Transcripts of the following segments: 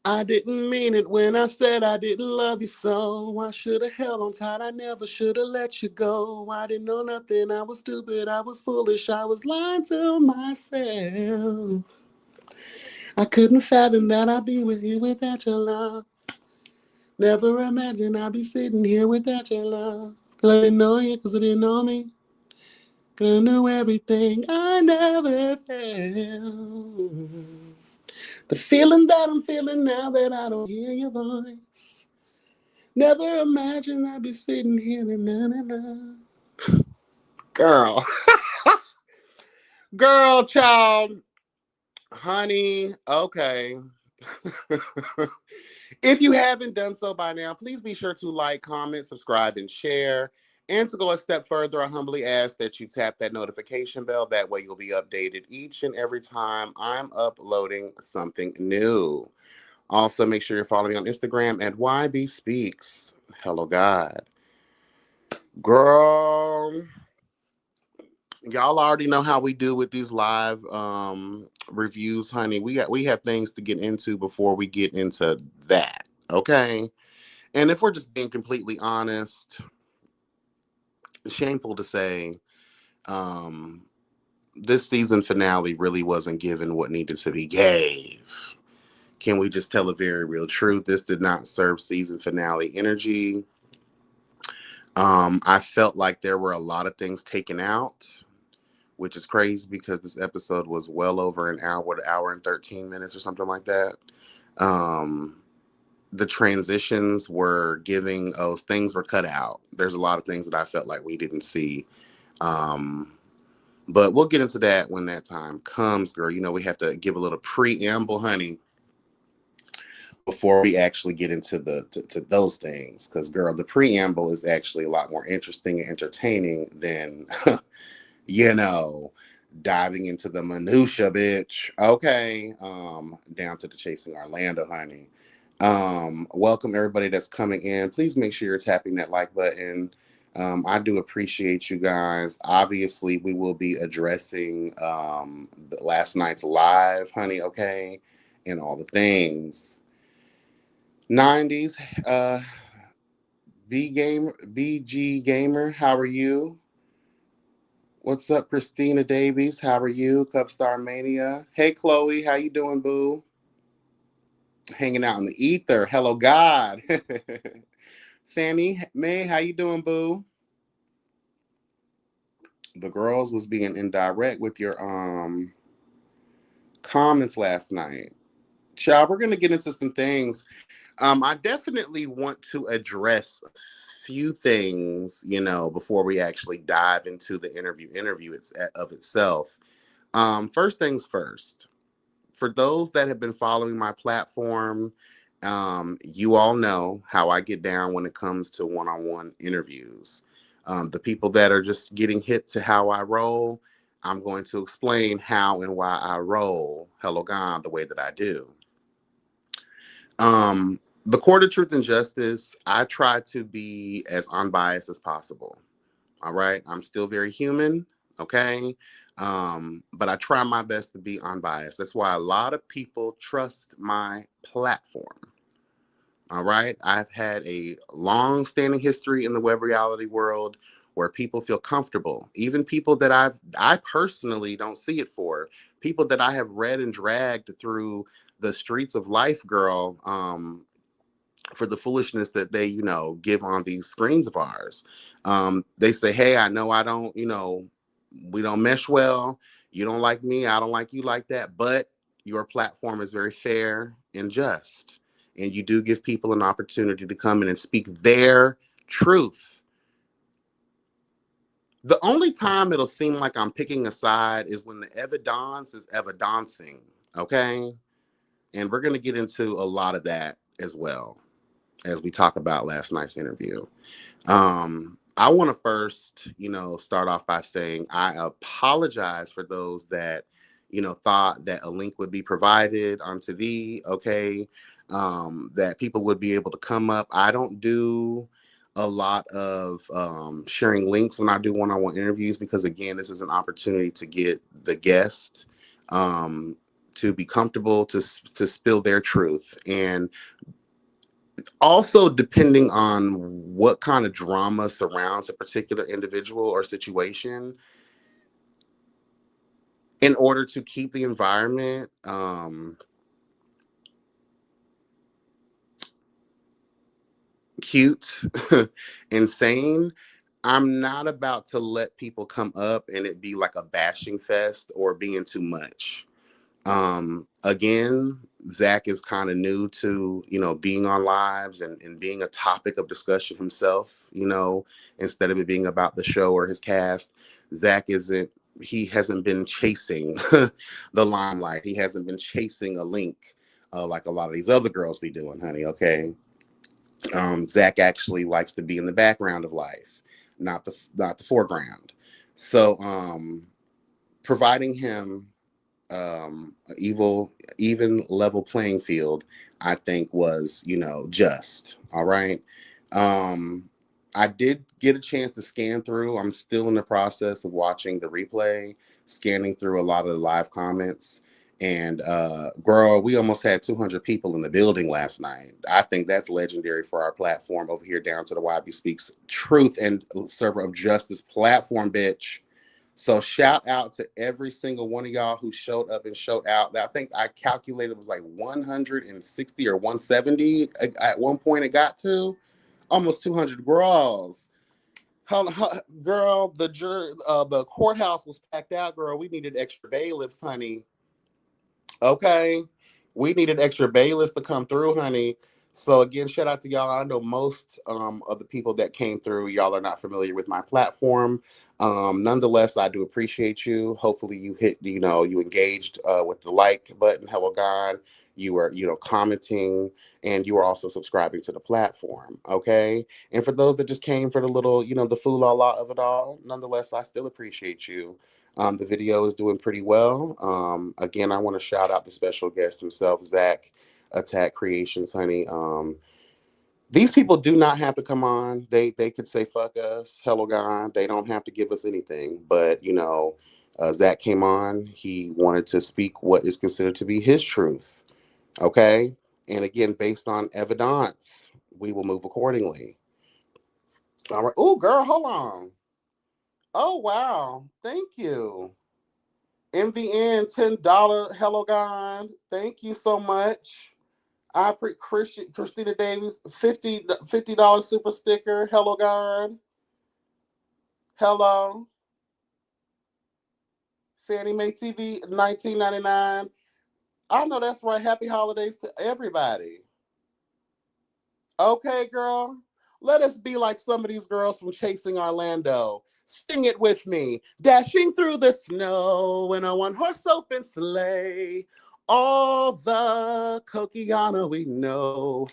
I didn't mean it when I said I didn't love you so. I should have held on tight, I never should have let you go. I didn't know nothing, I was stupid, I was foolish, I was lying to myself. I couldn't fathom that I'd be with you without your love. Never imagined I'd be sitting here without your love. Cause I didn't know you, cause I didn't know me. Cause I knew everything I never felt. The feeling that I'm feeling now that I don't hear your voice. Never imagined I'd be sitting here and na na na. Girl. Girl, child. Honey, okay. If you haven't done so by now, please be sure to like, comment, subscribe, and share. And to go a step further, I humbly ask that you tap that notification bell. That way, you'll be updated each and every time I'm uploading something new. Also, make sure you're following me on Instagram at YB Speaks. Hello, God. Girl, y'all already know how we do with these live reviews, honey. We have things to get into before we get into that. Okay. And if we're just being completely honest, shameful to say, um, this season finale really wasn't given what needed to be gave. Can we just tell a very real truth? This did not serve season finale energy. I felt like there were a lot of things taken out, which is crazy because this episode was well over an hour and 13 minutes or something like that. Um, the transitions were giving, oh, things were cut out. There's a lot of things that I felt like we didn't see. Um, but we'll get into that when that time comes, girl. You know, we have to give a little preamble, honey, before we actually get into to those things. Because, girl, the preamble is actually a lot more interesting and entertaining than, you know, diving into the minutia, bitch. Okay, down to the chasing Orlando, honey. Welcome everybody that's coming in. Please make sure you're tapping that like button. I do appreciate you guys. Obviously, we will be addressing last night's live, honey. Okay, and all the things. 90s, BG gamer. How are you? What's up, Christina Davies? How are you? Cupstar Mania. Hey, Chloe. How you doing, boo? Hanging out in the ether. Hello, God. Fanny May, how you doing, boo? The girls was being indirect with your comments last night. Child, we're gonna get into some things. I definitely want to address a few things, you know, before we actually dive into the interview of itself. First things first. For those that have been following my platform, you all know how I get down when it comes to one-on-one interviews. The people that are just getting hip to how I roll, I'm going to explain how and why I roll, hello God, the way that I do. The Court of Truth and Justice, I try to be as unbiased as possible. All right. I'm still very human. Okay. But I try my best to be unbiased. That's why a lot of people trust my platform. All right. I've had a long standing history in the web reality world where people feel comfortable. Even people that I personally don't see it for, people that I have read and dragged through the streets of life, girl, for the foolishness that they, you know, give on these screens of ours. They say, hey, I know I don't, you know, we don't mesh well. You don't like me. I don't like you like that. But your platform is very fair and just. And you do give people an opportunity to come in and speak their truth. The only time it'll seem like I'm picking a side is when the evidence is evidencing. Okay. And we're going to get into a lot of that as well as we talk about last night's interview. I want to first, you know, start off by saying I apologize for those that, you know, thought that a link would be provided onto okay, that people would be able to come up. I don't do a lot of sharing links when I do one-on-one interviews because, again, this is an opportunity to get the guest um, to be comfortable to spill their truth. And also, depending on what kind of drama surrounds a particular individual or situation, in order to keep the environment cute, insane, I'm not about to let people come up and it be like a bashing fest or being too much. Again, Zach is kind of new to, being on lives and being a topic of discussion himself, instead of it being about the show or his cast. Zach isn't, he hasn't been chasing the limelight. He hasn't been chasing a link like a lot of these other girls be doing, honey. Okay. Zach actually likes to be in the background of life, not the foreground. So, providing him even level playing field, I think was, just all right. um I did get a chance to scan through. I'm still in the process of watching the replay, scanning through a lot of the live comments. And girl, we almost had 200 people in the building last night. I think that's legendary for our platform over here, down to the YB Speaks Truth and Server of Justice platform, bitch. So shout out to every single one of y'all who showed up and showed out. I think I calculated it was like 160 or 170 at one point. It got to almost 200 girls. Girl, the courthouse was packed out. Girl, we needed extra bailiffs, honey. Okay. We needed extra bailiffs to come through, honey. So again, shout out to y'all. I know most of the people that came through, y'all are not familiar with my platform. Nonetheless, I do appreciate you. Hopefully you hit, you engaged with the like button. Hello, God. You were, commenting, and you were also subscribing to the platform. Okay. And for those that just came for the little, the fool la la of it all, nonetheless, I still appreciate you. The video is doing pretty well. Again, I want to shout out the special guest himself, Zach Attack Creations, honey. These people do not have to come on. They could say fuck us, hello God. They don't have to give us anything. But Zach came on. He wanted to speak what is considered to be his truth. Okay, and again, based on evidence, we will move accordingly. All right. Oh, girl, hold on. Oh wow, thank you. MVN $10. Hello, God. Thank you so much. Christina Davis $50 super sticker. Hello, God. Hello. Fannie Mae TV $19.99. I know that's right. Happy holidays to everybody. Okay, girl. Let us be like some of these girls from Chasing Orlando. Sing it with me. Dashing through the snow in a one-horse open sleigh. All the Coquiana we know.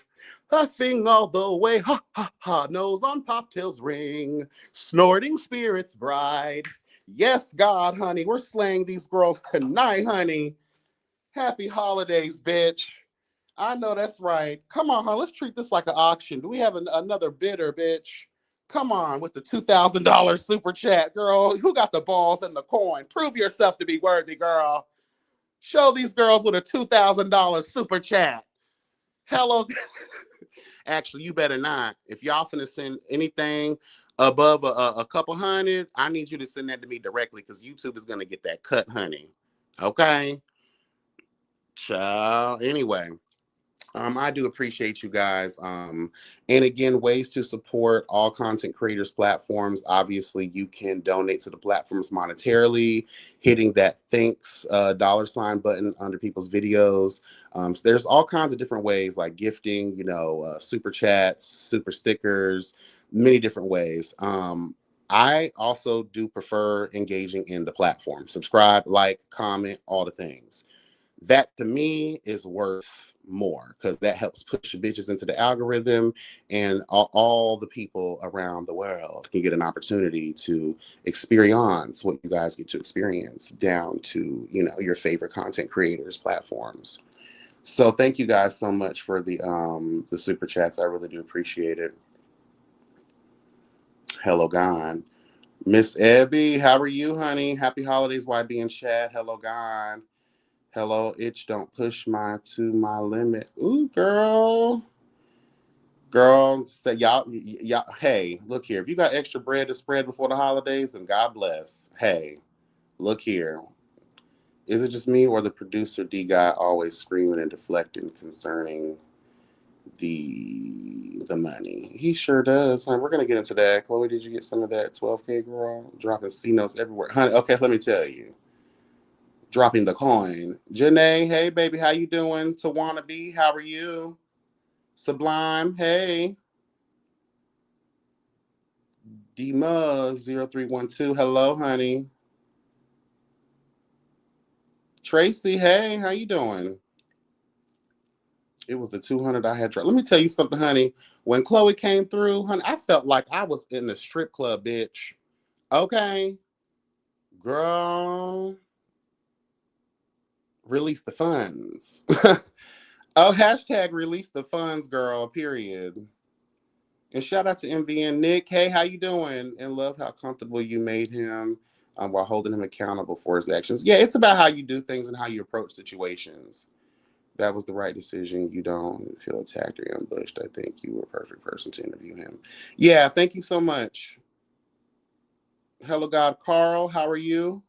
Puffing all the way. Ha, ha, ha. Nose on Poptail's ring. Snorting spirits bride. Yes, God, honey. We're slaying these girls tonight, honey. Happy holidays, bitch. I know that's right. Come on, huh? Let's treat this like an auction. Do we have another bidder, bitch? Come on with the $2,000 super chat, girl. Who got the balls and the coin? Prove yourself to be worthy, girl. Show these girls with a $2,000 super chat. Hello. Actually, you better not. If y'all finna send anything above a couple hundred, I need you to send that to me directly, because YouTube is gonna get that cut, honey. Okay. Ciao. Anyway. I do appreciate you guys. And again, ways to support all content creators platforms. Obviously, you can donate to the platforms monetarily, hitting that thanks $ button under people's videos. So there's all kinds of different ways, like gifting, super chats, super stickers, many different ways. I also do prefer engaging in the platform. Subscribe, like, comment, all the things. That to me is worth more, because that helps push bitches into the algorithm, and all the people around the world can get an opportunity to experience what you guys get to experience, down to your favorite content creators platforms. So thank you guys so much for the super chats. I really do appreciate it. Hello, Gone. Miss Abby, how are you, honey? Happy holidays, YB and Chad. Hello, Gone. Hello, itch, don't push my to my limit. Ooh, girl. Girl, say y'all, hey, look here. If you got extra bread to spread before the holidays, then God bless. Hey, look here. Is it just me or the producer D guy always screaming and deflecting concerning the money? He sure does. We're gonna get into that. Chloe, did you get some of that 12K girl? Dropping C notes everywhere. Honey, okay, let me tell you. Dropping the coin. Janae, hey baby, how you doing? Tawana B, how are you? Sublime, hey. Dima0312, hello, honey. Tracy, hey, how you doing? It was the 200 I had. Let me tell you something, honey. When Chloe came through, honey, I felt like I was in the strip club, bitch. Okay, girl, release the funds. Oh, hashtag release the funds, girl. Period. And shout out to MVN Nick. Hey, how you doing? And love how comfortable you made him while holding him accountable for his actions. Yeah, it's about how you do things and how you approach situations. That was the right decision. You don't feel attacked or ambushed. I think you were a perfect person to interview him. Yeah, thank you so much. Hello, God, Carl. How are you?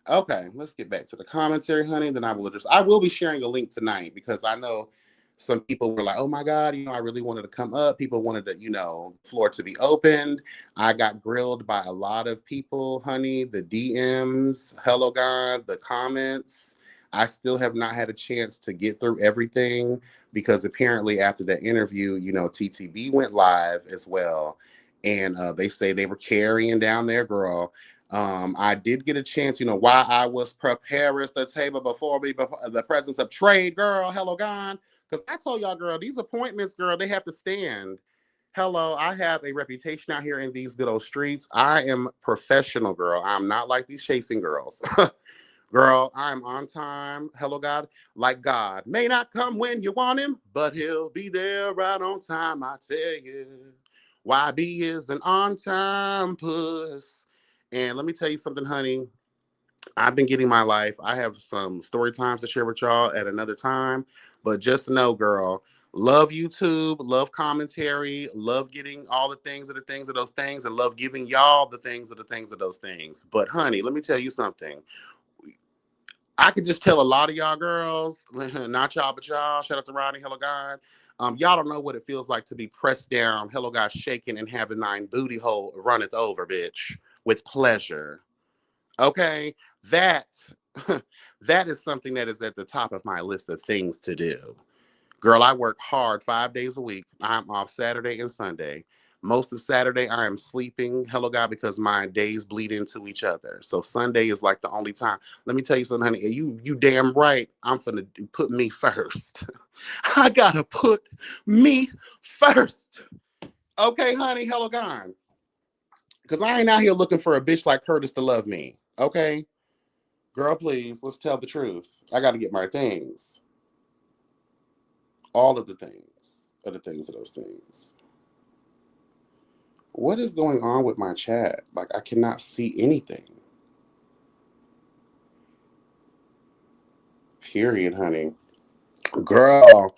Okay, let's get back to the commentary, honey. Then I will be sharing a link tonight because I know some people were like, oh my God, I really wanted to come up. People wanted to, floor to be opened. I got grilled by a lot of people, honey, the DMs, hello God, the comments. I still have not had a chance to get through everything because apparently after that interview, TTB went live as well. And they say they were carrying down their girl. I did get a chance, while I was preparing the table before me, before the presence of trade, girl. Hello, God. Because I told y'all, girl, these appointments, girl, they have to stand. Hello, I have a reputation out here in these good old streets. I am professional, girl. I'm not like these chasing girls. Girl, I'm on time. Hello, God. Like God may not come when you want him, but he'll be there right on time, I tell you. YB is an on time puss. And let me tell you something, honey. I've been getting my life. I have some story times to share with y'all at another time. But just know, girl, love YouTube, love commentary, love getting all the things of the things of those things, and love giving y'all the things of the things of those things. But, honey, let me tell you something. I could just tell a lot of y'all girls, not y'all, but y'all, shout out to Ronnie, hello God. Y'all don't know what it feels like to be pressed down, hello God, shaking and having nine booty hole runneth over, bitch, with pleasure. Okay, that that is something that is at the top of my list of things to do. Girl, I work hard 5 days a week. I'm off Saturday and Sunday. Most of Saturday, I am sleeping. Hello, God, because my days bleed into each other. So Sunday is like the only time. Let me tell you something, honey. You damn right. I'm finna put me first. I gotta put me first. Okay, honey. Hello, God. Because I ain't out here looking for a bitch like Curtis to love me. Okay, girl, please. Let's tell the truth. I gotta get my things. All of the things are the things of those things. What is going on with my chat? Like, I cannot see anything. Period, honey. Girl.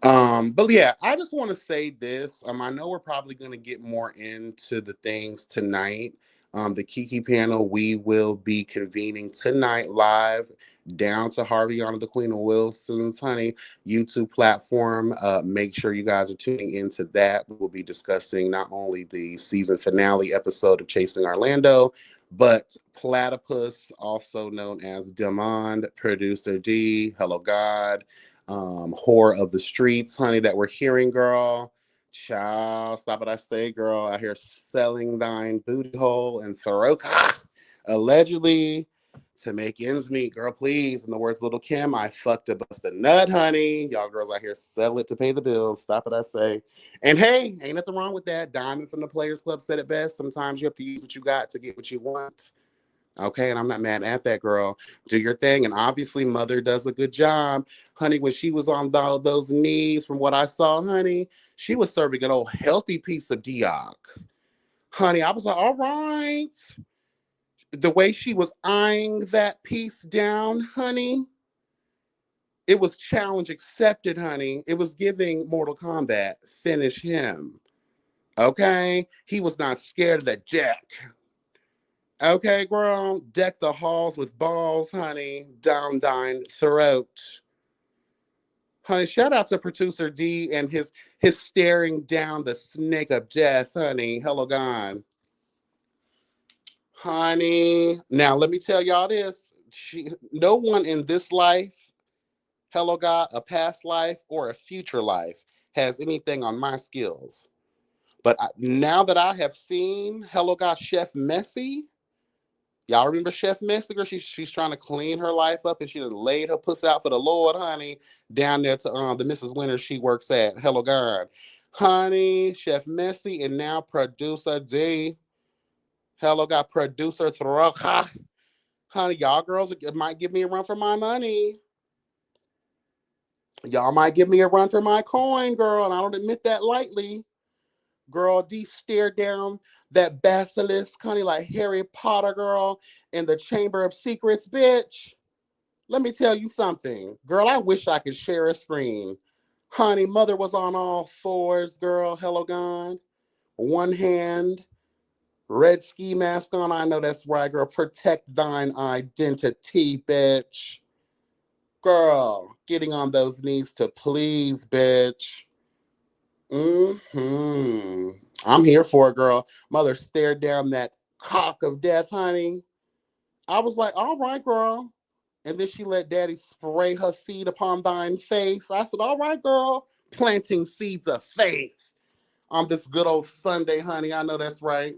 But yeah, I just want to say this. I know we're probably going to get more into the things tonight. The Kiki panel, we will be convening tonight live down to Harveyana, the Queen of Wilson's, honey, YouTube platform. Make sure you guys are tuning into that. We will be discussing not only the season finale episode of Chasing Orlando, but Platypus, also known as Demond, Producer D, Hello God, Whore of the Streets, honey, that we're hearing, girl. Child, stop what I say, girl. Out here selling thine booty hole and throat, allegedly, to make ends meet, girl. Please, in the words of Little Kim, I fucked a busted nut, honey. Y'all girls out here sell it to pay the bills. Stop what I say. And hey, ain't nothing wrong with that. Diamond from the Players Club said it best. Sometimes you have to use what you got to get what you want. Okay, and I'm not mad at that, girl. Do your thing. And obviously, Mother does a good job. Honey, when she was on those knees, from what I saw, honey, she was serving an old healthy piece of Dioc. Honey, I was like, all right. The way she was eyeing that piece down, honey, it was challenge accepted, honey. It was giving Mortal Kombat. Finish him. Okay? He was not scared of that deck. Okay, girl? Deck the halls with balls, honey. Down thine throat. Honey, shout out to producer D and his staring down the snake of death, honey. Hello, God. Honey. Now let me tell y'all this. No one in this life, hello God, a past life or a future life has anything on my skills. But now that I have seen, hello God, Chef Messy, y'all remember Chef Messy? Girl, she's trying to clean her life up and she done laid her puss out for the Lord, honey, down there to the Mrs. Winters she works at. Hello God. Honey, Chef Messy, and now producer D. Hello God, producer Throka. Honey, y'all girls might give me a run for my money. Y'all might give me a run for my coin, girl, and I don't admit that lightly. Girl, D stared down that basilisk, honey, like Harry Potter, girl, in the Chamber of Secrets, bitch. Let me tell you something. Girl, I wish I could share a screen. Honey, mother was on all fours, girl. Hello, God. One hand, red ski mask on. I know that's right, girl. Protect thine identity, bitch. Girl, getting on those knees to please, bitch. I'm here for it, girl. Mother stared down that cock of death, honey. I was like, all right, girl. And then she let daddy spray her seed upon thine face. I said, all right, girl. Planting seeds of faith on this good old Sunday, honey. I know that's right.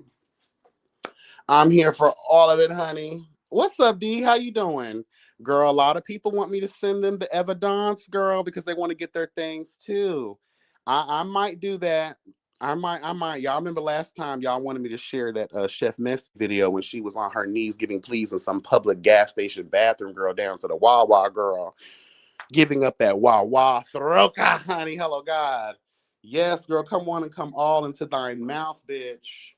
I'm here for all of it, honey. What's up, D? How you doing? Girl, a lot of people want me to send them the evidence, girl, because they want to get their things too. I might do that. I might. Y'all remember last time y'all wanted me to share that Chef Mess video when she was on her knees giving pleas in some public gas station bathroom, girl, down to the Wawa, girl, giving up that Wawa throka, honey. Hello, God. Yes, girl, come on and come all into thine mouth, bitch.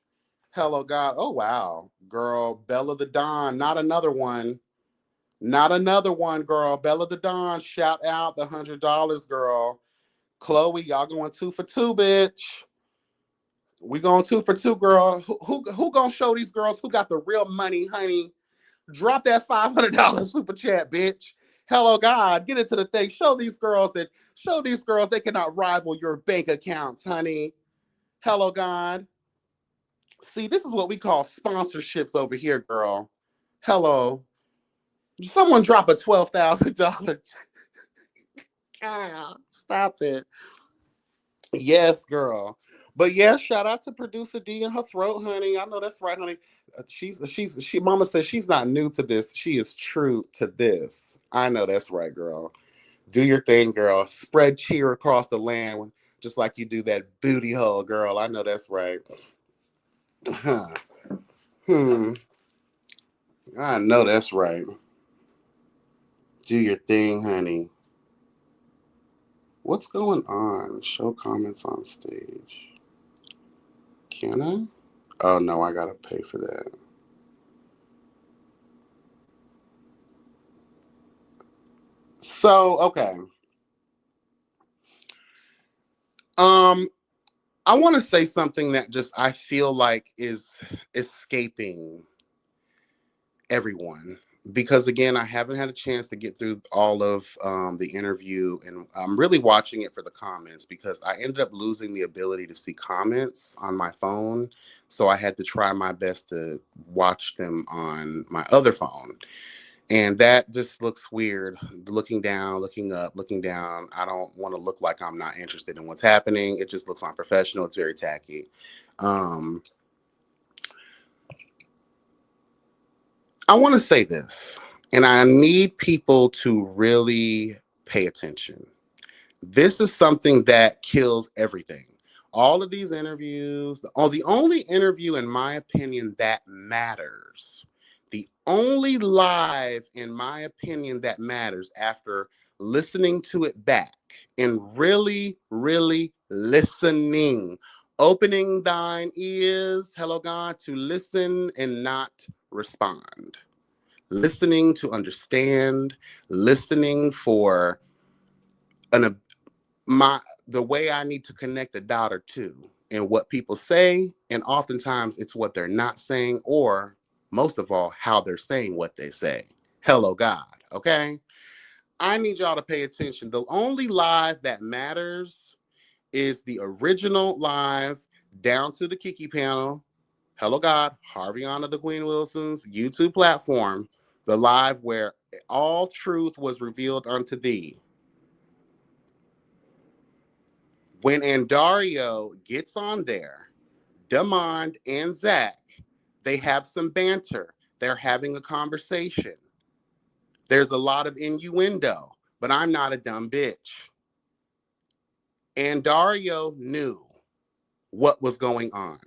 Hello, God. Oh, wow. Girl, Bella the Don. Not another one. Not another one, girl. Bella the Don. Shout out the $100, girl. Chloe, y'all going 2 for 2, bitch. We going 2 for 2, girl. Who gonna show these girls who got the real money, honey? Drop that $500 super chat, bitch. Hello, God. Get into the thing. Show these girls they cannot rival your bank accounts, honey. Hello, God. See, this is what we call sponsorships over here, girl. Hello. Someone drop a $12,000. Ah, stop it. Yes, girl. But yeah, shout out to producer D in her throat, honey. I know that's right, honey. Mama says she's not new to this. She is true to this. I know that's right, girl. Do your thing, girl. Spread cheer across the land, just like you do that booty hole, girl. I know that's right. Huh. I know that's right. Do your thing, honey. What's going on? Show comments on stage. Can I? Oh no, I gotta pay for that. So, okay. Um, I want to say something that just I feel like is escaping everyone because again I haven't had a chance to get through all of the interview and I'm really watching it for the comments because I ended up losing the ability to see comments on my phone, so I had to try my best to watch them on my other phone, and that just looks weird, looking down, looking up, looking down. I don't want to look like I'm not interested in what's happening. It just looks unprofessional. It's very tacky. um I want to say this, and I need people to really pay attention. This is something that kills everything. All of these interviews, the only interview, in my opinion, that matters, the only live, in my opinion, that matters after listening to it back and really, really listening Opening thine ears, hello God, to listen and not respond. Listening to understand, listening for an my the way I need to connect the dot or two and what people say, and oftentimes it's what they're not saying, or most of all, how they're saying what they say. Hello God, okay? I need y'all to pay attention. The only live that matters is the original live down to the Kiki panel. Hello God, Harviana the Queen Wilson's YouTube platform, the live where all truth was revealed unto thee. When Andario gets on there, Demond and Zach, they have some banter. They're having a conversation. There's a lot of innuendo, but I'm not a dumb bitch. Andario knew what was going on.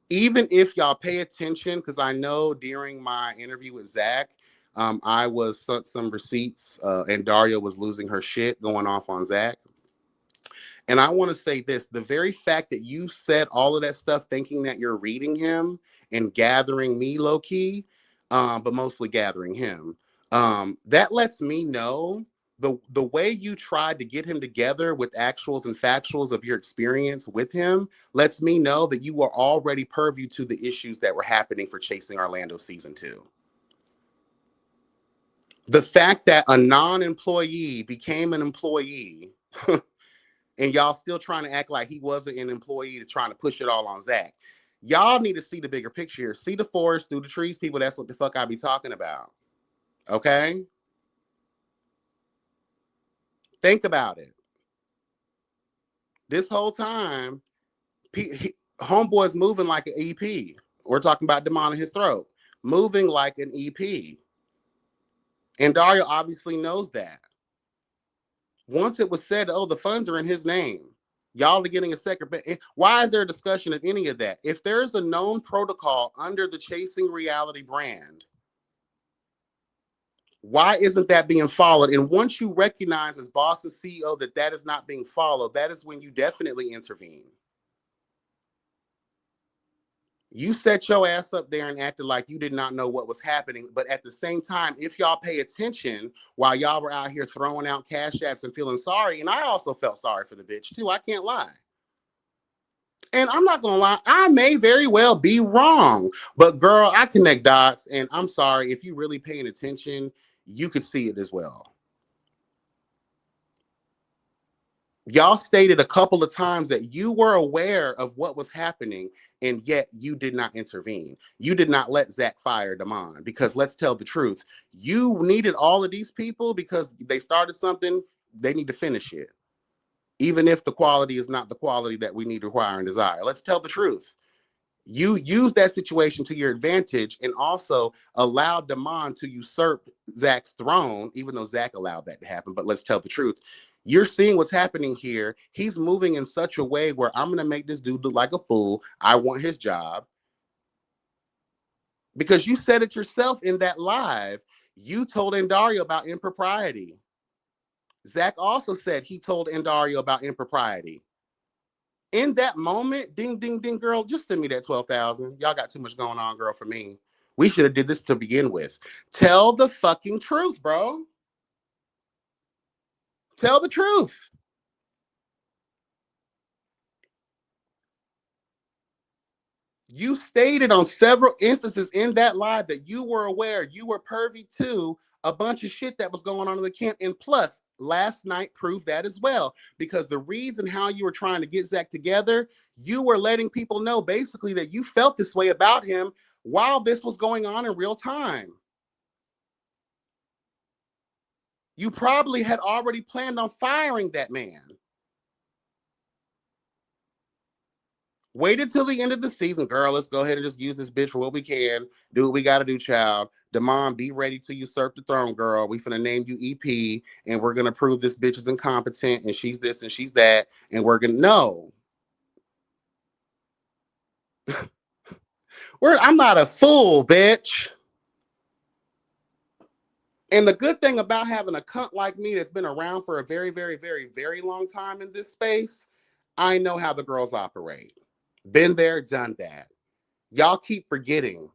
Even if y'all pay attention, because I know during my interview with Zach, I was sent some receipts, and Dario was losing her shit, going off on Zach. And I want to say this, the very fact that you said all of that stuff thinking that you're reading him and gathering me low key, but mostly gathering him, that lets me know the way you tried to get him together with actuals and factuals of your experience with him lets me know that you were already purview to the issues that were happening for Chasing Orlando season 2. The fact that a non-employee became an employee and y'all still trying to act like he wasn't an employee to trying to push it all on Zach. Y'all need to see the bigger picture here. See the forest through the trees, people. That's what the fuck I be talking about. Okay? Think about it. This whole time, Homeboy's moving like an EP. We're talking about Demon in his throat. Moving like an EP. And Dario obviously knows that. Once it was said, oh, the funds are in his name. Y'all are getting a second. Why is there a discussion of any of that? If there's a known protocol under the Chasing Reality brand, why isn't that being followed? And once you recognize as boss and CEO that that is not being followed, that is when you definitely intervene. You set your ass up there and acted like you did not know what was happening. But at the same time, if y'all pay attention while y'all were out here throwing out cash apps and feeling sorry, and I also felt sorry for the bitch too, I can't lie. And I'm not gonna lie, I may very well be wrong, but girl, I connect dots, and I'm sorry, if you really paying attention, you could see it as well. Y'all stated a couple of times that you were aware of what was happening, and yet you did not intervene. You did not let Zach fire Damon, because let's tell the truth, you needed all of these people because they started something, they need to finish it. Even if the quality is not the quality that we need, require, and desire. Let's tell the truth. You use that situation to your advantage and also allowed Damon to usurp Zach's throne, even though Zach allowed that to happen. But let's tell the truth. You're seeing what's happening here. He's moving in such a way where I'm going to make this dude look like a fool. I want his job. Because you said it yourself in that live. You told Andario about impropriety. Zach also said he told Andario about impropriety. In that moment, ding, ding, ding, girl, just send me that 12,000. Y'all got too much going on, girl, for me. We should have did this to begin with. Tell the fucking truth, bro. Tell the truth. You stated on several instances in that live that you were aware, you were pervy to a bunch of shit that was going on in the camp. And plus, last night proved that as well. Because the reads and how you were trying to get Zach together, you were letting people know basically that you felt this way about him while this was going on in real time. You probably had already planned on firing that man. Waited till the end of the season, girl. Let's go ahead and just use this bitch for what we can. Do what we got to do, child. Damon, be ready to usurp the throne, girl. We finna name you EP, and we're gonna prove this bitch is incompetent, and she's this and she's that, and we're gonna no. I'm not a fool, bitch. And the good thing about having a cunt like me that's been around for a very, very, very, very long time in this space, I know how the girls operate. Been there, done that. Y'all keep forgetting.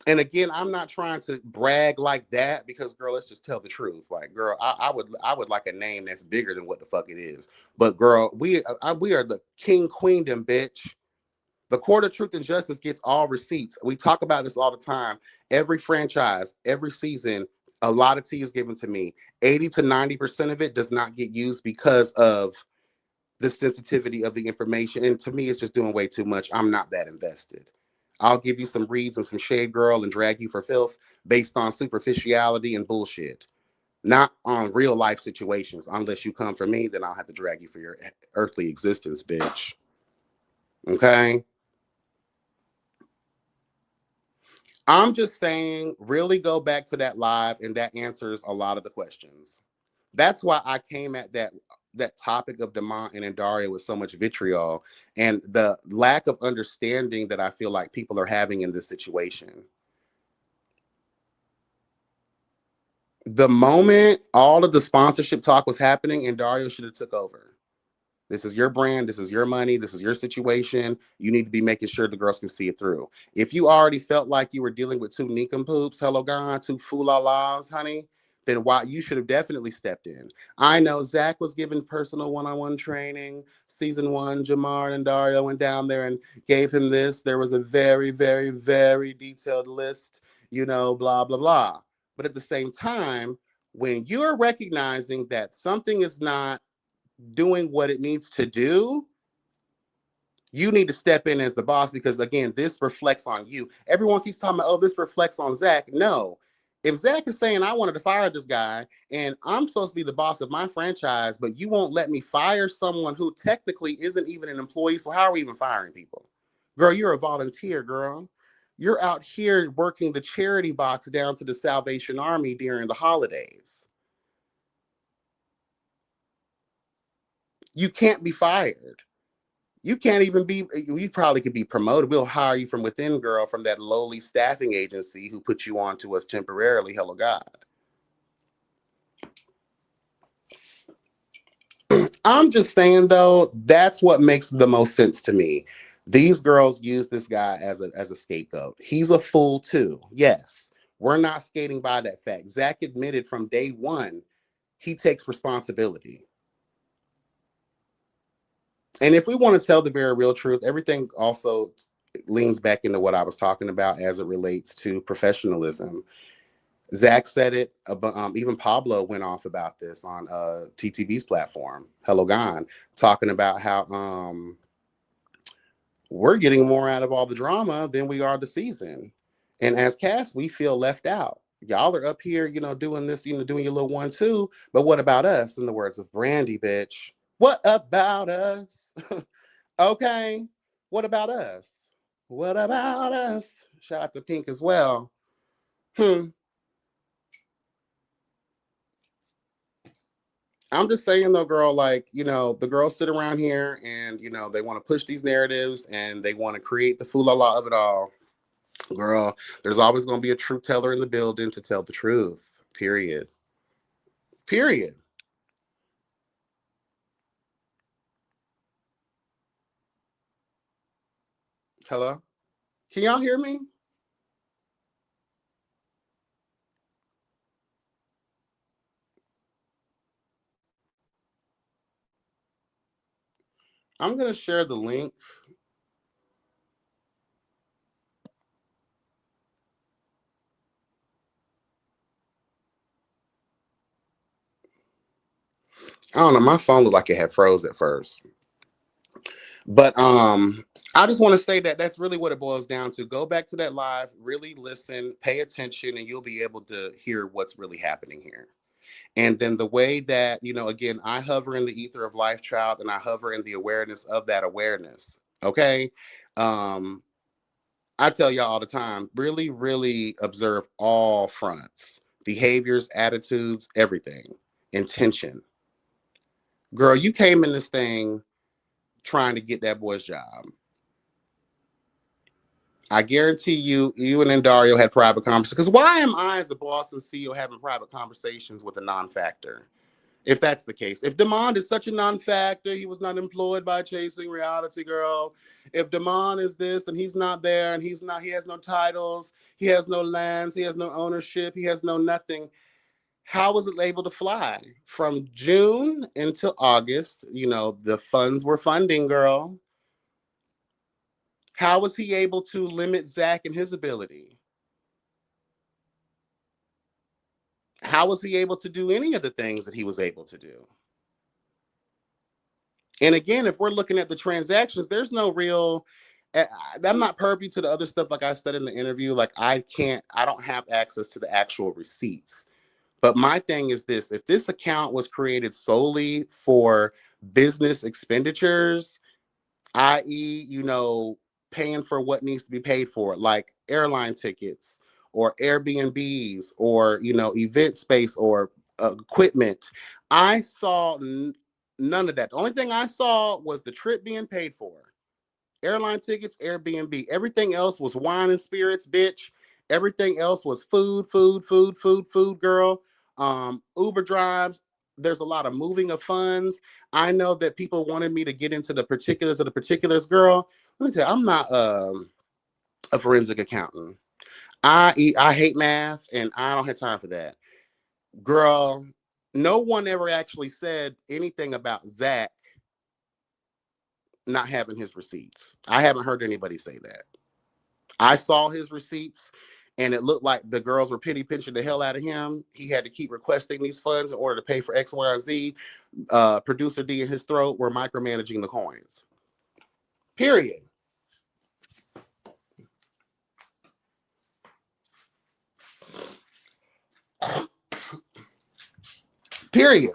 And again, I'm not trying to brag like that because, girl, let's just tell the truth. Like, girl, I would like a name that's bigger than what the fuck it is. But, girl, we are the king queendom, bitch. The court of truth and justice gets all receipts. We talk about this all the time. Every franchise, every season, a lot of tea is given to me. 80 to 90% of it does not get used because of the sensitivity of the information. And to me, it's just doing way too much. I'm not that invested. I'll give you some reads and some shade, girl, and drag you for filth based on superficiality and bullshit, not on real life situations. Unless you come for me, then I'll have to drag you for your earthly existence, bitch. Okay? I'm just saying, really go back to that live, and that answers a lot of the questions. That's why I came at that topic of Demont and Daria with so much vitriol and the lack of understanding that I feel like people are having in this situation. The moment all of the sponsorship talk was happening, and Dario should have took over. This is your brand. This is your money. This is your situation. You need to be making sure the girls can see it through. If you already felt like you were dealing with two nincompoops, hello God, two fool-la-las, honey, then why you should have definitely stepped in. I know Zach was given personal one-on-one training. Season 1, Jamar and Dario went down there and gave him this. There was a very, very, very detailed list, blah, blah, blah. But at the same time, when you're recognizing that something is not doing what it needs to do, you need to step in as the boss because, again, this reflects on you. Everyone keeps talking about, oh, this reflects on Zach. No. If Zach is saying, I wanted to fire this guy and I'm supposed to be the boss of my franchise, but you won't let me fire someone who technically isn't even an employee, so how are we even firing people? Girl, you're a volunteer, girl. You're out here working the charity box down to the Salvation Army during the holidays. You can't be fired. You can't even be, you probably could be promoted. We'll hire you from within, girl, from that lowly staffing agency who put you on to us temporarily. Hello, God. I'm just saying, though, that's what makes the most sense to me. These girls use this guy as a scapegoat. He's a fool, too. Yes, we're not skating by that fact. Zach admitted from day one he takes responsibility. And if we want to tell the very real truth, everything also leans back into what I was talking about as it relates to professionalism. Zach said it, even Pablo went off about this on TTV's platform, Hello Gone, talking about how we're getting more out of all the drama than we are the season. And as cast, we feel left out. Y'all are up here, doing this, doing your little 1-2. But what about us? In the words of Brandy, bitch. What about us? Okay. What about us? What about us? Shout out to Pink as well. I'm just saying though, girl, like, the girls sit around here and, they want to push these narratives and they want to create the fool-la-la of it all. Girl, there's always going to be a truth teller in the building to tell the truth. Period. Period. Hello? Can y'all hear me? I'm going to share the link. I don't know. My phone looked like it had froze at first. But I just want to say that that's really what it boils down to. Go back to that live, really listen, pay attention, and you'll be able to hear what's really happening here. And then the way that, again, I hover in the ether of life, child, and I hover in the awareness of that awareness. Okay. Um, I tell y'all all the time, really, really observe all fronts, behaviors, attitudes, everything, intention. Girl, you came in this thing trying to get that boy's job. I guarantee you and Dario had private conversations. Because why am I, as the boss and CEO, having private conversations with a non-factor? If that's the case. If Demond is such a non-factor, he was not employed by Chasing Reality Girl. If Demond is this and he's not there and he has no titles, he has no lands, he has no ownership, he has no nothing. How was it able to fly? From June until August, the funds were funding, girl. How was he able to limit Zach and his ability? How was he able to do any of the things that he was able to do? And again, if we're looking at the transactions, there's no real. I'm not privy to the other stuff, like I said in the interview. Like I don't have access to the actual receipts. But my thing is this: if this account was created solely for business expenditures, i.e., paying for what needs to be paid for, like airline tickets or Airbnbs or, event space or equipment. I saw none of that. The only thing I saw was the trip being paid for. Airline tickets, Airbnb. Everything else was wine and spirits, bitch. Everything else was food, girl. Uber drives. There's a lot of moving of funds. I know that people wanted me to get into the particulars of the particulars, girl. Let me tell you, I'm not a forensic accountant. I hate math, and I don't have time for that, girl. No one ever actually said anything about Zach not having his receipts. I haven't heard anybody say that. I saw his receipts, and it looked like the girls were pity pinching the hell out of him. He had to keep requesting these funds in order to pay for X, Y, and Z. Producer D in his throat were micromanaging the coins. Period. Period.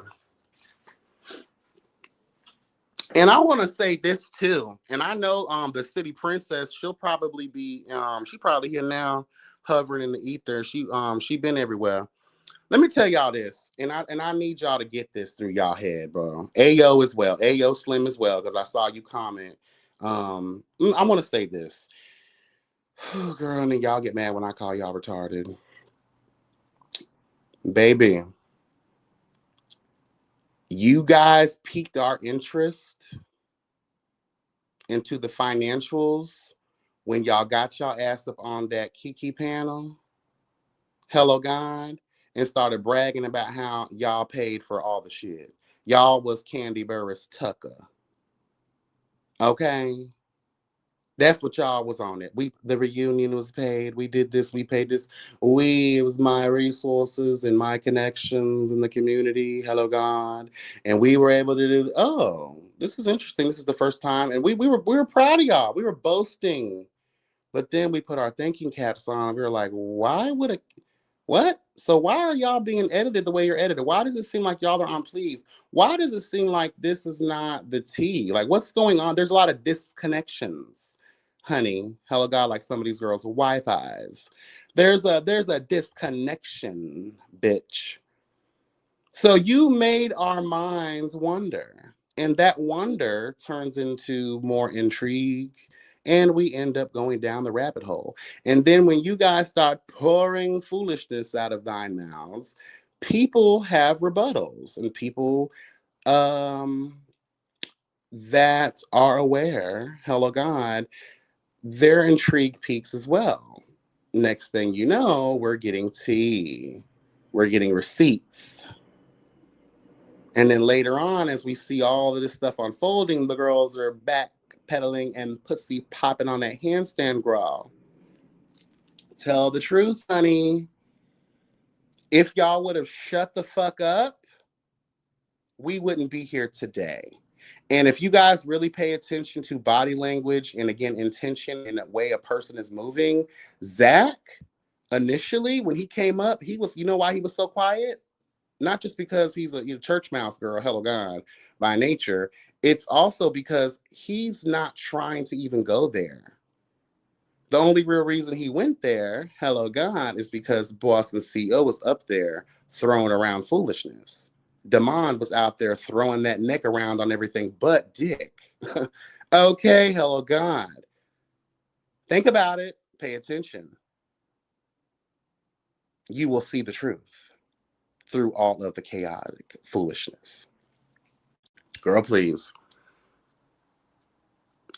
And I want to say this too. And I know the city princess, she probably here now, hovering in the ether. She been everywhere. Let me tell y'all this, and I need y'all to get this through y'all head, bro. Ayo as well, Ayo Slim as well, because I saw you comment. I want to say this, girl, and then y'all get mad when I call y'all retarded, baby. You guys piqued our interest into the financials when y'all got y'all ass up on that Kiki panel. Hello God, and started bragging about how y'all paid for all the shit. Y'all was Candy Burris Tucker. Okay. That's what y'all was on it. The reunion was paid. We did this, we paid this. It was my resources and my connections in the community. Hello God. And we were able to do, oh, this is interesting. This is the first time. And we were proud of y'all. We were boasting. But then we put our thinking caps on. We were like, why would a what? So why are y'all being edited the way you're edited? Why does it seem like y'all are unpleased? Why does it seem like this is not the tea? Like, what's going on? There's a lot of disconnections, honey. Hello God, like some of these girls' Wi-Fi's. There's a disconnection, bitch. So you made our minds wonder. And that wonder turns into more intrigue. And we end up going down the rabbit hole. And then when you guys start pouring foolishness out of thine mouths, people have rebuttals and people that are aware, hello God, their intrigue peaks as well. Next thing you know, we're getting tea. We're getting receipts. And then later on, as we see all of this stuff unfolding, the girls are backpedaling and pussy popping on that handstand growl. Tell the truth, honey. If y'all would have shut the fuck up, we wouldn't be here today. And if you guys really pay attention to body language and again, intention and the way a person is moving, Zach, initially, when he came up, you know why he was so quiet? Not just because he's a church mouse girl, hello God, by nature. It's also because he's not trying to even go there. The only real reason he went there, hello God, is because Boston CEO was up there throwing around foolishness. Damon was out there throwing that neck around on everything but dick. Okay, hello God. Think about it. Pay attention. You will see the truth. through all of the chaotic foolishness. Girl, please.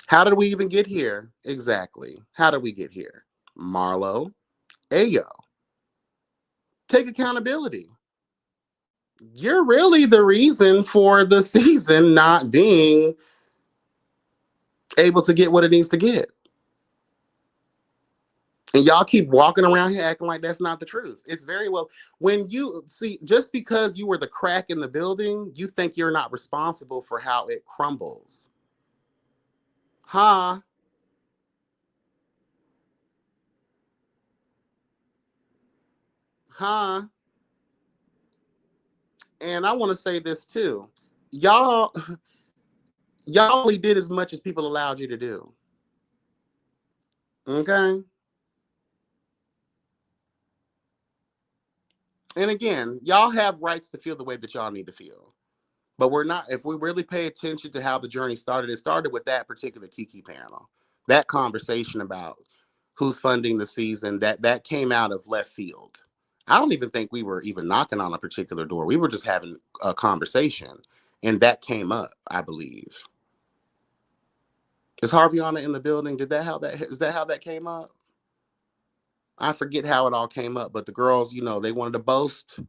How did we even get here? Exactly. How did we get here? Marlo, Ayo, take accountability. You're really the reason for the season not being able to get what it needs to get. And y'all keep walking around here acting like that's not the truth. It's very well. When you see, just because you were the crack in the building, you think you're not responsible for how it crumbles. Huh? Huh? And I want to say this too. Y'all, y'all only did as much as people allowed you to do. Okay? And again, y'all have rights to feel the way that y'all need to feel. But we're not, if we really pay attention to how the journey started, it started with that particular Kiki panel. That conversation about who's funding the season, that came out of left field. I don't even think we were even knocking on a particular door. We were just having a conversation. And that came up, I believe. Is Harviana in the building? Is that how that came up? I forget how it all came up, but the girls, they wanted to boast.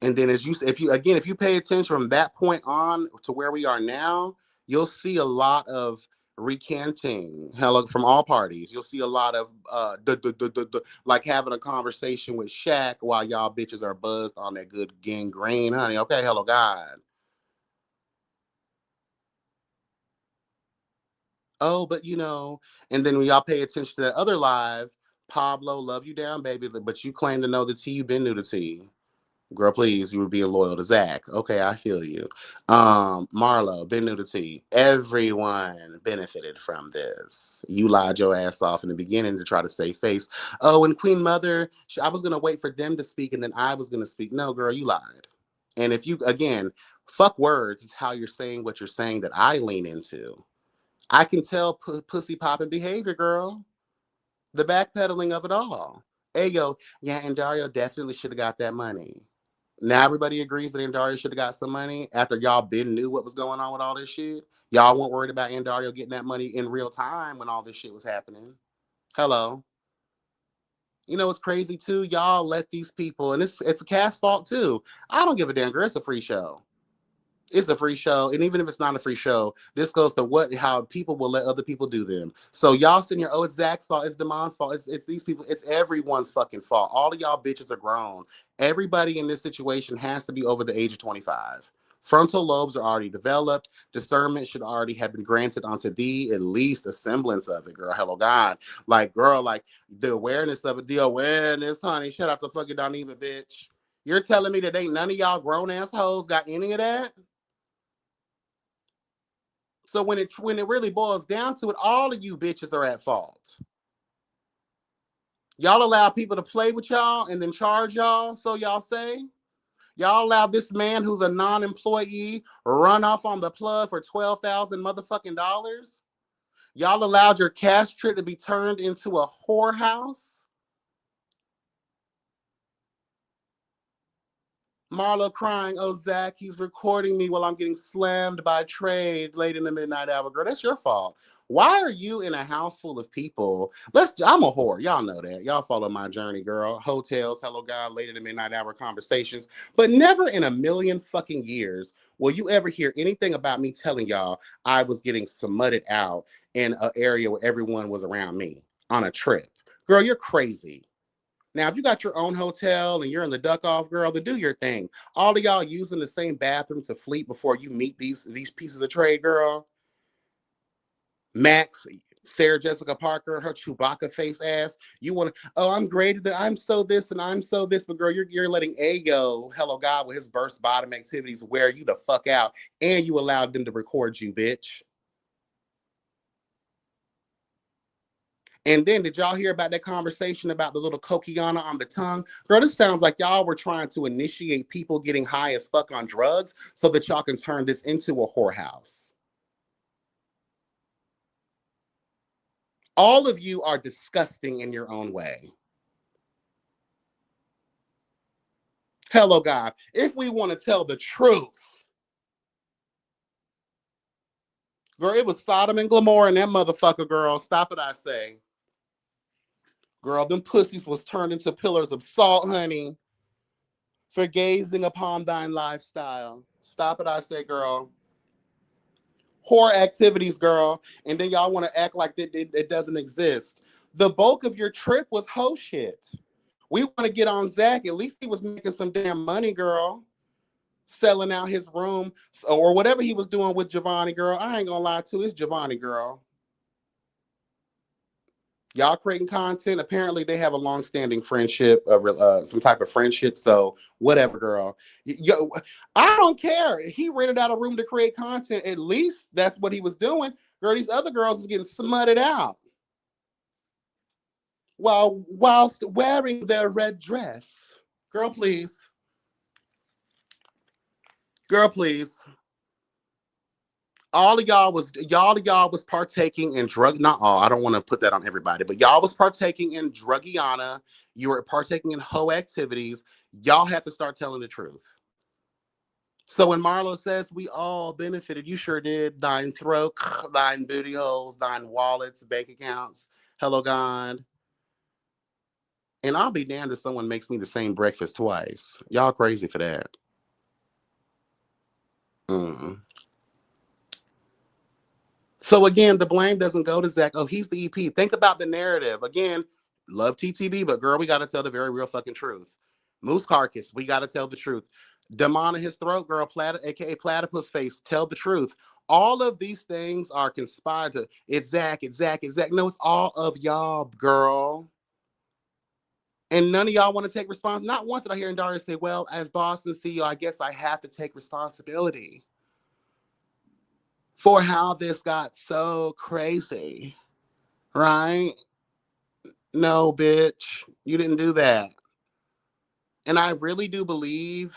And then if you pay attention from that point on to where we are now, you'll see a lot of recanting hello from all parties. You'll see a lot of like having a conversation with Shaq while y'all bitches are buzzed on that good gangrene, honey. Okay, hello God. Oh, but and then when y'all pay attention to that other live, Pablo, love you down, baby, but you claim to know the tea, you been new to tea. Girl, please, you were being loyal to Zach. Okay, I feel you. Marlo, been new to tea. Everyone benefited from this. You lied your ass off in the beginning to try to save face. Oh, and Queen Mother, I was gonna wait for them to speak and then I was gonna speak. No, girl, you lied. And if you again, fuck words is how you're saying what you're saying that I lean into. I can tell pussy popping behavior, girl. The backpedaling of it all. Ayo, yeah, and Dario definitely should have got that money. Now everybody agrees that Andario should have got some money after y'all been knew what was going on with all this shit. Y'all weren't worried about Andario getting that money in real time when all this shit was happening. Hello. What's crazy too? Y'all let these people, and it's a cast fault too. I don't give a damn, girl. It's a free show. It's a free show, and even if it's not a free show, this goes to how people will let other people do them. So y'all sitting here, oh, it's Zach's fault, it's Damon's fault, it's these people, it's everyone's fucking fault. All of y'all bitches are grown. Everybody in this situation has to be over the age of 25. Frontal lobes are already developed. Discernment should already have been granted onto thee, at least a semblance of it, girl. Hello, God. Like, girl, like the awareness of it, the awareness, honey. Shout out to fucking Doneva, bitch. You're telling me that ain't none of y'all grown assholes got any of that? So when it really boils down to it, all of you bitches are at fault. Y'all allow people to play with y'all and then charge y'all, so y'all say. Y'all allow this man who's a non-employee run off on the plug for 12,000 motherfucking dollars. Y'all allowed your cash trip to be turned into a whorehouse. Marlo crying, oh, Zach, he's recording me while I'm getting slammed by trade late in the midnight hour. Girl, that's your fault. Why are you in a house full of people? I'm a whore. Y'all know that. Y'all follow my journey, girl. Hotels, hello, God, late in the midnight hour conversations. But never in a million fucking years will you ever hear anything about me telling y'all I was getting smutted out in an area where everyone was around me on a trip. Girl, you're crazy. Now, if you got your own hotel and you're in the duck off, girl, then do your thing. All of y'all using the same bathroom to fleet before you meet these pieces of trade, girl. Max, Sarah Jessica Parker, her Chewbacca face ass. You want to? Oh, I'm great. I'm so this and I'm so this, but girl, you're letting Ayo, hello God, with his burst bottom activities wear you the fuck out, and you allowed them to record you, bitch. And then did y'all hear about that conversation about the little coquiana on the tongue? Girl, this sounds like y'all were trying to initiate people getting high as fuck on drugs so that y'all can turn this into a whorehouse. All of you are disgusting in your own way. Hello, God. If we want to tell the truth, girl, it was Sodom and Gomorrah and that motherfucker, girl. Stop it, I say. Girl, them pussies was turned into pillars of salt, honey, for gazing upon thine lifestyle. Stop it, I say, girl. Whore activities, girl. And then y'all want to act like it doesn't exist. The bulk of your trip was hoe shit. We want to get on Zach. At least he was making some damn money, girl. Selling out his room or whatever he was doing with Giovanni, girl. I ain't gonna lie to it's Giovanni, girl. Y'all creating content. Apparently, they have a long-standing friendship, some type of friendship. So whatever, girl. Yo, I don't care. He rented out a room to create content. At least that's what he was doing. Girl, these other girls is getting smutted out whilst wearing their red dress. Girl, please. Girl, please. All of y'all was partaking in drug, not all, I don't want to put that on everybody, but y'all was partaking in drugiana. You were partaking in hoe activities. Y'all have to start telling the truth. So when Marlo says we all benefited, you sure did. Thine throat, thine booty holes, thine wallets, bank accounts. Hello, God. And I'll be damned if someone makes me the same breakfast twice. Y'all crazy for that. Mm. So again, the blame doesn't go to Zach. Oh, he's the EP. Think about the narrative. Again, love TTB, but girl, we got to tell the very real fucking truth. Moose Carcass, we got to tell the truth. Demon in his throat, girl, aka Platypus Face, tell the truth. All of these things are conspired to. It's Zach, it's Zach, it's Zach. No, it's all of y'all, girl. And none of y'all want to take responsibility. Not once did I hear Daria say, well, as boss and CEO, I guess I have to take responsibility for how this got so crazy. Right? No, bitch, you didn't do that. And I really do believe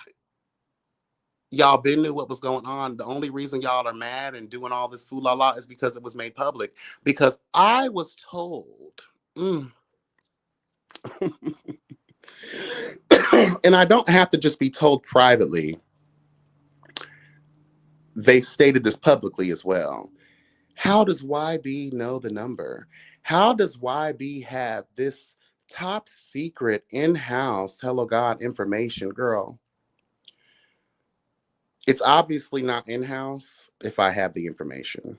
y'all been knew what was going on. The only reason y'all are mad and doing all this fool la la is because it was made public. Because I was told, and I don't have to just be told privately, they stated this publicly as well. How does YB know the number? How does YB have this top secret in-house, hello God, information, girl? It's obviously not in-house if I have the information.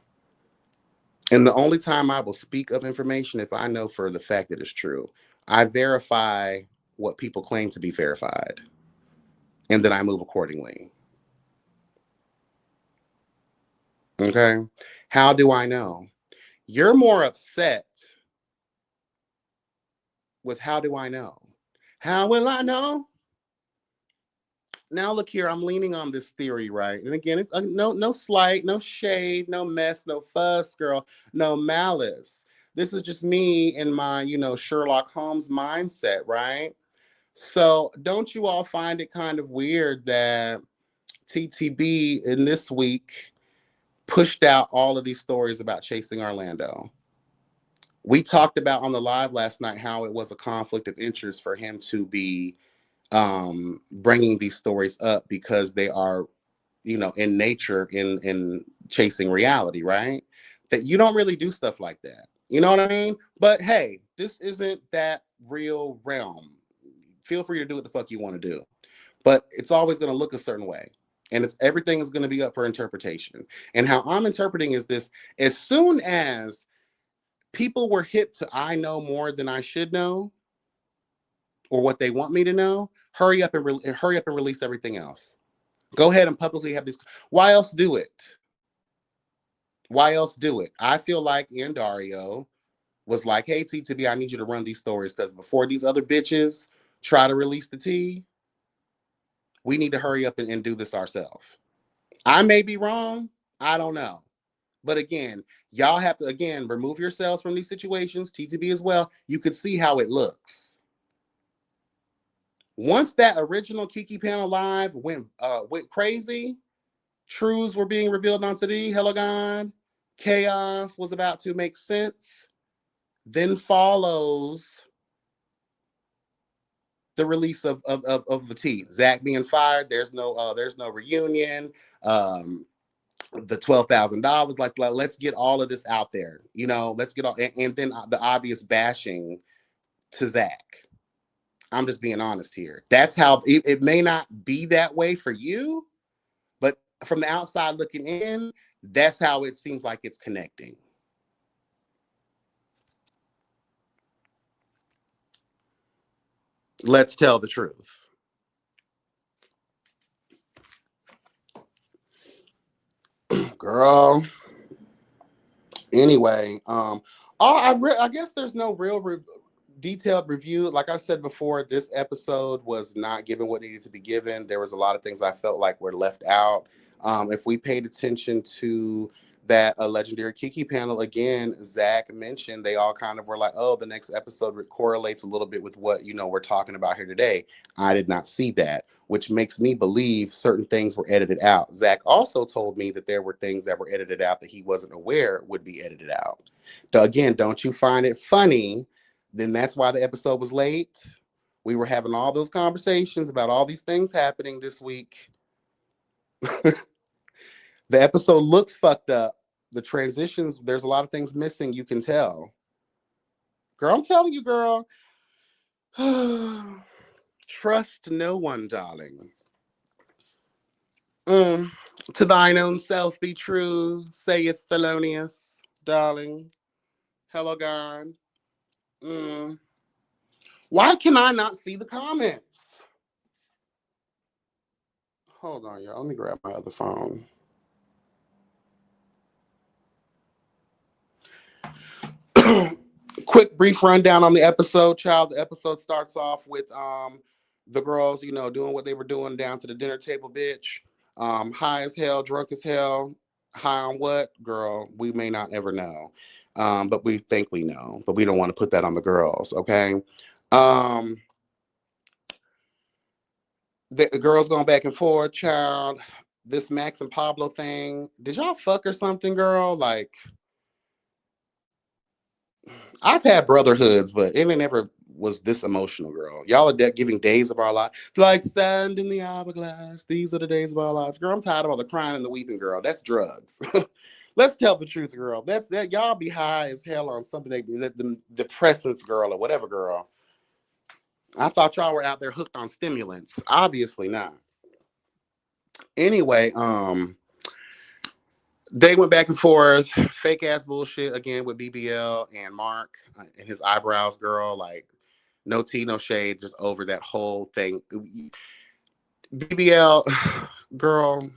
And the only time I will speak of information if I know for the fact that it's true. I verify what people claim to be verified. And then I move accordingly. Okay? How do I know? You're more upset with how do I know? How will I know? Now look here, I'm leaning on this theory, right? And again, it's no slight, no shade, no mess, no fuss, girl, no malice. This is just me in my, Sherlock Holmes mindset, right? So don't you all find it kind of weird that TTB in this week pushed out all of these stories about chasing Orlando? We talked about on the live last night how it was a conflict of interest for him to be bringing these stories up because they are, in nature, in chasing reality, right? That you don't really do stuff like that. You know what I mean? But hey, this isn't that real realm. Feel free to do what the fuck you want to do. But it's always going to look a certain way. And everything is going to be up for interpretation. And how I'm interpreting is this: as soon as people were hip to I know more than I should know, or what they want me to know, hurry up and release everything else. Go ahead and publicly have this. Why else do it? Why else do it? I feel like Dario was like, hey, TTB, I need you to run these stories because before these other bitches try to release the tea, we need to hurry up and do this ourselves. I may be wrong. I don't know. But again, y'all have to, again, remove yourselves from these situations, TTB as well. You could see how it looks. Once that original Kiki panel live went crazy, truths were being revealed on today, hello God, chaos was about to make sense, then follows the release of the tea. Zach being fired. There's no reunion. The $12,000. Like, let's get all of this out there. You know, let's get all, and then the obvious bashing to Zach. I'm just being honest here. That's how it may not be that way for you, but from the outside looking in, that's how it seems like it's connecting. Let's tell the truth. Girl. Anyway, I guess there's no real detailed review. Like I said before, this episode was not given what needed to be given. There was a lot of things I felt like were left out. If we paid attention to that legendary Kiki panel again, Zach mentioned they all kind of were like, oh, the next episode correlates a little bit with what we're talking about here today. I did not see that, which makes me believe certain things were edited out. Zach also told me that there were things that were edited out that he wasn't aware would be edited out. So again, don't you find it funny? Then that's why the episode was late. We were having all those conversations about all these things happening this week. The episode looks fucked up. The transitions, there's a lot of things missing, you can tell. Girl, I'm telling you, girl. Trust no one, darling. To thine own self be true, saith Thelonious, darling. Hello, God. Why can I not see the comments? Hold on, y'all. Let me grab my other phone. Quick brief rundown on the episode, child. The episode starts off with the girls, doing what they were doing down to the dinner table, bitch. High as hell, drunk as hell. High on what? Girl, we may not ever know. But we think we know. But we don't want to put that on the girls, okay? The girls going back and forth, child. This Max and Pablo thing. Did y'all fuck or something, girl? Like, I've had brotherhoods, but it never was this emotional, girl. Y'all are giving days of our life. Like sand in the hourglass. These are the days of our lives. Girl, I'm tired of all the crying and the weeping, girl. That's drugs. Let's tell the truth, girl. That y'all be high as hell on something the depressants, girl, or whatever, girl. I thought y'all were out there hooked on stimulants. Obviously not. Anyway, they went back and forth, fake ass bullshit again with BBL and Mark and his eyebrows, girl. Like, no tea, no shade, just over that whole thing. BBL, girl.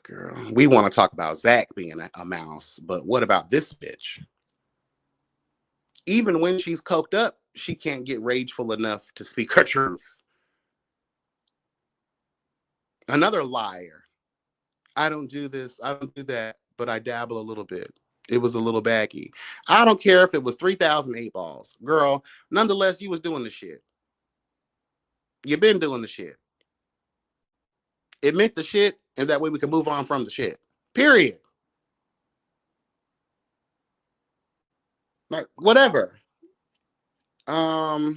Girl, we want to talk about Zach being a mouse, but what about this bitch? Even when she's coked up, she can't get rageful enough to speak her truth. Another liar. I don't do this, I don't do that, but I dabble a little bit. It was a little baggy. I don't care if it was 3,008 balls. Girl, nonetheless, you was doing the shit. You've been doing the shit. Admit the shit, and that way we can move on from the shit. Period. Like, whatever. Marla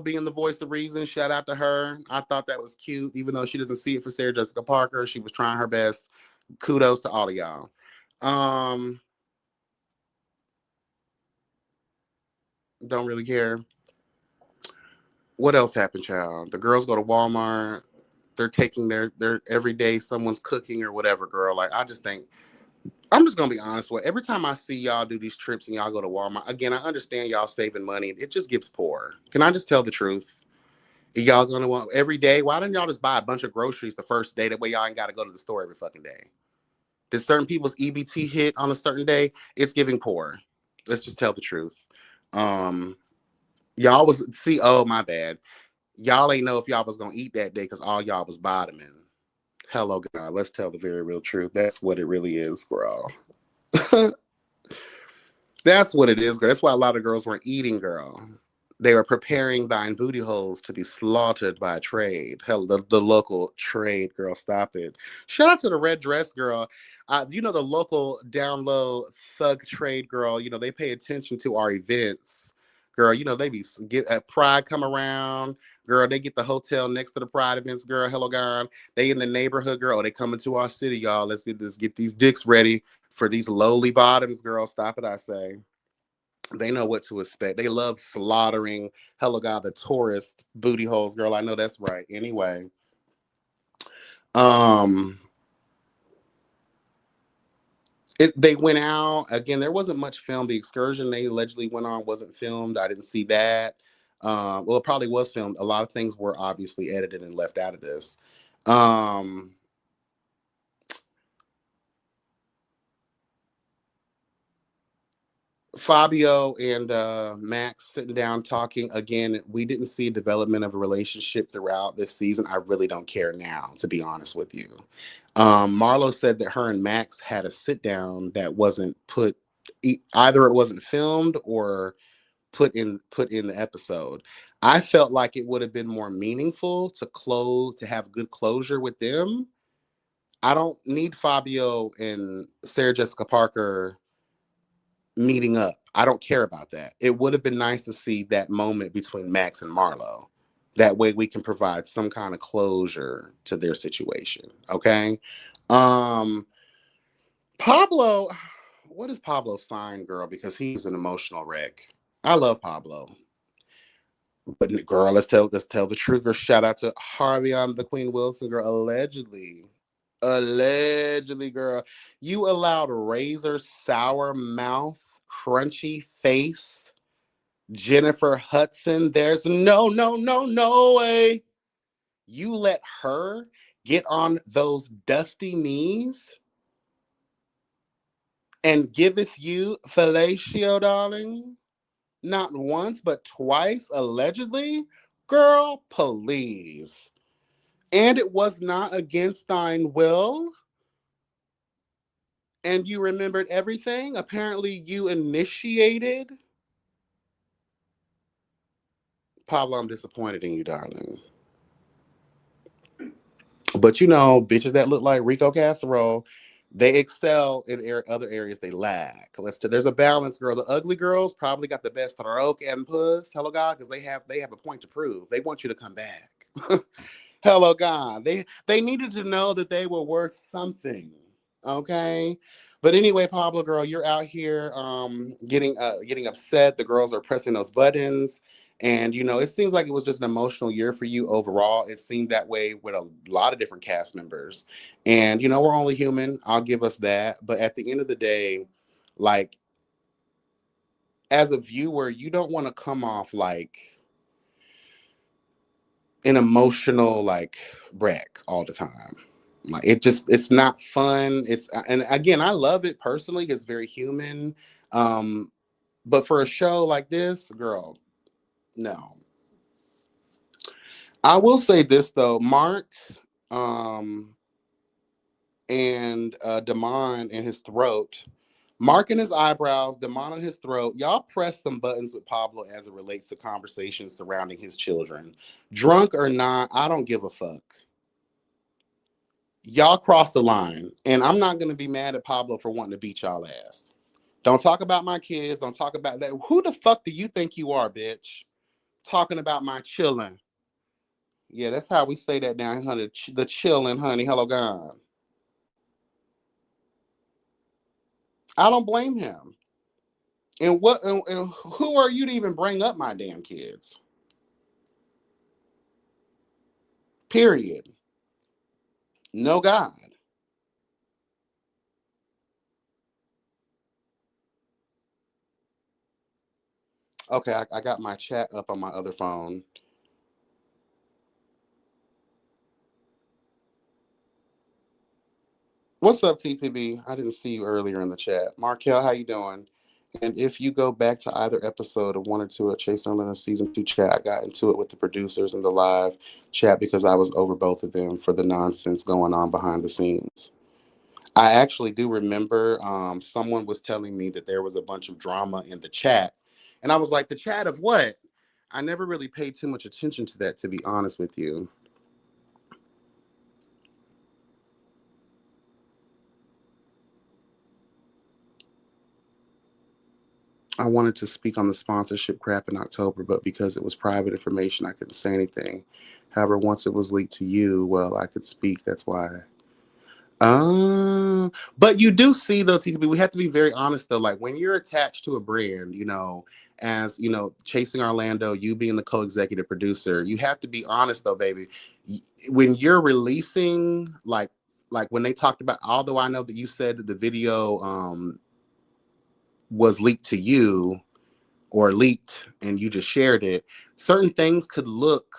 being the voice of reason, shout out to her. I thought that was cute, even though she doesn't see it for Sarah Jessica Parker. She was trying her best. Kudos to all of y'all. Don't really care. What else happened, child? The girls go to Walmart. They're taking their every day someone's cooking or whatever, girl. Like, I just think, I'm just gonna be honest with you. Every time I see y'all do these trips and y'all go to Walmart, again, I understand y'all saving money. It just gets poor. Can I just tell the truth? Y'all gonna want every day? Why don't y'all just buy a bunch of groceries the first day? That way y'all ain't gotta go to the store every fucking day. Did certain people's EBT hit on a certain day? It's giving poor. Let's just tell the truth. Y'all was see. Oh, my bad. Y'all ain't know if y'all was gonna eat that day because all y'all was bottoming. Hello, God. Let's tell the very real truth. That's what it really is, girl. That's what it is, girl. That's why a lot of girls weren't eating, girl. They were preparing thine booty holes to be slaughtered by trade. Hell, the local trade girl, stop it. Shout out to the red dress girl. The local down low thug trade girl. They pay attention to our events. Girl, they be get at Pride come around. Girl, they get the hotel next to the Pride events. Girl, hello, gone. They in the neighborhood. Girl, they coming to our city, y'all. Let's get these dicks ready for these lowly bottoms. Girl, stop it, I say. They know what to expect. They love slaughtering, hello God, the tourist booty holes, girl. I know that's right. Anyway, um, they went out again. There wasn't much film. The excursion they allegedly went on wasn't filmed. I didn't see that. Well, it probably was filmed. A lot of things were obviously edited and left out of this. Um, Fabio and Max sitting down talking again. We didn't see development of a relationship throughout this season. I really don't care now, to be honest with you. Marlo said that her and Max had a sit down that wasn't either it wasn't filmed or put in the episode. I felt like it would have been more meaningful to have good closure with them. I don't need Fabio and Sarah Jessica Parker meeting up. I don't care about that. It would have been nice to see that moment between Max and Marlo. That way we can provide some kind of closure to their situation. Okay. Um Pablo, what is Pablo's sign, girl? Because he's an emotional wreck. I love Pablo. But girl, let's tell the truth. Girl, shout out to Harvey on the Queen Wilson, girl. Allegedly, girl, you allowed razor sour mouth, crunchy face Jennifer Hudson. There's no way you let her get on those dusty knees and giveth you fellatio, darling. Not once, but twice, allegedly. Girl, please. And it was not against thine will. And you remembered everything. Apparently, you initiated. Pablo, I'm disappointed in you, darling. But bitches that look like Rico Casserole, they excel in other areas they lack. There's a balance, girl. The ugly girls probably got the best throat and puss. Hello, God, because they have a point to prove. They want you to come back. Hello, God. They needed to know that they were worth something. Okay. But anyway, Pablo, girl, you're out here getting upset. The girls are pressing those buttons. And it seems like it was just an emotional year for you overall. It seemed that way with a lot of different cast members. And we're only human. I'll give us that. But at the end of the day, like as a viewer, you don't want to come off like an emotional like wreck all the time. Like it's not fun. And again, I love it personally. It's very human. Um, but for a show like this, girl, no. I will say this though, Mark, um, and Damon in his throat. Mark in his eyebrows, Damon in his throat. Y'all press some buttons with Pablo as it relates to conversations surrounding his children. Drunk or not, I don't give a fuck. Y'all crossed the line, and I'm not gonna be mad at Pablo for wanting to beat y'all ass. Don't talk about my kids. Don't talk about that. Who the fuck do you think you are, bitch? Talking about my chillin'. Yeah, that's how we say that down, honey. The chillin', honey. Hello, God. I don't blame him. And who are you to even bring up my damn kids? Period. No God. Okay, I got my chat up on my other phone. What's up, TTB? I didn't see you earlier in the chat. Markel, how you doing? And if you go back to either episode of one or two of Chase Nolan season 2 chat, I got into it with the producers in the live chat because I was over both of them for the nonsense going on behind the scenes. I actually do remember someone was telling me that there was a bunch of drama in the chat. And I was like, the chat of what? I never really paid too much attention to that, to be honest with you. I wanted to speak on the sponsorship crap in October, but because it was private information, I couldn't say anything. However, once it was leaked to you, well, I could speak. That's why. But you do see though, TTB, we have to be very honest though. Like when you're attached to a brand, as Chasing Orlando, you being the co-executive producer, you have to be honest though, baby. When you're releasing, like when they talked about, although I know that you said that the video was leaked to you or leaked and you just shared it, certain things could look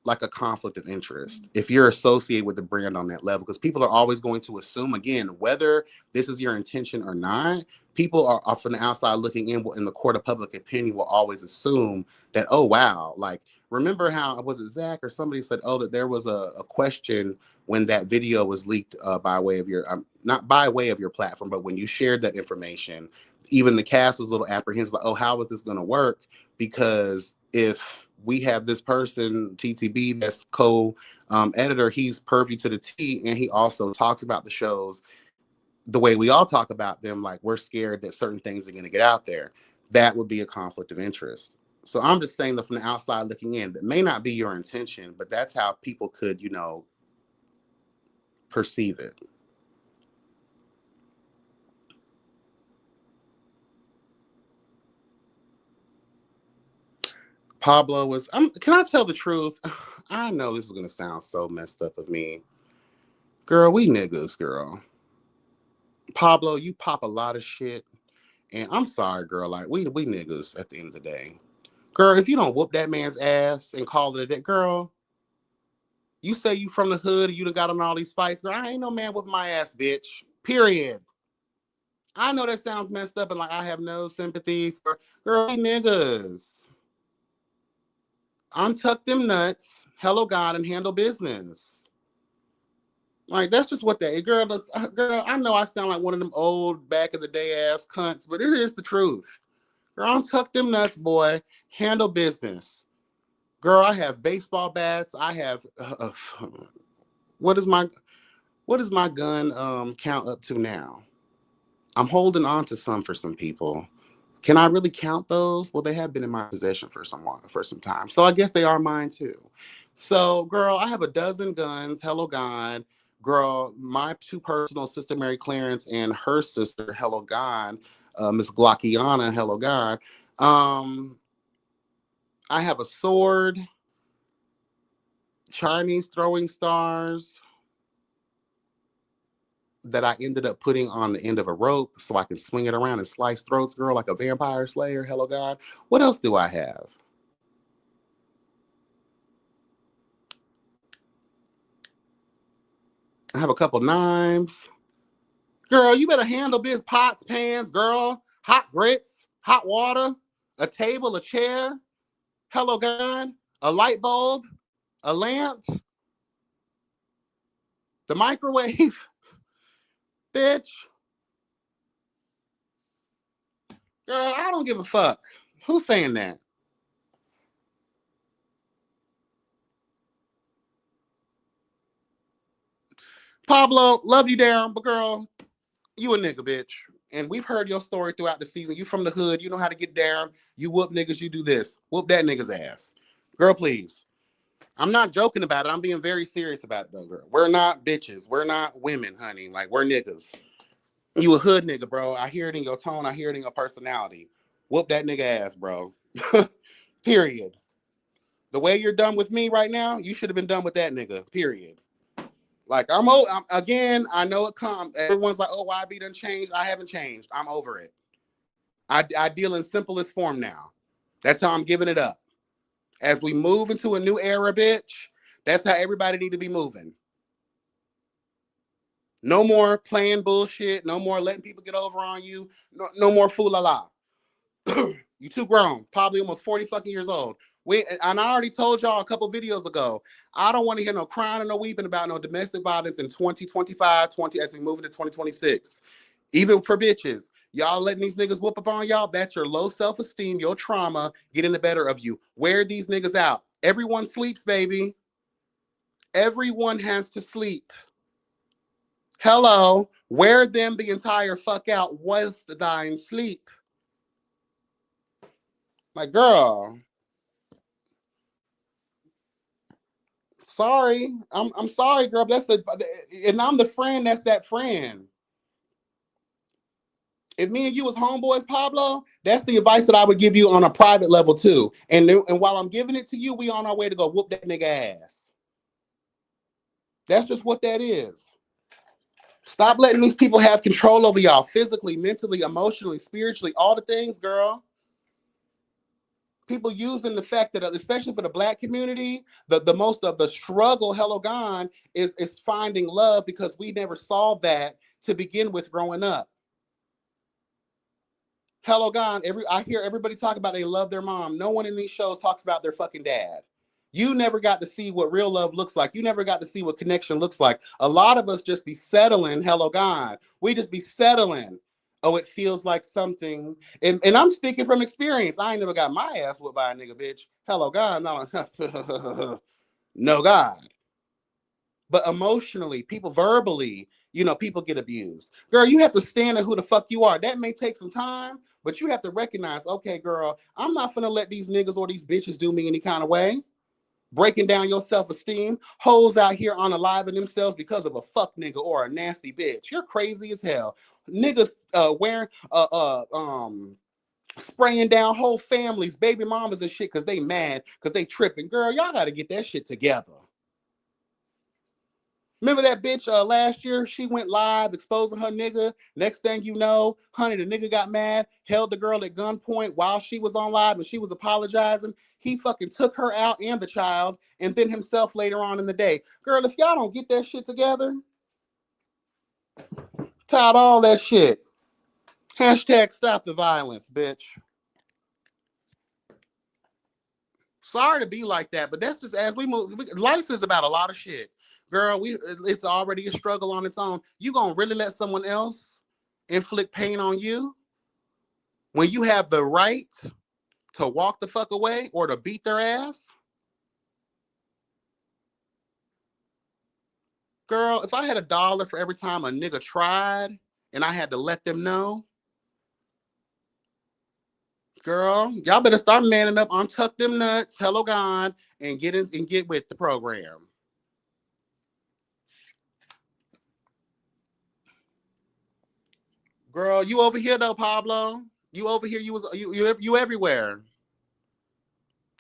like a conflict of interest if you're associated with the brand on that level, because people are always going to assume, again, whether this is your intention or not, people are from the outside looking in the court of public opinion will always assume that, oh wow, like remember how, was it Zach or somebody said, oh, that there was a question when that video was leaked by way of your not by way of your platform, but when you shared that information, even the cast was a little apprehensive, like, oh, how is this going to work? Because if we have this person, TTB, that's co-editor, he's purview to the T, and he also talks about the shows the way we all talk about them, like we're scared that certain things are going to get out there. That would be a conflict of interest. So I'm just saying that from the outside looking in, that may not be your intention, but that's how people could, perceive it. Pablo was, can I tell the truth? I know this is going to sound so messed up of me. Girl, we niggas, girl. Pablo, you pop a lot of shit. And I'm sorry, girl, like we niggas at the end of the day. Girl, if you don't whoop that man's ass and call it a day, girl, you say you from the hood and you done got on all these fights, girl, I ain't no man with my ass, bitch. Period. I know that sounds messed up and like I have no sympathy for, girl, we niggas. Untuck them nuts, hello God, and handle business. Like that's just what that girl does. Girl, I know I sound like one of them old back of the day ass cunts, but it is the truth. Girl, untuck them nuts, boy. Handle business. Girl, I have baseball bats. I have what is my gun count up to now? I'm holding on to some for some people. Can I really count those? Well, they have been in my possession for some time. So I guess they are mine too. So, girl, I have a dozen guns. Hello God. Girl, my two personal, Sister Mary Clarence and her sister, hello God, Miss Glockiana, hello God. I have a sword, Chinese throwing stars that I ended up putting on the end of a rope so I can swing it around and slice throats, girl, like a vampire slayer. Hello, God. What else do I have? I have a couple knives. Girl, you better handle this. Pots, pans, girl. Hot grits, hot water, a table, a chair. Hello, God. A light bulb, a lamp, the microwave. Bitch. Girl, I don't give a fuck. Who's saying that? Pablo, love you down, but girl, you a nigga, bitch. And we've heard your story throughout the season. You from the hood. You know how to get down. You whoop niggas. You do this. Whoop that nigga's ass. Girl, please. I'm not joking about it. I'm being very serious about it, though, girl. We're not bitches. We're not women, honey. Like, we're niggas. You a hood nigga, bro. I hear it in your tone. I hear it in your personality. Whoop that nigga ass, bro. Period. The way you're done with me right now, you should have been done with that nigga. Period. Like again, I know it comes. Everyone's like, "Oh, YB done changed." I haven't changed. I'm over it. I deal in simplest form now. That's how I'm giving it up. As we move into a new era, bitch, that's how everybody need to be moving. No more playing bullshit. No more letting people get over on you. No more fool la la. You too grown. Probably almost 40 fucking years old. And I already told y'all a couple videos ago, I don't want to hear no crying or no weeping about no domestic violence in 2025, as we move into 2026. Even for bitches, y'all letting these niggas whoop up on y'all, that's your low self-esteem, your trauma getting the better of you. Wear these niggas out. Everyone sleeps, baby. Everyone has to sleep. Hello. Wear them the entire fuck out whilst thine sleep. My girl. Sorry. I'm sorry, girl. That's and I'm the friend that's that friend. If me and you was homeboys, Pablo, that's the advice that I would give you on a private level too. And while I'm giving it to you, we on our way to go whoop that nigga ass. That's just what that is. Stop letting these people have control over y'all physically, mentally, emotionally, spiritually, all the things, girl. People using the fact that, especially for the black community, the most of the struggle, hello gone, is finding love because we never saw that to begin with growing up. Hello gone. I hear everybody talk about they love their mom. No one in these shows talks about their fucking dad. You never got to see what real love looks like. You never got to see what connection looks like. A lot of us just be settling, hello God. We just be settling. Oh, it feels like something. And I'm speaking from experience. I ain't never got my ass whooped by a nigga, bitch. Hello God. No, no God. But emotionally, people verbally, people get abused. Girl, you have to stand at who the fuck you are. That may take some time, but you have to recognize, okay, girl, I'm not gonna let these niggas or these bitches do me any kind of way. Breaking down your self-esteem, hoes out here unaliving themselves because of a fuck nigga or a nasty bitch. You're crazy as hell. Niggas wearing spraying down whole families, baby mamas and shit because they mad, because they tripping. Girl, y'all gotta get that shit together. Remember that bitch last year? She went live exposing her nigga. Next thing you know, honey, the nigga got mad, held the girl at gunpoint while she was on live and she was apologizing. He fucking took her out and the child and then himself later on in the day. Girl, if y'all don't get that shit together, tired all that shit. Hashtag stop the violence, bitch. Sorry to be like that, but that's just as we move. Life is about a lot of shit. Girl, it's already a struggle on its own. You gonna really let someone else inflict pain on you when you have the right to walk the fuck away or to beat their ass? Girl, if I had $1 for every time a nigga tried and I had to let them know, girl, y'all better start manning up, untuck them nuts, hello God, and get with the program. Girl, you over here though, Pablo. You over here. You everywhere.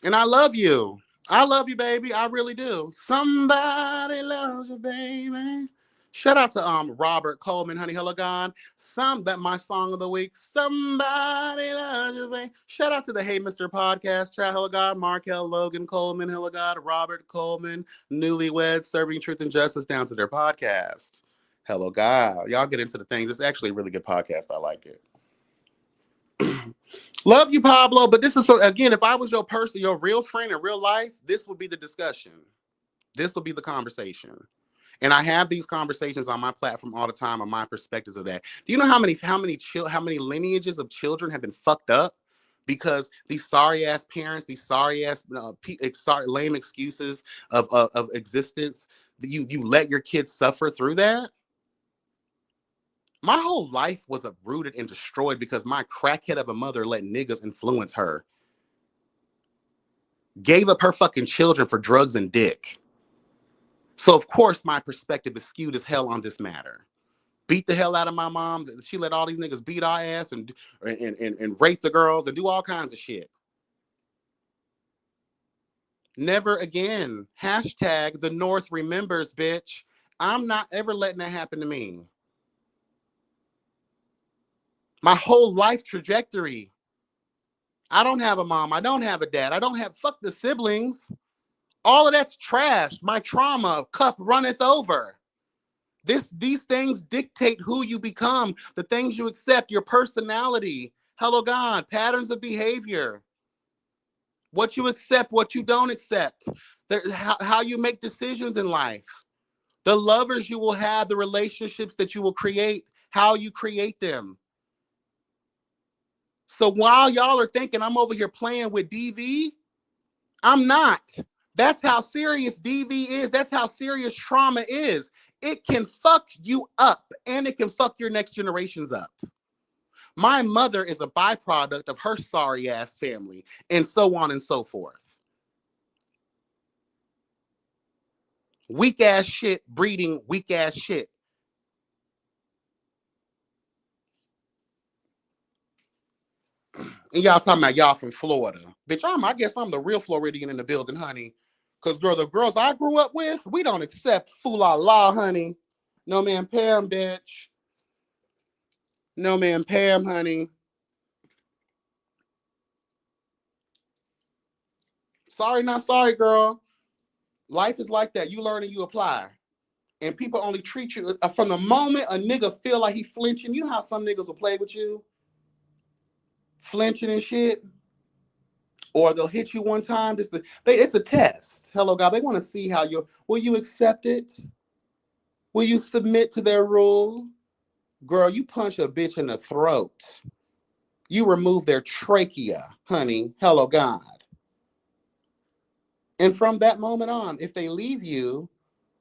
And I love you. I love you, baby. I really do. Somebody loves you, baby. Shout out to Robert Coleman, Honey Hella Gone. That my song of the week. Somebody loves you, baby. Shout out to the Hey Mr. Podcast, Chat Hella God, Markel, Logan Coleman, Hella God, Robert Coleman, Newlyweds, Serving Truth and Justice down to their podcast. Hello God. Y'all get into the things. It's actually a really good podcast. I like it. Love you, Pablo. But this is so, again, if I was your person, your real friend in real life, this would be the discussion. This would be the conversation. And I have these conversations on my platform all the time on my perspectives of that. Do you know how many lineages of children have been fucked up because these sorry ass parents, these sorry ass lame excuses of existence, you let your kids suffer through that? My whole life was uprooted and destroyed because my crackhead of a mother let niggas influence her. Gave up her fucking children for drugs and dick. So of course my perspective is skewed as hell on this matter. Beat the hell out of my mom. She let all these niggas beat our ass and rape the girls and do all kinds of shit. Never again. Hashtag the North remembers, bitch. I'm not ever letting that happen to me. My whole life trajectory. I don't have a mom. I don't have a dad. I don't have, fuck the siblings. All of that's trashed. My trauma cup runneth over. These things dictate who you become, the things you accept, your personality. Hello, God, patterns of behavior. What you accept, what you don't accept. How you make decisions in life. The lovers you will have, the relationships that you will create, how you create them. So while y'all are thinking I'm over here playing with DV, I'm not. That's how serious DV is. That's how serious trauma is. It can fuck you up and it can fuck your next generations up. My mother is a byproduct of her sorry ass family, and so on and so forth. Weak ass shit breeding weak ass shit. And y'all talking about y'all from Florida. Bitch, I guess I'm the real Floridian in the building, honey. Because, girl, the girls I grew up with, we don't accept foola, honey. No, man, Pam, bitch. No, man, Pam, honey. Sorry, not sorry, girl. Life is like that. You learn and you apply. And people only treat you from the moment a nigga feel like he flinching. You know how some niggas will play with you? Flinching and shit. Or they'll hit you one time. It's a test. Hello, God. They want to see how will you accept it? Will you submit to their rule? Girl, you punch a bitch in the throat. You remove their trachea, honey. Hello, God. And from that moment on, if they leave you,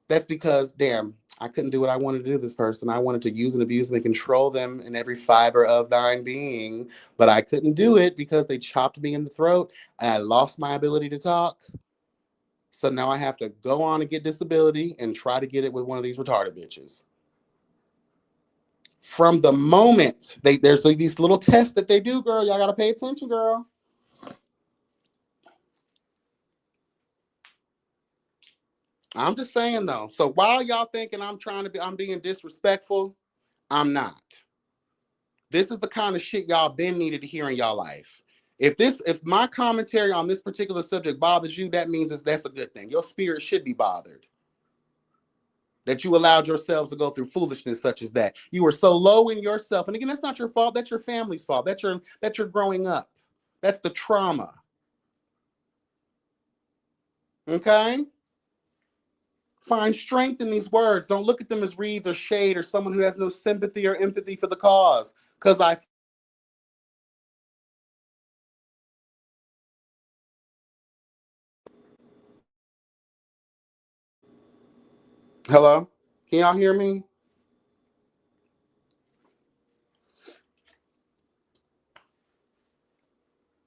that's because, damn, I couldn't do what I wanted to do to this person. I wanted to use and abuse and control them in every fiber of thine being, but I couldn't do it because they chopped me in the throat and I lost my ability to talk. So now I have to go on and get disability and try to get it with one of these retarded bitches. From the moment there's these little tests that they do, girl, y'all gotta pay attention, girl. I'm just saying though. So while y'all thinking I'm being disrespectful, I'm not. This is the kind of shit y'all been needed to hear in y'all life. If my commentary on this particular subject bothers you, that means that's a good thing. Your spirit should be bothered that you allowed yourselves to go through foolishness such as that. You were so low in yourself, and again, that's not your fault. That's your family's fault. That's your growing up. That's the trauma. Okay. Find strength in these words. Don't look at them as reeds or shade or someone who has no sympathy or empathy for the cause. Because Hello? Can y'all hear me?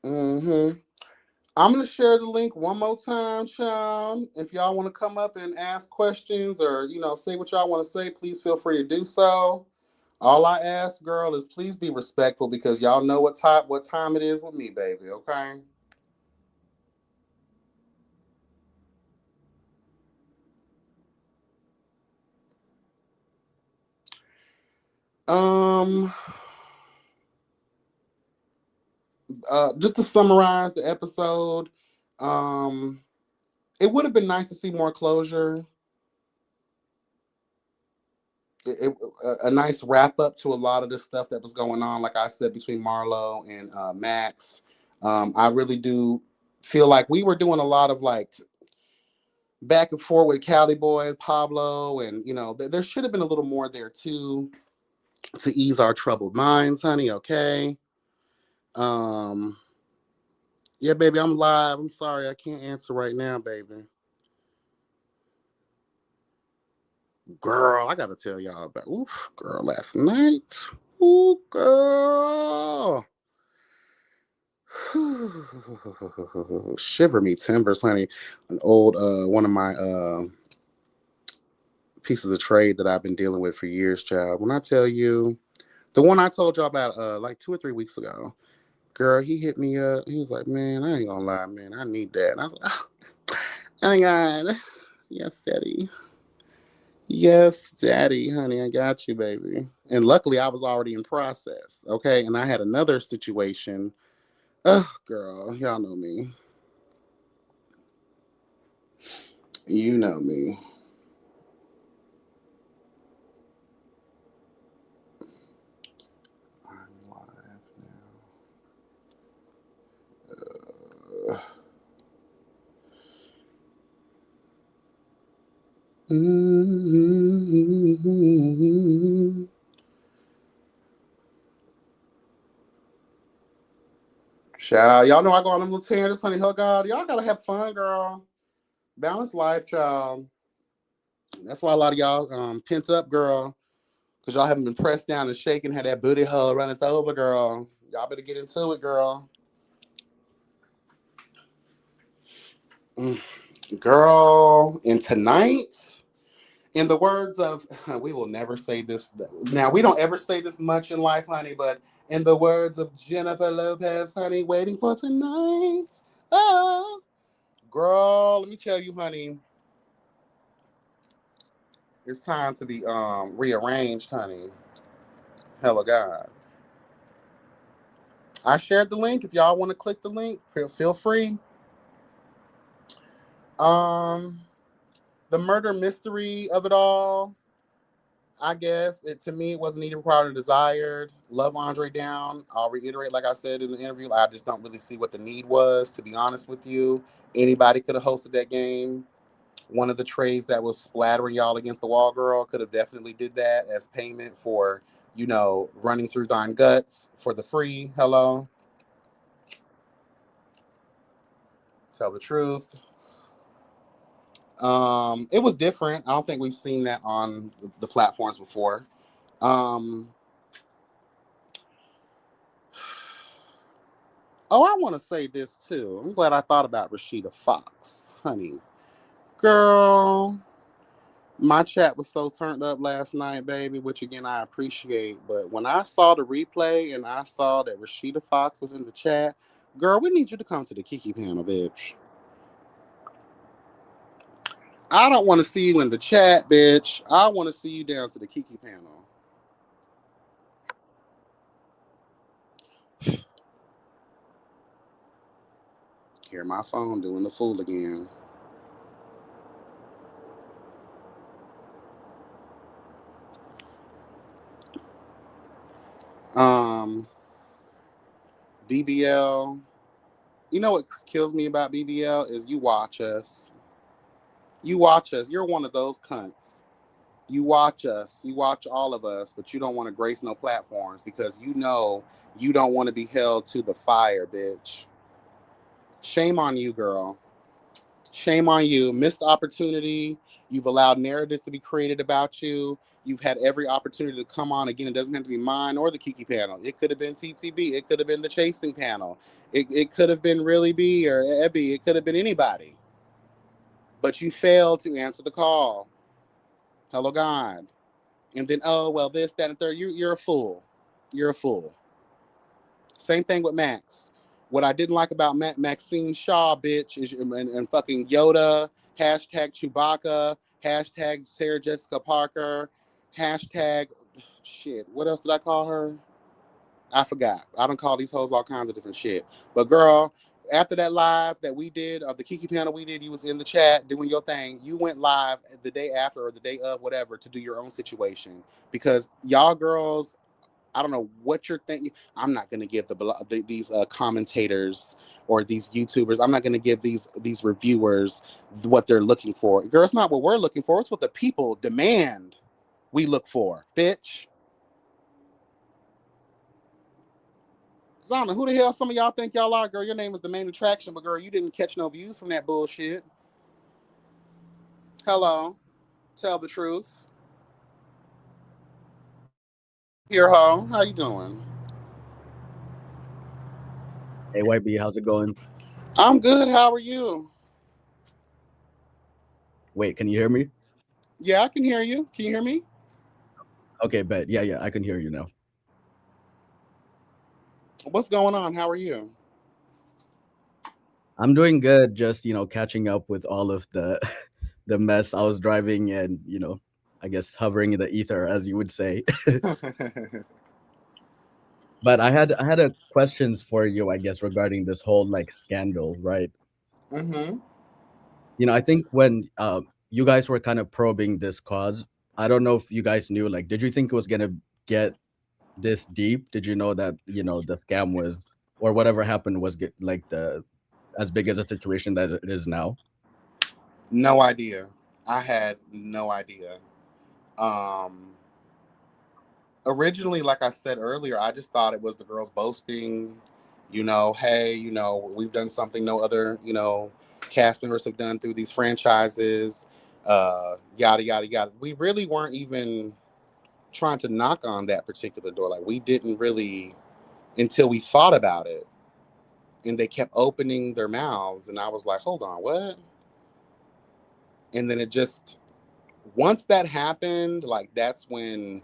Mm-hmm. I'm going to share the link one more time, Sean. If y'all want to come up and ask questions or, say what y'all want to say, please feel free to do so. All I ask, girl, is please be respectful because y'all know what time it is with me, baby, okay? Um just to summarize the episode, um it would have been nice to see more closure. A nice wrap up to a lot of the stuff that was going on, like I said, between Marlo and Max. I really do feel like we were doing a lot of like back and forth with Cali Boy, Pablo, and there should have been a little more there too to ease our troubled minds, honey. Okay. Um, yeah, baby, I'm live. I'm sorry, I can't answer right now, baby. Girl, I gotta tell y'all about girl, last night. Ooh, girl. Shiver me timbers, honey. An old one of my pieces of trade that I've been dealing with for years, child. When I tell you, the one I told y'all about like 2 or 3 weeks ago, girl, he hit me up. He was like, "Man, I ain't gonna lie, man, I need that." And I was like, "Oh my god, yes, daddy, yes, daddy, honey, I got you, baby." And luckily, I was already in process, okay. And I had another situation. Oh, girl, y'all know me. You know me. I'm live now. Mm-hmm. Child, y'all know I go on them little tangents, honey. Hell, God, y'all gotta have fun, girl. Balanced life, child. That's why a lot of y'all pent up, girl, because y'all haven't been pressed down and shaking, had that booty hole running over, girl. Y'all better get into it, girl. Mm. Girl, and tonight, in the words of, we will never say this. Now, we don't ever say this much in life, honey, but in the words of Jennifer Lopez, honey, waiting for tonight. Oh, girl, let me tell you, honey, it's time to be rearranged, honey. Hella God. I shared the link. If y'all want to click the link, feel free. Um, the murder mystery of it all. I guess it to me it wasn't needed, required, or desired. Love Andre down. I'll reiterate, like I said in the interview, I just don't really see what the need was. To be honest with you, anybody could have hosted that game. One of the trays that was splattering y'all against the wall, girl, could have definitely did that as payment for running through thine guts for the free. Hello, tell the truth. It was different. I don't think we've seen that on the platforms before. Um, oh, I want to say this too. I'm glad I thought about Rashida Fox, honey. Girl, my chat was so turned up last night, baby, which again I appreciate. But when I saw the replay and I saw that Rashida Fox was in the chat, girl, we need you to come to the Kiki panel, bitch. I don't want to see you in the chat, bitch. I want to see you down to the Kiki panel. Hear my phone doing the fool again. Um, BBL. You know what kills me about BBL is you watch us. You watch us. You're one of those cunts. You watch us. You watch all of us, but you don't want to grace no platforms because you know you don't want to be held to the fire, bitch. Shame on you, girl. Shame on you. Missed opportunity. You've allowed narratives to be created about you. You've had every opportunity to come on again. It doesn't have to be mine or the Kiki panel. It could have been TTB. It could have been the chasing panel. It could have been Really B or Ebby. It could have been anybody. But you failed to answer the call. Hello, God. And then, oh, well, this, that, and third. You're a fool. You're a fool. Same thing with Max. What I didn't like about Maxine Shaw, bitch, is and fucking Yoda, hashtag Chewbacca, hashtag Sarah Jessica Parker, hashtag shit. What else did I call her? I forgot. I don't call these hoes all kinds of different shit. But girl, after that live that we did, the Kiki panel we did, you was in the chat doing your thing. You went live the day after or the day of, whatever, to do your own situation. Because y'all girls, I don't know what you're thinking. I'm not going to give these commentators or these YouTubers. I'm not going to give these reviewers what they're looking for. Girl, it's not what we're looking for. It's what the people demand we look for, bitch. Cause I don't know who the hell some of y'all think y'all are, girl. Your name is the main attraction, but girl, you didn't catch no views from that bullshit. Hello, tell the truth. Here, ho, how you doing? Hey YB, how's it going? I'm good. How are you? Wait, can you hear me? Yeah, I can hear you. Can you hear me? Okay, bet. Yeah, I can hear you now. What's going on? How are you? I'm doing good, just catching up with all of the the mess. I was driving and I guess hovering in the ether, as you would say. But I had a questions for you, I guess, regarding this whole like scandal, right? Mm-hmm. I think when you guys were kind of probing this cause, I don't know if you guys knew, like, did you think it was gonna get this deep? Did you know that the scam was, or whatever happened was like the as big as a situation that it is now? No idea. I had no idea. Um, Originally, like I said earlier, I just thought it was the girls boasting Hey, we've done something no other, cast members have done through these franchises, yada, yada, yada. We really weren't even trying to knock on that particular door. Like, we didn't really, until we thought about it, and they kept opening their mouths. And I was like, hold on, what? And then it just, once that happened, like that's when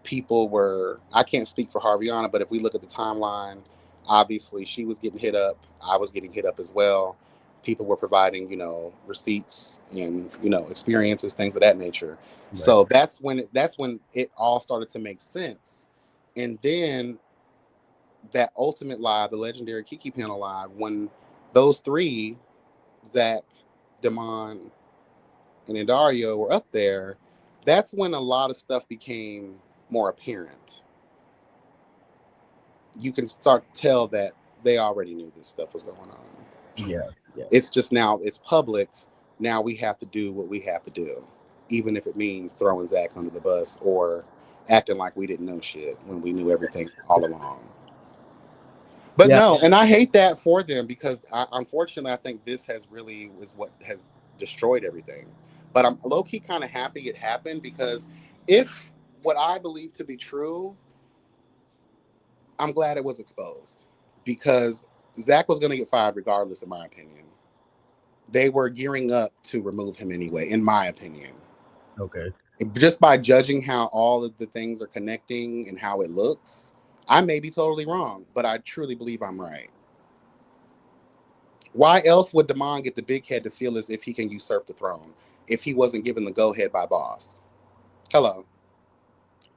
people were. I can't speak for Harviana, but if we look at the timeline, obviously she was getting hit up. I was getting hit up as well. People were providing, receipts and experiences, things of that nature. Right. So that's when it all started to make sense. And then that ultimate live, the legendary Kiki panel live, when those three, Zach, Damon, and Indario were up there, that's when a lot of stuff became more apparent. You can start to tell that they already knew this stuff was going on. Yeah. Yeah. It's just now it's public. Now we have to do what we have to do, even if it means throwing Zach under the bus or acting like we didn't know shit when we knew everything all along. But Yeah. no, and I hate that for them because unfortunately, I think this has really is what has destroyed everything. But I'm low key kind of happy it happened because if what I believe to be true, I'm glad it was exposed because Zach was going to get fired regardless, in my opinion. They were gearing up to remove him anyway, in my opinion. Okay. Just by judging how all of the things are connecting and how it looks, I may be totally wrong, but I truly believe I'm right. Why else would Damon get the big head to feel as if he can usurp the throne if he wasn't given the go ahead by boss? Hello.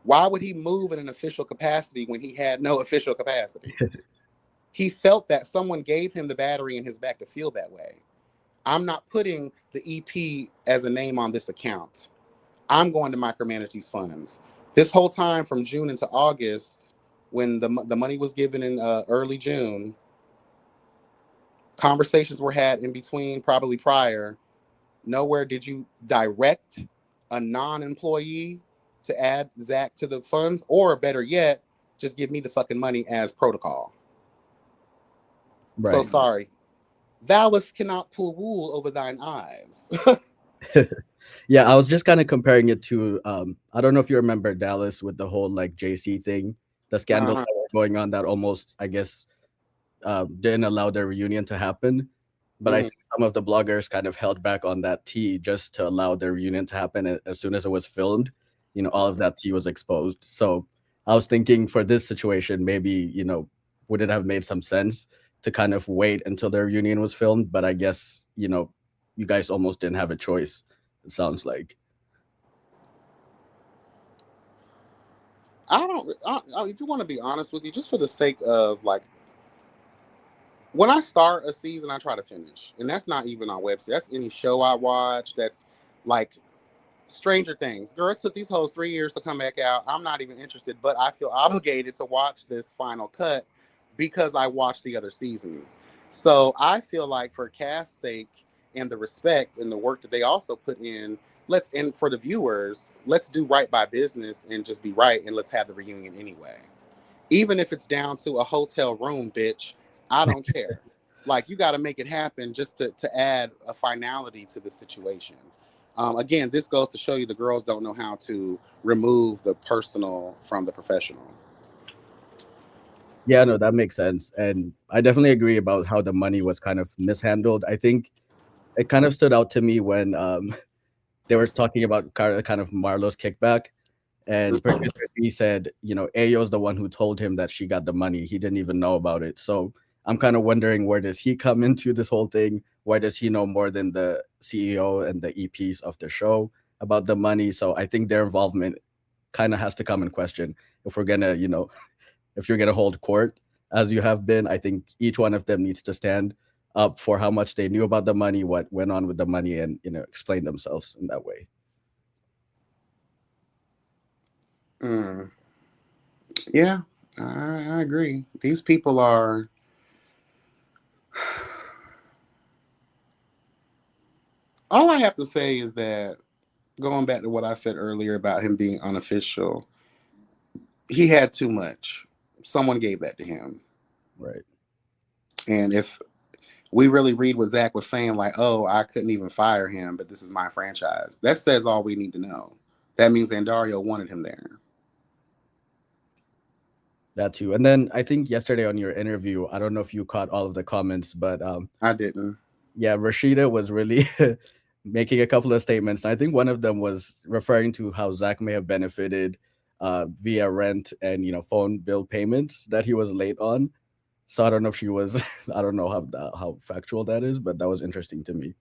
Why would he move in an official capacity when he had no official capacity? He felt that someone gave him the battery in his back to feel that way. I'm not putting the EP as a name on this account. I'm going to micromanage these funds. This whole time from June into August, when the money was given in early June, conversations were had in between, probably prior. Nowhere did you direct a non-employee to add Zach to the funds, or better yet, just give me the fucking money as protocol. So Right. sorry, thou cannot pull wool over thine eyes. Yeah, I was just kind of comparing it to I don't know if you remember Dallas with the whole like JC thing, the scandals Uh-huh. that were going on that almost I guess didn't allow their reunion to happen. But I Mhm. think some of the bloggers kind of held back on that tea just to allow their reunion to happen. As soon as it was filmed, all of that tea was exposed. So I was thinking for this situation, maybe, would it have made some sense to kind of wait until their reunion was filmed? But I guess, you guys almost didn't have a choice, it sounds like. If you want to be honest with you, just for the sake of like, when I start a season, I try to finish, and that's not even on website. That's any show I watch. That's like Stranger Things. Girl, it took these hoes 3 years to come back out. I'm not even interested, but I feel obligated to watch this final cut because I watched the other seasons. So I feel like for cast's sake and the respect and the work that they also put in, and for the viewers, let's do right by business and just be right and let's have the reunion anyway. Even if it's down to a hotel room, bitch, I don't care. Like, you got to make it happen just to add a finality to the situation. Again, this goes to show you the girls don't know how to remove the personal from the professional. Yeah, no, that makes sense. And I definitely agree about how the money was kind of mishandled. I think it kind of stood out to me when they were talking about kind of Marlo's kickback. And producer B said, Ayo's the one who told him that she got the money. He didn't even know about it. So I'm kind of wondering, where does he come into this whole thing? Why does he know more than the CEO and the EPs of the show about the money? So I think their involvement kind of has to come in question if we're gonna, if you're gonna hold court as you have been. I think each one of them needs to stand up for how much they knew about the money, what went on with the money, and explain themselves in that way. Mm, yeah, I agree. These people are. All I have to say is that, going back to what I said earlier about him being unofficial, he had too much. Someone gave that to him. Right. And if we really read what Zach was saying, like, oh, I couldn't even fire him, but this is my franchise. That says all we need to know. That means Andario wanted him there. That too. And then I think yesterday on your interview, I don't know if you caught all of the comments, but I didn't. yeah, Rashida was really making a couple of statements. I think one of them was referring to how Zach may have benefited via rent and phone bill payments that he was late on. So I don't know if she was, I don't know how factual that is, but that was interesting to me.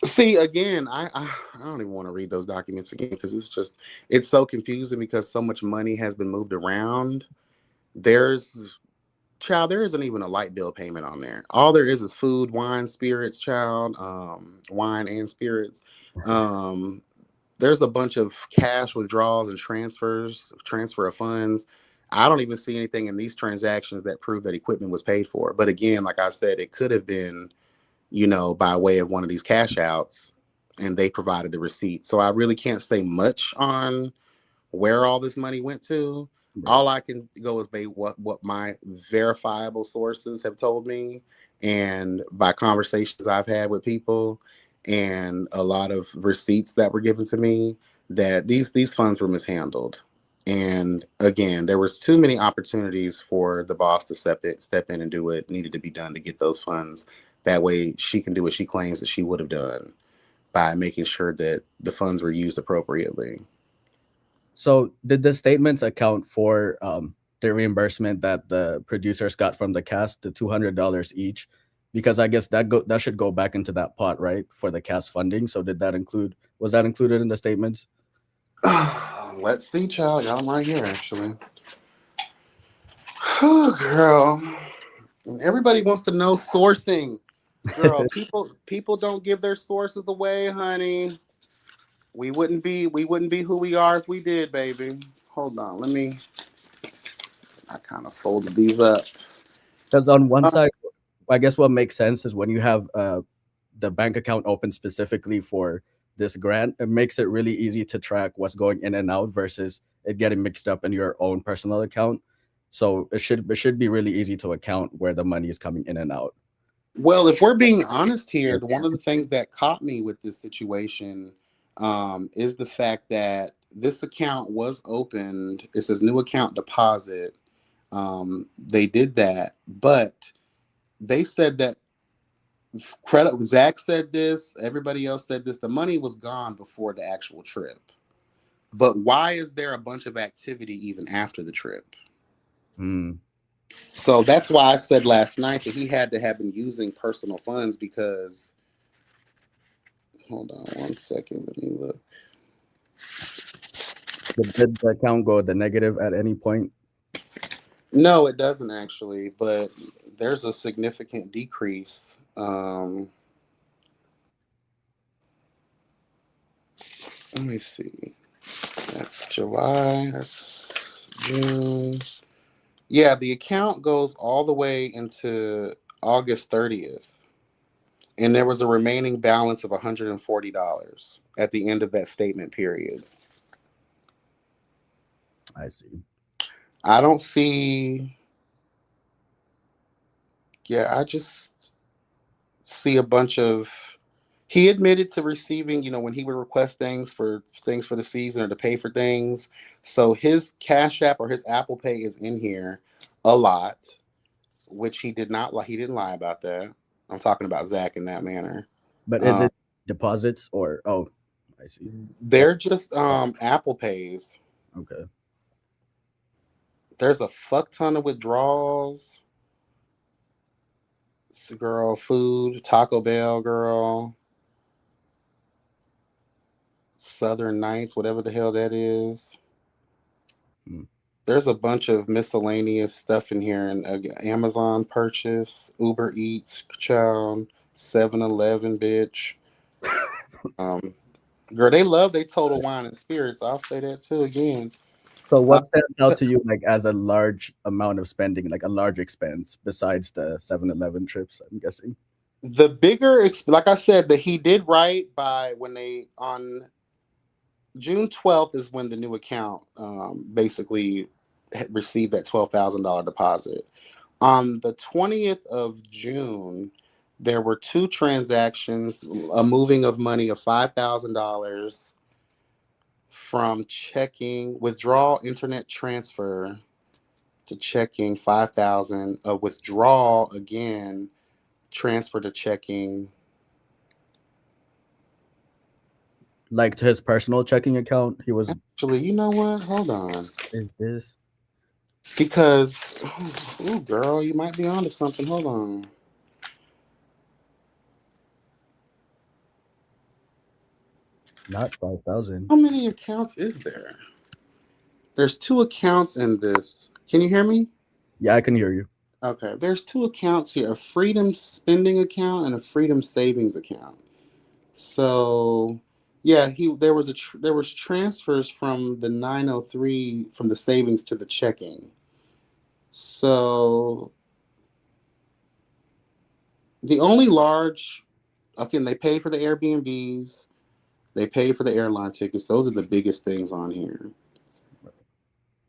See, again, I don't even want to read those documents again because it's so confusing because so much money has been moved around. There's child, there isn't even a light bill payment on there. All there is food, wine, spirits, child, wine and spirits. Um, there's a bunch of cash withdrawals and transfer of funds. I don't even see anything in these transactions that prove that equipment was paid for. But again, like I said, it could have been, by way of one of these cash outs, and they provided the receipt. So I really can't say much on where all this money went to. Right. All I can go is by what my verifiable sources have told me, and by conversations I've had with people, and a lot of receipts that were given to me, that these funds were mishandled. And again, there was too many opportunities for the boss to step in and do what needed to be done to get those funds. That way, she can do what she claims that she would have done by making sure that the funds were used appropriately. So did the statements account for the reimbursement that the producers got from the cast, the $200 each? Because I guess that should go back into that pot, right, for the cast funding. So did that include was that included in the statements? Let's see, child. Got them right here, actually. Oh, girl. And everybody wants to know sourcing. Girl, people don't give their sources away, honey. We wouldn't be who we are if we did, baby. Hold on, let me. I kind of folded these up. Because on one Uh, side, I guess what makes sense is when you have the bank account open specifically for this grant, it makes it really easy to track what's going in and out versus it getting mixed up in your own personal account. So it should be really easy to account where the money is coming in and out. well, if we're being honest here, one of the things that caught me with this situation is the fact that this account was opened. It says new account deposit. They did that, but they said that credit. Zach said this. Everybody else said this. The money was gone before the actual trip. But why is there a bunch of activity even after the trip? Hmm. So that's why I said last night that he had to have been using personal funds because. Hold on one second. Let me look. Did the account go the negative at any point? No, it doesn't actually, but there's a significant decrease. Let me see. That's July. That's June. Yeah, the account goes all the way into August 30th. And there was a remaining balance of $140 at the end of that statement period. I see. I don't see, yeah, I just see a bunch of. He admitted to receiving, when he would request things for the season or to pay for things. So his Cash App or his Apple Pay is in here a lot, which he did not lie. He didn't lie about that. I'm talking about Zach in that manner. But is Um, it deposits or oh, I see. Or they're just Apple Pays. okay. There's a fuck ton of withdrawals. Girl, food, Taco Bell, girl, Southern Nights, whatever the hell that is. Hmm. There's a bunch of miscellaneous stuff in here, and Amazon purchase, Uber Eats, child, 7-Eleven, bitch. Um, girl, they love they total wine and spirits. I'll say that too again. So Uh, what stands out to you like as a large amount of spending, like a large expense besides the 7-Eleven trips, I'm guessing? the bigger, like I said, that he did right by when they on June 12th is when the new account basically had received that $12,000 deposit. On the 20th of June, there were two transactions, a moving of money of $5,000 from checking withdrawal internet transfer to checking 5,000, a withdrawal again, transfer to checking. Like to his personal checking account, he was. Actually, you know what? Hold on. Is this Because, oh, girl, you might be onto something. Hold on. not 5,000? How many accounts is there? There's two accounts in this. Can you hear me? Yeah, I can hear you. Okay, there's two accounts here, a freedom spending account and a freedom savings account. So, yeah, he there was transfers from the 903 from the savings to the checking. So, the only large again, they paid for the Airbnbs, they paid for the airline tickets. Those are the biggest things on here.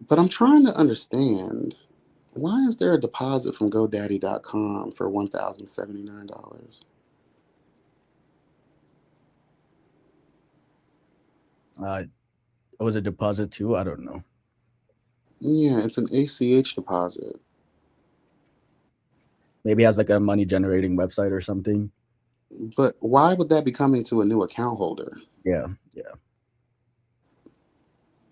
But I'm trying to understand, why is there a deposit from GoDaddy.com for $1,079? Uh, was it deposit too? I don't know. Yeah, it's an ACH deposit. Maybe he has like a money generating website or something. But why would that be coming to a new account holder? Yeah, yeah.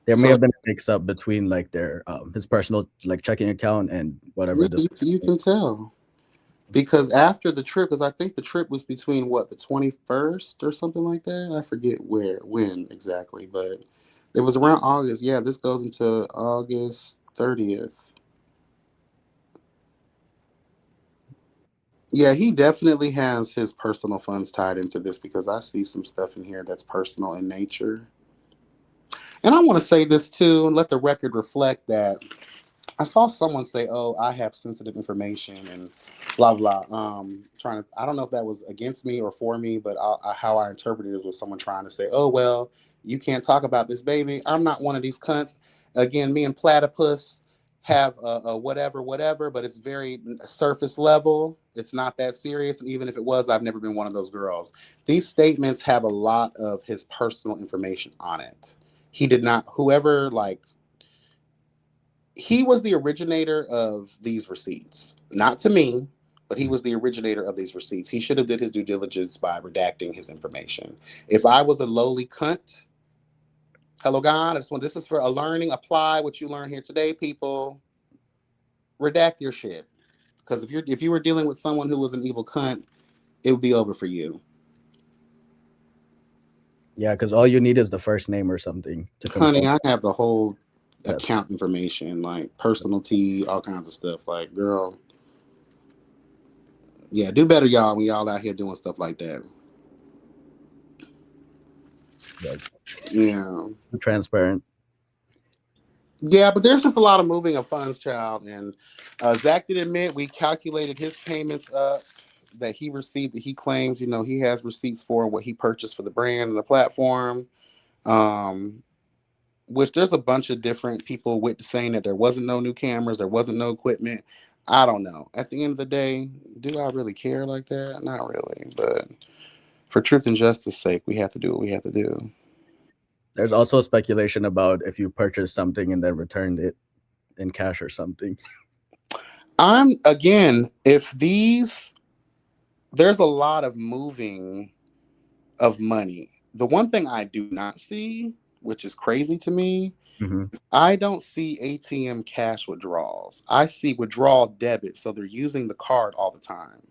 There may So have been a mix up between like their his personal like checking account and whatever yeah, the. you can tell. Because after the trip, because I think the trip was between what, the 21st or something like that. I forget when exactly, but it was around August. Yeah, this goes into August 30th. Yeah, he definitely has his personal funds tied into this because I see some stuff in here that's personal in nature. And I want to say this too, and let the record reflect that I saw someone say, "Oh, I have sensitive information," and blah blah. Trying to, I don't know if that was against me or for me, but how I interpreted it was someone trying to say, "Oh well, you can't talk about this, baby. I'm not one of these cunts." Again, me and Platypus have a whatever, whatever, but it's very surface level. It's not that serious, and even if it was, I've never been one of those girls. These statements have a lot of his personal information on it. He did not. Whoever like he was the originator of these receipts, not to me, but he was the originator of these receipts. He should have did his due diligence by redacting his information. If I was a lowly cunt, hello God, I just want, this is for a learning. Apply what you learn here today, people. Redact your shit, because if you were dealing with someone who was an evil cunt, it would be over for you. Yeah, because all you need is the first name or something to confirm. Honey, I have the whole That. account information, like personal tea, all kinds of stuff. Like, girl, yeah, do better, y'all, when y'all out here doing stuff like that. Yeah, Yeah. transparent. Yeah, but there's just a lot of moving of funds, child. And Zach did admit we calculated his payments up that he received, that he claims, he has receipts for what he purchased for the brand and the platform. Um, which there's a bunch of different people with saying that there wasn't no new cameras, there wasn't no equipment. I don't know. At the end of the day, do I really care like that? Not really. But for truth and justice sake, we have to do what we have to do. There's also speculation about if you purchased something and then returned it in cash or something. I'm again, if these there's a lot of moving of money. The one thing I do not see, which is crazy to me, Hmm. I don't see ATM cash withdrawals. I see withdrawal debit. So they're using the card all the time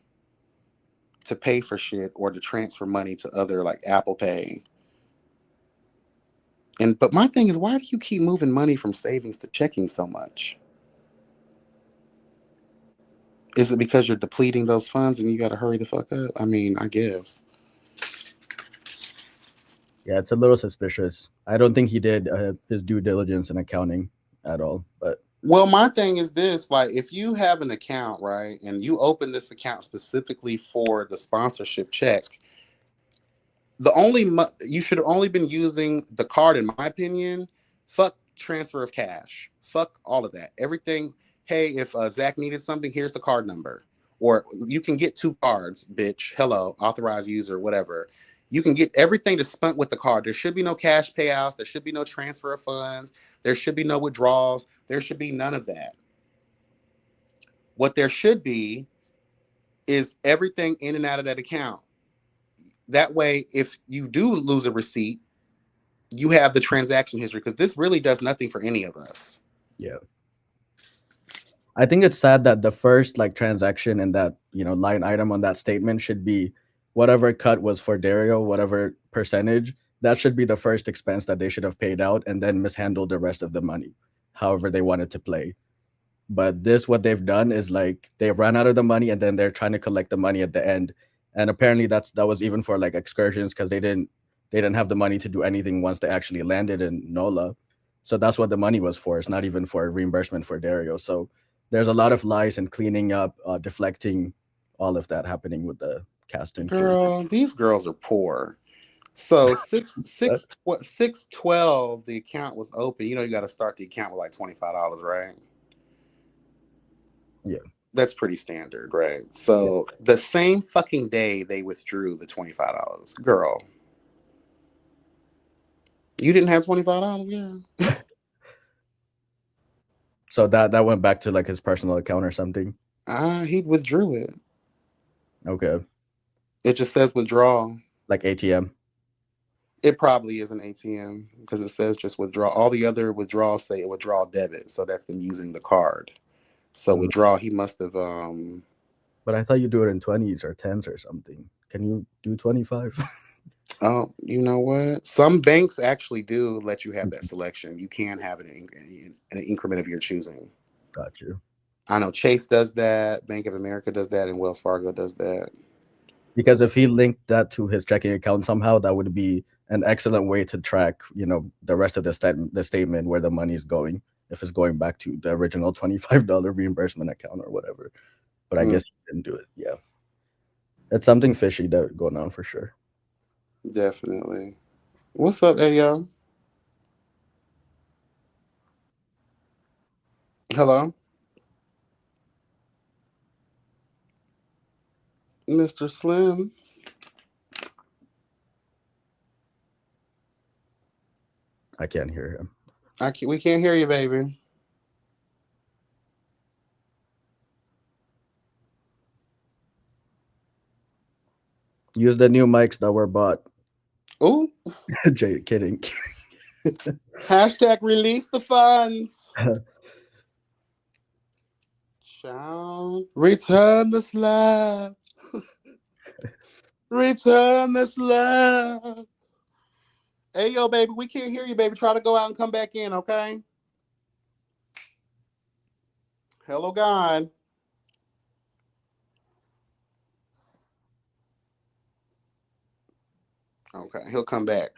to pay for shit or to transfer money to other like Apple Pay. And but my thing is, why do you keep moving money from savings to checking so much? Is it because you're depleting those funds and you got to hurry the fuck up? I mean, I guess. Yeah, it's a little suspicious. I don't think he did his due diligence in accounting at all. But Well, my thing is this, like if you have an account, right, and you open this account specifically for the sponsorship check, you should have only been using the card, in my opinion. Fuck transfer of cash. Fuck all of that. Everything. Hey, if Zach needed something, here's the card number. Or you can get two cards, bitch. Hello, authorized user, whatever. You can get everything to spent with the card. There should be no cash payouts. There should be no transfer of funds. There should be no withdrawals. There should be none of that. What there should be is everything in and out of that account. That way, if you do lose a receipt, you have the transaction history because this really does nothing for any of us. Yeah. I think it's sad that the first like transaction and that line item on that statement should be whatever cut was for Dario, whatever percentage. That should be the first expense that they should have paid out, and then mishandled the rest of the money, however they wanted to play. But this, what they've done is like they've run out of the money, and then they're trying to collect the money at the end. And apparently that was even for like excursions because they didn't have the money to do anything once they actually landed in Nola. So that's what the money was for. It's not even for reimbursement for Dario. So there's a lot of lies and cleaning up, deflecting, all of that happening with the cast and crew. Girl, these girls are poor. So That- 6/12, the account was open. You know, you got to start the account with like $25, right? yeah, That's pretty standard, right? yeah. So the same fucking day they withdrew the $25. Girl, you didn't have $25, yeah? So that went back to like his personal account or something. He withdrew it. Okay, It just says withdrawal. like ATM. It probably is an ATM because it says just withdraw. All the other withdrawals say withdrawal debit, so that's them using the card. So Mm. withdrawal, he must have. But I thought you do it in 20s or 10s or something. Can you do 25? Oh, you know what? Some banks actually do let you have that selection. You can have it in an increment of your choosing. Got you. I know Chase does that, Bank of America does that, and Wells Fargo does that. Because if he linked that to his checking account somehow, that would be an excellent way to track, the rest of the statement where the money is going. If it's going back to the original $25 reimbursement account or whatever. But I Mm, guess he didn't do it. Yeah, it's something fishy that going on for sure. definitely. What's up, Ayo? Hello, Mr. Slim. I can't hear him. We can't hear you, baby. Use the new mics that were bought. Oh, Jay, kidding. hashtag release the funds. Child, return the slab. Return the slab. Hey, yo, baby, we can't hear you, baby. Try to go out and come back in, okay? Hello, God. Okay, he'll come back.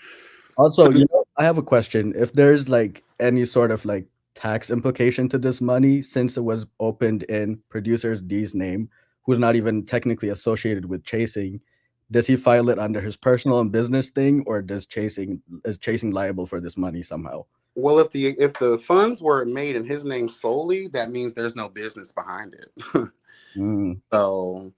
Also, I have a question. If there's like any sort of like tax implication to this money, since it was opened in producer D's name, who's not even technically associated with Chasing, does he file it under his personal and business thing, or is Chasing liable for this money somehow? Well, if the funds were made in his name solely, that means there's no business behind it. Mm, So,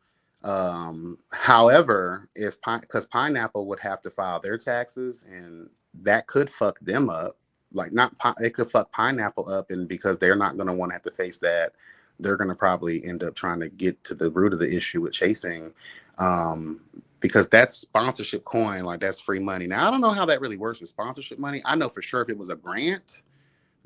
however, if because Pineapple would have to file their taxes, and that could fuck them up. Like, not it could fuck Pineapple up, and because they're not going to want to have to face that, they're going to probably end up trying to get to the root of the issue with Chasing, um, because that's sponsorship coin, like that's free money. Now, I don't know how that really works with sponsorship money. I know for sure if it was a grant,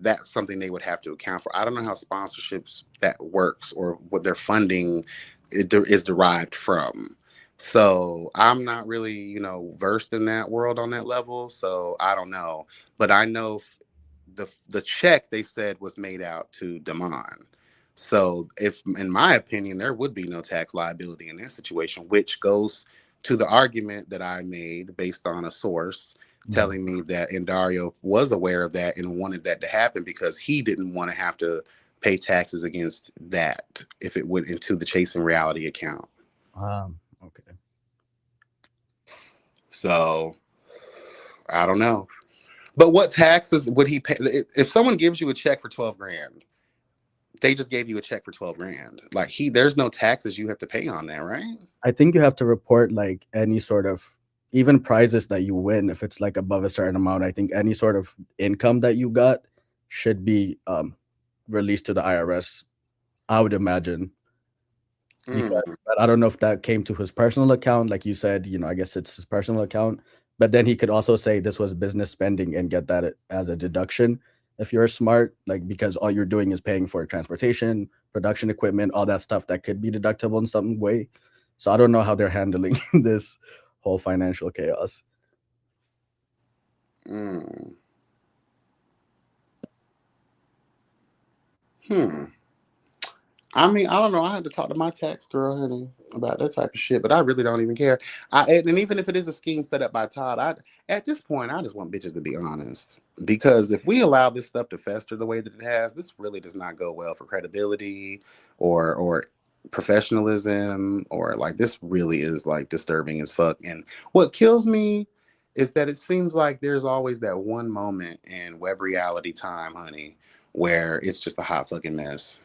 that's something they would have to account for. I don't know how sponsorships that works or what their funding is derived from. So I'm not really, versed in that world on that level. So I don't know, but I know the check they said was made out to Damon. So if, in my opinion, there would be no tax liability in that situation, which goes to the argument that I made based on a source mhm. telling me that Indario was aware of that and wanted that to happen because he didn't want to have to pay taxes against that if it went into the Chasing Reality account. Okay. So I don't know. But what taxes would he pay if someone gives you a check for 12 grand? They just gave you a check for 12 grand. Like there's no taxes you have to pay on that, right? I think you have to report like any sort of even prizes that you win if it's like above a certain amount. I think any sort of income that you got should be released to the IRS. I would imagine because Mm. but I don't know if that came to his personal account, like you said. I guess it's his personal account. But then he could also say this was business spending and get that as a deduction if you're smart, like because all you're doing is paying for transportation, production equipment, all that stuff that could be deductible in some way. So I don't know how they're handling this whole financial chaos. Mm. Hmm. I mean, I don't know. I had to talk to my tax girl, honey, about that type of shit, but I really don't even care. And even if it is a scheme set up by Todd, at this point, I just want bitches to be honest. Because if we allow this stuff to fester the way that it has, this really does not go well for credibility or professionalism, or like this really is like disturbing as fuck. And what kills me is that it seems like there's always that one moment in web reality time, honey, where it's just a hot fucking mess.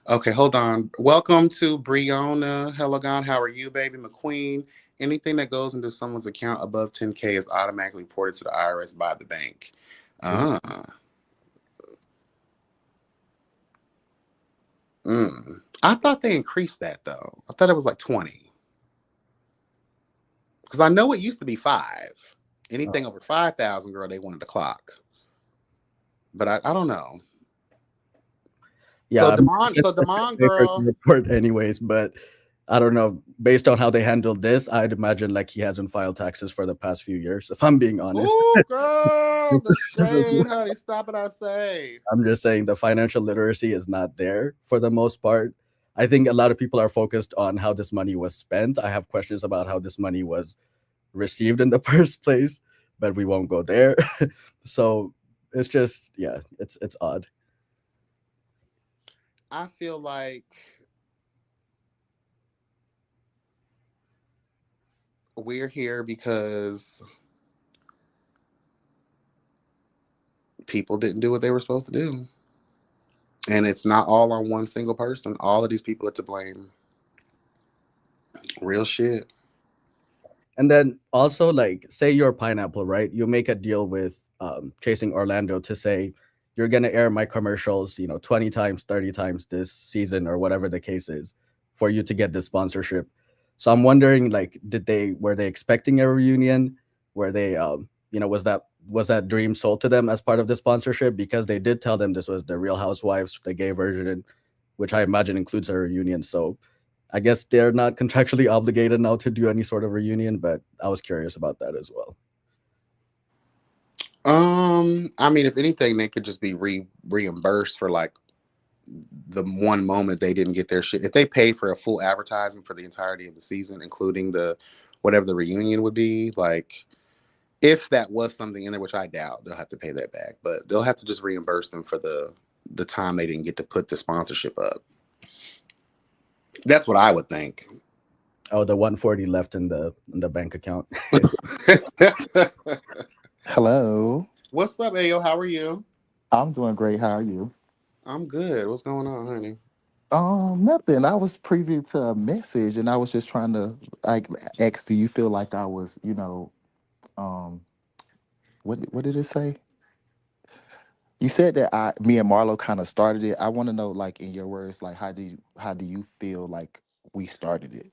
Okay, hold on. Welcome to Briona Helligon. How are you, baby McQueen? Anything that goes into someone's account above 10K is automatically reported to the IRS by the bank. Ooh. Ah, I thought they increased that though. I thought it was like 20. Because I know it used to be five. Anything over 5,000, girl, they wanted to clock. But I don't know. Yeah, So I mean, I Demond, guess so it's just Demond safer to girl, report anyways, but I don't know. Based on how they handled this, I'd imagine like he hasn't filed taxes for the past few years, if I'm being honest. ooh, girl, the shade, honey. Stop it, I say. I'm just saying the financial literacy is not there for the most part. I think a lot of people are focused on how this money was spent. I have questions about how this money was received in the first place, but we won't go there. So it's just yeah, it's odd. I feel like we're here because people didn't do what they were supposed to do. And it's not all on one single person. All of these people are to blame. Real shit. And then also, like, say you're Pineapple, right? You make a deal with Chasing Orlando to say you're gonna air my commercials, 20 times, 30 times this season, or whatever the case is, for you to get this sponsorship. So I'm wondering, like, were they expecting a reunion? Were they, was that dream sold to them as part of the sponsorship? Because they did tell them this was the Real Housewives, the gay version, which I imagine includes a reunion. So I guess they're not contractually obligated now to do any sort of reunion, but I was curious about that as well. I mean, if anything, they could just be reimbursed for like the one moment they didn't get their shit. If they paid for a full advertisement for the entirety of the season, including the whatever the reunion would be, like if that was something in there, which I doubt, they'll have to pay that back. But they'll have to just reimburse them for the time they didn't get to put the sponsorship up. That's what I would think. Oh, the 140 left in the bank account. Hello. What's up, Ayo? How are you? I'm doing great. How are you? I'm good. What's going on, honey? Nothing. I was privy to a message and I was just trying to like ask, do you feel like I was, um what did it say? You said that me and Marlo kind of started it. I want to know, like, in your words, like how do you feel like we started it?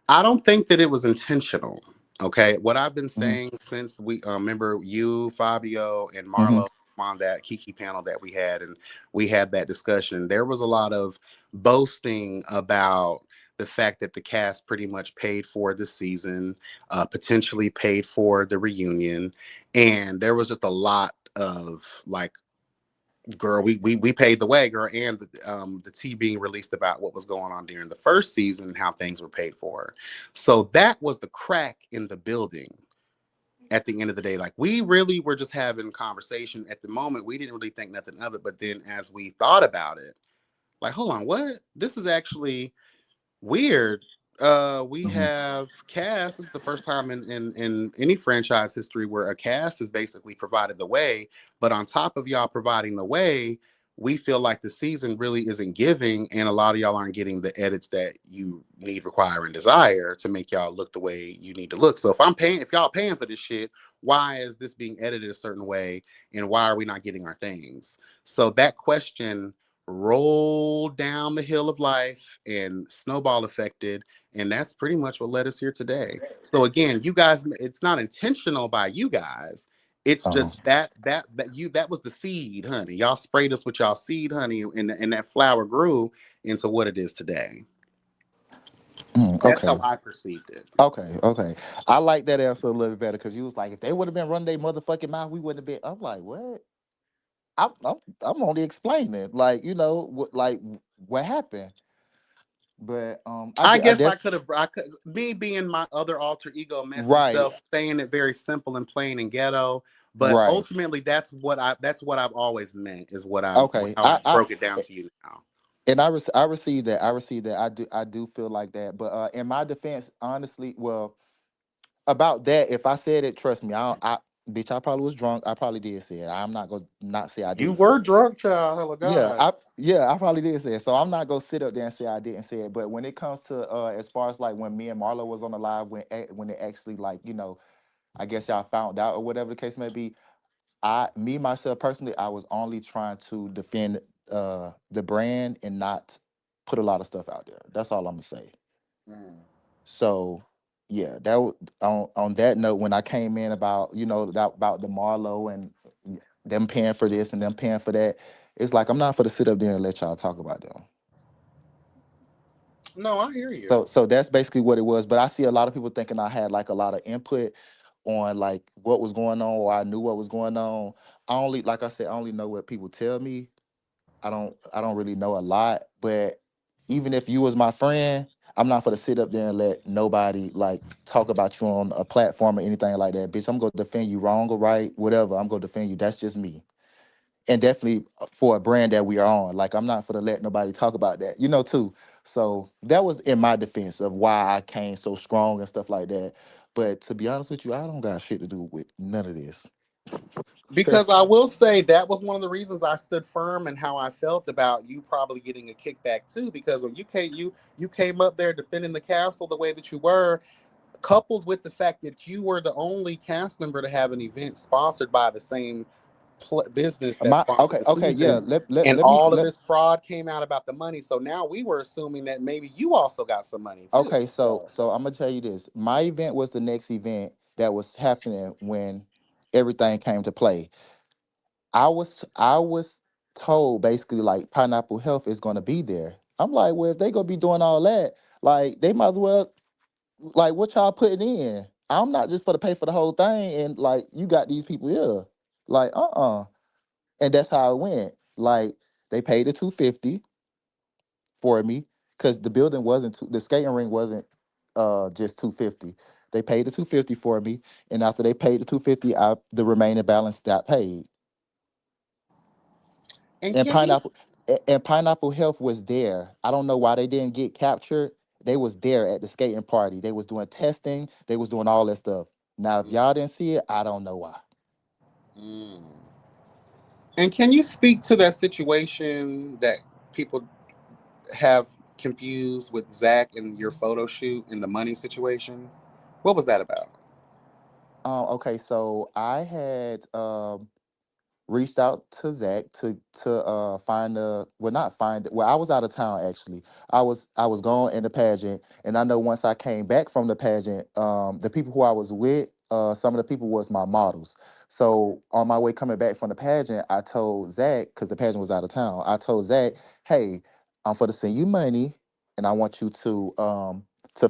I don't think that it was intentional. Okay, what I've been Mm-hmm. saying since we remember you, Fabio, and Mm-hmm. Marlo on that Kiki panel that we had, and we had that discussion. There was a lot of boasting about the fact that the cast pretty much paid for the season, potentially paid for the reunion, and there was just a lot of like, girl, we paid the way, girl, and the tea being released about what was going on during the first season and how things were paid for. So that was the crack in the building. At the end of the day, like we really were just having conversation. At the moment, we didn't really think nothing of it, but then as we thought about it, like, hold on, what? This is actually weird. We Hmm. have cast. This is the first time in any franchise history where a cast has basically provided the way. But on top of y'all providing the way, we feel like the season really isn't giving, and a lot of y'all aren't getting the edits that you need, require, and desire to make y'all look the way you need to look. So if y'all paying for this shit, why is this being edited a certain way, and why are we not getting our things? So that question rolled down the hill of life and snowball affected, and that's pretty much what led us here today. So again, you guys, it's not intentional by you guys. It's Oh, just that was the seed, honey. Y'all sprayed us with y'all seed, honey, and that flower grew into what it is today. That's how okay. I perceived it. Okay, okay. I like that answer a little bit better because you was like, if they would have been running their motherfucking mouth, we wouldn't have been. I'm like, what? I'm only explaining, like, what, like, what happened. But I I guess def I could, me being my other alter ego, messy right, self, saying it very simple and plain and ghetto. But right. ultimately, that's what I've always meant is Okay, how I broke it down to you now. and I received that. I received that. I do feel like that. But in my defense, honestly, well, about that, if I said it, trust me, bitch, I probably was drunk. I probably did say it. I'm not gonna not say I You didn't say were it. drunk, child. Hell of Yeah, God. I probably did say it. So I'm not gonna sit up there and say I didn't say it. But when it comes to as far as like when me and Marlo was on the live when it actually like I guess y'all found out or whatever the case may be. Me myself personally, I was only trying to defend the brand and not put a lot of stuff out there. That's all I'm gonna say. Mm. So yeah, on that note, when I came in about about the Marlowe and them paying for this and them paying for that, it's like I'm not for to sit up there and let y'all talk about them. No, I hear you. So that's basically what it was. But I see a lot of people thinking I had like a lot of input on like what was going on or I knew what was going on. I only like I said, I only know what people tell me. I don't really know a lot. But even if you was my friend, I'm not for to sit up there and let nobody like talk about you on a platform or anything like that. Bitch, I'm gonna defend you wrong or right, whatever. I'm gonna defend you. That's just me. And definitely for a brand that we are on. Like I'm not for to let nobody talk about that, too. So that was in my defense of why I came so strong and stuff like that. But to be honest with you, I don't got shit to do with none of this. Because I will say that was one of the reasons I stood firm and how I felt about you probably getting a kickback too. Because when you came up there defending the castle the way that you were, coupled with the fact that you were the only cast member to have an event sponsored by the same business that My sponsored okay, the okay, yeah. season, Let let, and let me all of let this fraud came out about the money. So now we were assuming that maybe you also got some money too. Okay, so So so I'm gonna tell you this. My event was the next event that was happening when everything came to play. I was told basically like Pineapple Health is gonna be there. I'm like, well, if they gonna be doing all that, like they might as well like what y'all putting in. I'm not just for to pay for the whole thing, and like you got these people here, like and that's how it went. Like they paid the 250 for me because the skating ring wasn't just 250. They paid the 250 for me, and after they paid the 250, the remaining balance got paid. and And can you Pineapple Health was there. I don't know why they didn't get captured. They was there at the skating party. They was doing testing. They was doing all that stuff. Now, if y'all didn't see it, I don't know why. mm, and can you speak to that situation that people have confused with Zach and your photo shoot and the money situation? What was that about? Okay, so I had reached out to Zach to find a well not find well I was out of town actually. I was gone in the pageant, and I know once I came back from the pageant, the people who I was with, some of the people was my models. So on my way coming back from the pageant, I told Zach, because the pageant was out of town, I told Zach, hey, I'm for to send you money, and I want you to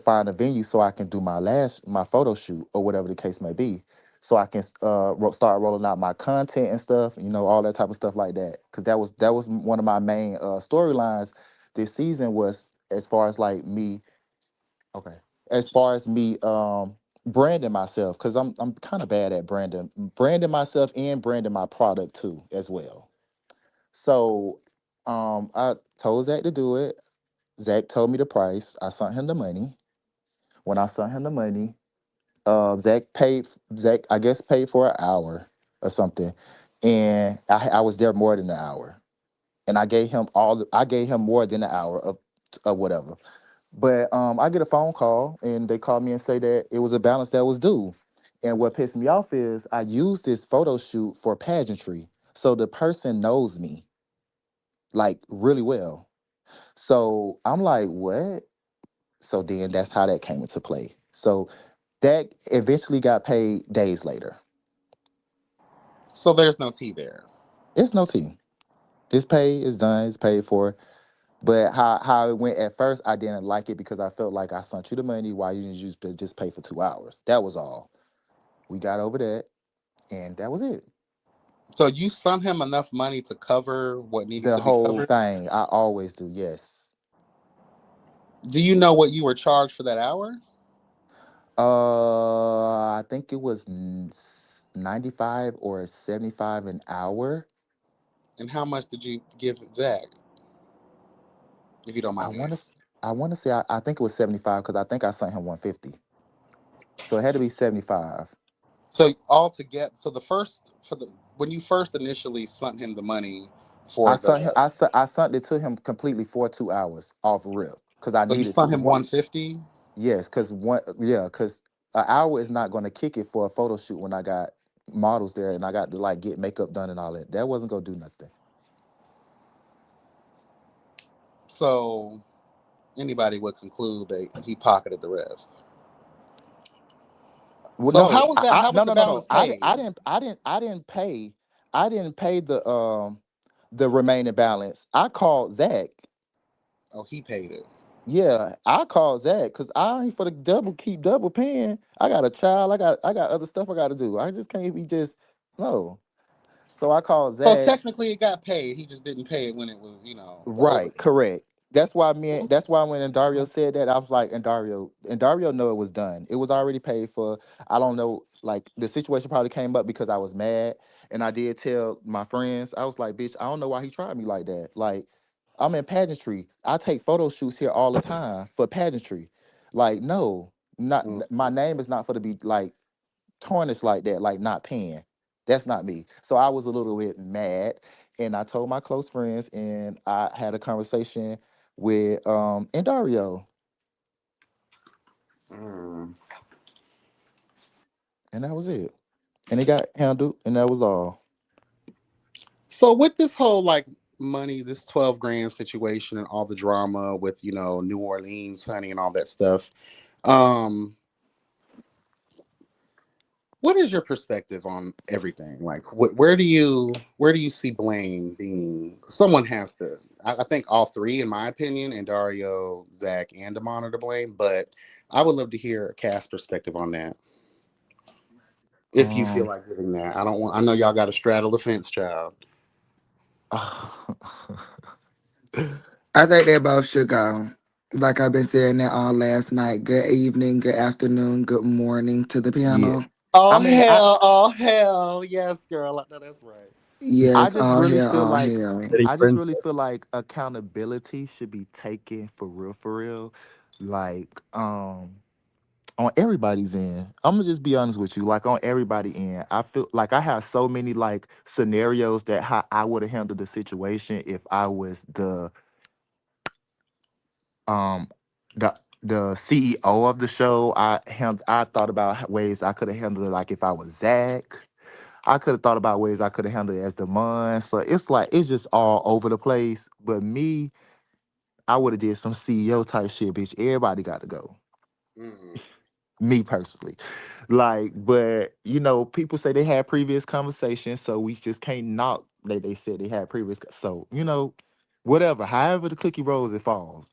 find a venue so I can do my photo shoot or whatever the case may be, so I can start rolling out my content and stuff, all that type of stuff like that. Because that was one of my main storylines this season was as far as like me, okay, as far as me branding myself, because I'm kind of bad at branding myself and branding my product too as well. So I told Zach to do it. Zach told me the price. I sent him the money. When I sent him the money, Zach paid. Zach, I guess, paid for an hour or something, and I was there more than an hour, and I gave him I gave him more than an hour of whatever. But I get a phone call, and they call me and say that it was a balance that was due. And what pissed me off is I used this photo shoot for pageantry, so the person knows me like really well. So I'm like, what? So then that's how that came into play. So that eventually got paid days later. So there's no tea there. It's no tea. It's paid. It's done. It's paid for. But how it went at first, I didn't like it because I felt like I sent you the money. Why you didn't just pay for 2 hours? That was all. We got over that, and that was it. So you sent him enough money to cover what needed The to be whole covered. thing. I always do. Yes. Do you know what you were charged for that hour? I think it was 95 or 75 an hour. And how much did you give Zach, if you don't I mind me want asking? to. I want to say I think it was 75 because I think I sent him 150. So it had to be 75. So all together, so the first for the when you first initially sent him the money I for sent him. the, I sent it to him completely for 2 hours off rip because I so you needed to. sent him 150. Yes, because one. Yeah, because an hour is not going to kick it for a photo shoot when I got models there and I got to like get makeup done and all that. That wasn't gonna do nothing. So anybody would conclude that he pocketed the rest. Well, So no, how was that? How was no, the no, no, no. balance paid? I didn't pay. I didn't pay the remaining balance. I called Zach. Oh, he paid it. Yeah, I called Zach because I ain't for the keep double paying. I got a child. I got other stuff I got to do. I just can't be just no. So I called So Zach. technically, it got paid. He just didn't pay it when it was, the Right, overhead. correct. That's why when Dario said that, I was like, and Dario know it was done. It was already paid for. I don't know, like the situation probably came up because I was mad. And I did tell my friends, I was like, bitch, I don't know why he tried me like that. Like, I'm in pageantry. I take photo shoots here all the time for pageantry. Like, no, not Mm. my name is not for to be like tarnished like that, like not paying. That's not me. So I was a little bit mad, and I told my close friends, and I had a conversation with and Dario, Mm. and that was it. And it got handled, and that was all. So with this whole like money, this 12 grand situation, and all the drama with New Orleans, honey, and all that stuff. Um, what is your perspective on everything? Like, where do you see blame being? Someone has to. I think all three, in my opinion, and Dario, Zach, and Damon are to blame. But I would love to hear a cast perspective on that. If you feel Um, like giving that, I don't want. I know y'all got to straddle the fence, child. I think they both should go. Like I've been saying that all last night. Good evening, good afternoon, good morning to the yeah. panel. I Oh mean, hell! Oh hell! Yes, girl. I know that's right. I Yes, just all really hair, feel all like hair. Pretty I just Prince. really feel like accountability should be taken for real, for real. Like, on everybody's end. I'm gonna just be honest with you. Like on everybody end, I feel like I have so many like scenarios that how I would have handled the situation if I was um the CEO of the show. I thought about ways I could have handled it. Like if I was Zach, I could have thought about ways I could have handled it as Demond. So it's like it's just all over the place. But me, I would have did some CEO type shit, bitch. Everybody got to go. Mm. Me personally. Like, but people say they had previous conversations, so we just can't knock they said they had previous so, whatever. However the cookie rolls, it falls.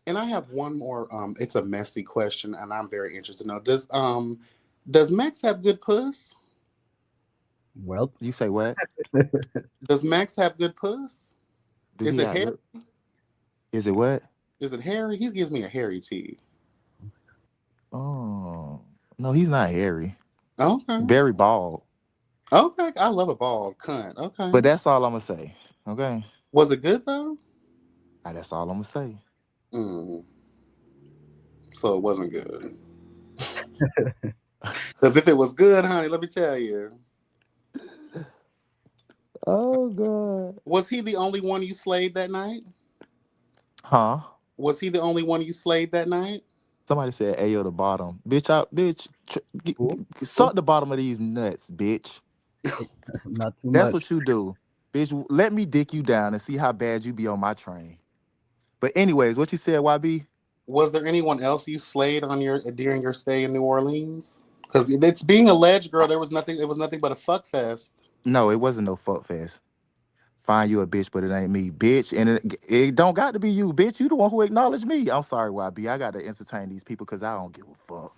And I have one more. It's a messy question, and I'm very interested to know. Does Max have good puss? Well, You say what? Does Max have good puss? Do Is he it have hair? good is it what? Is it hairy? He gives me a hairy tea. Oh no, he's not hairy. Okay. Very bald. Okay. I love a bald cunt. Okay. But that's all I'm gonna say. Okay? Was it good though? That's all I'm gonna say. Mm. So it wasn't good. Because if it was good, honey, let me tell you, Oh God. was he the only one you slayed that night? Huh? Was he the only one you slayed that night? Somebody said Ayo the bottom. Bitch, Cool. suck Cool. the bottom of these nuts, bitch. Not too That's much. what you do. Bitch, let me dick you down and see how bad you be on my train. But anyways, what you said, YB? Was there anyone else you slayed on your during your stay in New Orleans? Because it's being alleged, girl. There was nothing. It was nothing but a fuck fest. No, it wasn't no fuck fest. Find you a bitch, but it ain't me, bitch. And it don't got to be you, bitch. You the one who acknowledged me. I'm sorry, YB. I got to entertain these people because I don't give a fuck.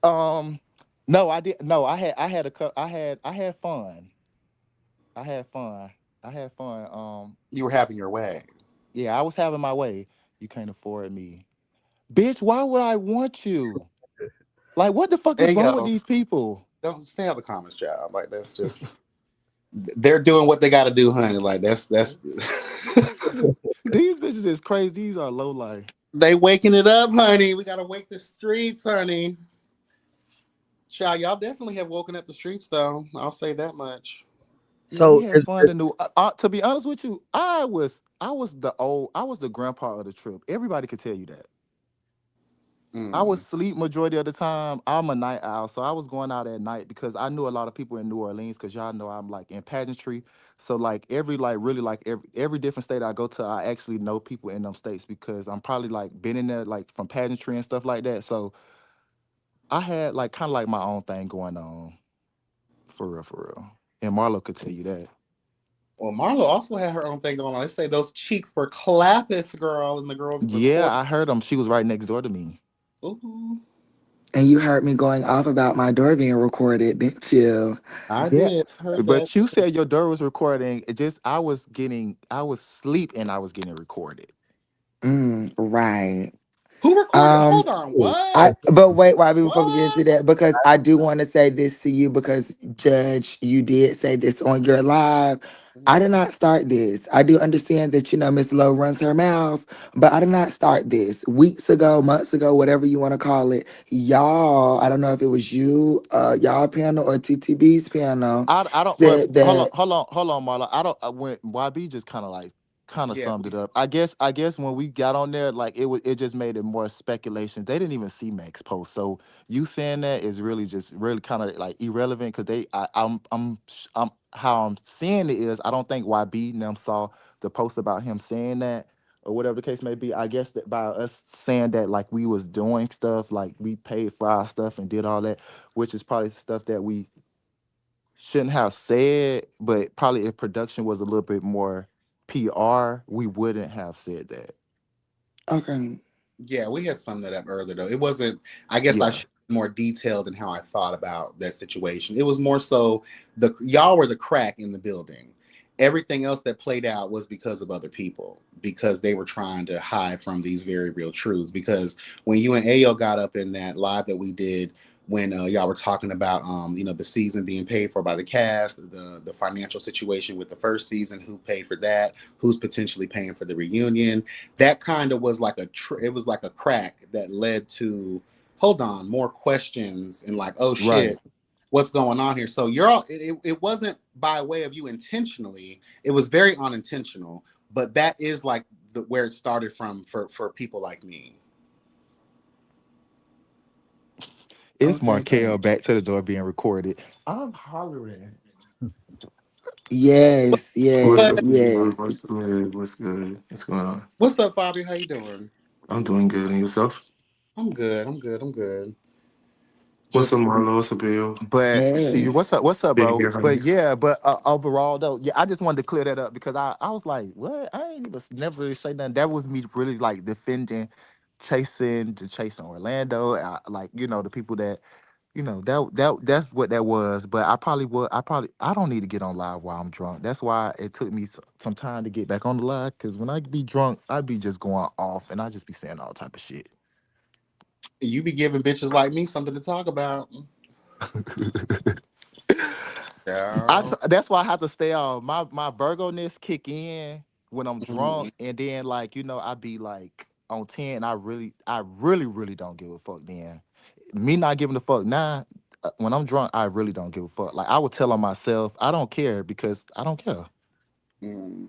Um, no, I did. No, I had fun. I had fun. I had fun. You were having your way. Yeah, I was having my way. You can't afford me, bitch. Why would I want you? Like, what the fuck is Hey wrong with yo, these people? don't stay out of the comments, job. Like that's just they're doing what they got to do, honey. Like that's These bitches is crazy. These are low life. they waking it up, honey. We gotta wake the streets, honey. Child, y'all definitely have woken up the streets, though. I'll say that much. Yeah, we So had is fun. it To new. To be honest with you, I was the grandpa of the trip. Everybody could tell you that. I was Mm. sleep majority of the time. I'm a night owl, so I was going out at night because I knew a lot of people in New Orleans. Because y'all know I'm like in pageantry, so like every like really like every different state I go to, I actually know people in them states because I'm probably like been in there like from pageantry and stuff like that. So I had like kind of like my own thing going on for real, for real. And Marlo could tell you that. Well, Marlo also had her own thing going on. They say those cheeks were clappeth, girl, in the girls' Yeah, report. I heard him. She was right next door to me. Ooh, And you heard me going off about my door being recorded, didn't you? I Yeah. did. Heard But that. you said your door was recording. It just I was asleep and I was getting recorded. Right. Who recorded? Um, Hold on. cool? What? but wait, why before we get into What? that, because I do want to say this to you because Judge, you did say this on your live. I did not start this. I do understand that Miss Lowe runs her mouth, but I did not start this. Weeks ago, months ago, whatever you want to call it, y'all. I don't know if it was you, y'all panel or TTB's panel I don't. Well, said that. hold on, Marla. I don't. When YB just kind of Yeah. summed it up. I guess when we got on there, like it just made it more speculation. They didn't even see Meg's post, so you saying that is really just really kind of like irrelevant because I'm how I'm seeing it is I don't think YB and them saw the post about him saying that or whatever the case may be. I guess that by us saying that like we was doing stuff like we paid for our stuff and did all that, which is probably stuff that we shouldn't have said, but probably if production was a little bit more PR, we wouldn't have said that. Okay. Yeah, we had summed that up earlier though. It wasn't. I guess I Yeah. should be more detailed in how I thought about that situation. It was more so the y'all were the crack in the building. Everything else that played out was because of other people because they were trying to hide from these very real truths. Because when you and Ayo got up in that live that we did when y'all were talking about the season being paid for by the cast, the financial situation with the first season, who paid for that, who's potentially paying for the reunion, that kind of was like it was like a crack that led to hold on more questions and like oh Right. shit what's going on here. So you're all it wasn't by way of you intentionally, it was very unintentional, but that is like where it started from for people like me. It's Okay, Markel thanks. back to the door being recorded. I'm hollering. Yes, What's yes, But up, everyone? yes. What's good? What's good? What's going on? what's up, Bobby? How you doing? I'm doing good. And yourself? I'm good. What's up, Just Marlo? What's up, Bill? But Hey. what's up? What's up, Big bro? here, honey. But yeah, but overall though, yeah, I just wanted to clear that up because I was like, what? I ain't even never really say nothing. That was me really like defending, chasing Orlando. Like the people that that's what that was. But I probably would. I don't need to get on live while I'm drunk. That's why it took me some time to get back on the live. Because when I be drunk, I'd be just going off and I just be saying all type of shit. you be giving bitches like me something to talk about. Yeah. That's why I have to stay on. My Virgo ness kick in when I'm drunk, and then like I be like, on 10, I really don't give a fuck then. Me not giving a fuck now, when I'm drunk, I really don't give a fuck. Like I would tell on myself, I don't care because I don't care. Mm.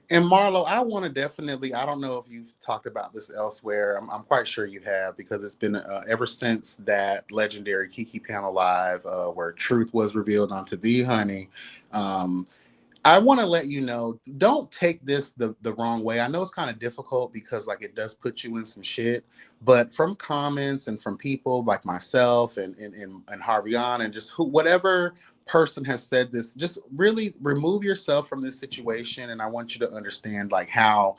And Marlo, I want to definitely, I don't know if you've talked about this elsewhere. I'm quite sure you have because it's been ever since that legendary Kiki panel live where truth was revealed onto thee, honey. Um, I want to let you know, don't take this the wrong way. I know it's kind of difficult because like it does put you in some shit, but from comments and from people like myself and Harvion and just whatever person has said this, just really remove yourself from this situation. And I want you to understand like how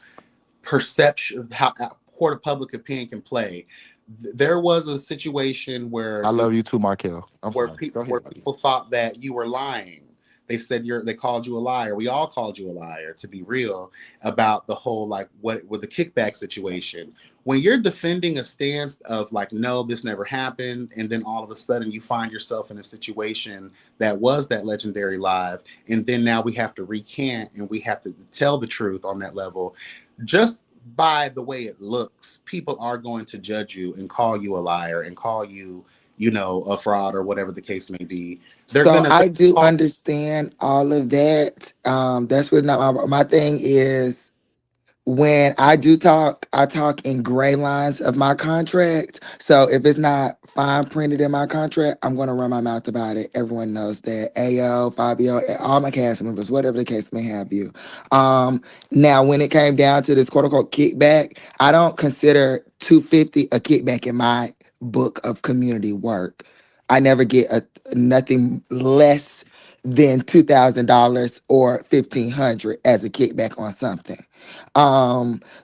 perception, how court of public opinion can play. There was a situation I where love you too, Markel. I'm sorry. Go where ahead. people thought that you were lying. They said they called you a liar. We all called you a liar, to be real, about the whole like what with the kickback situation. When you're defending a stance of like, no, this never happened, and then all of a sudden you find yourself in a situation that was that legendary live, and then now we have to recant and we have to tell the truth on that level. Just by the way it looks, people are going to judge you and call you a liar and call you, a fraud or whatever the case may be. They're So gonna I do call. understand all of that. That's really not my thing is when I do talk, I talk in gray lines of my contract. So if it's not fine printed in my contract, I'm gonna run my mouth about it. Everyone knows that. AO, Fabio, all my cast members, whatever the case may have you. Um, Now when it came down to this quote unquote kickback, I don't consider 250 a kickback in my book of community work. I never get a nothing less than $2,000 or 1,500 as a kickback on something.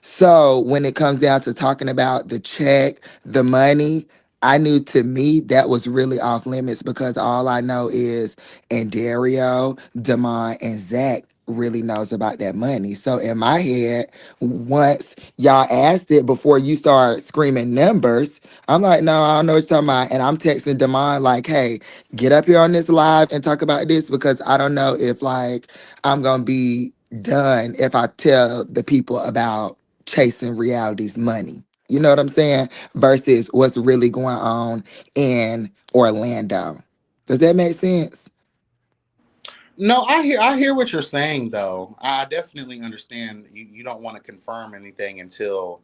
So when it comes down to talking about the check, the money, I knew to me that was really off limits because all I know is and Dario, Damon, and Zach really knows about that money. So in my head, once y'all asked it before you start screaming numbers, I'm like, no, I don't know what you're talking about. And I'm texting Damon like, hey, get up here on this live and talk about this because I don't know if like I'm gonna be done if I tell the people about chasing reality's money. You know what I'm saying? Versus what's really going on in Orlando. Does that make sense? No, I hear what you're saying though. I definitely understand you don't want to confirm anything until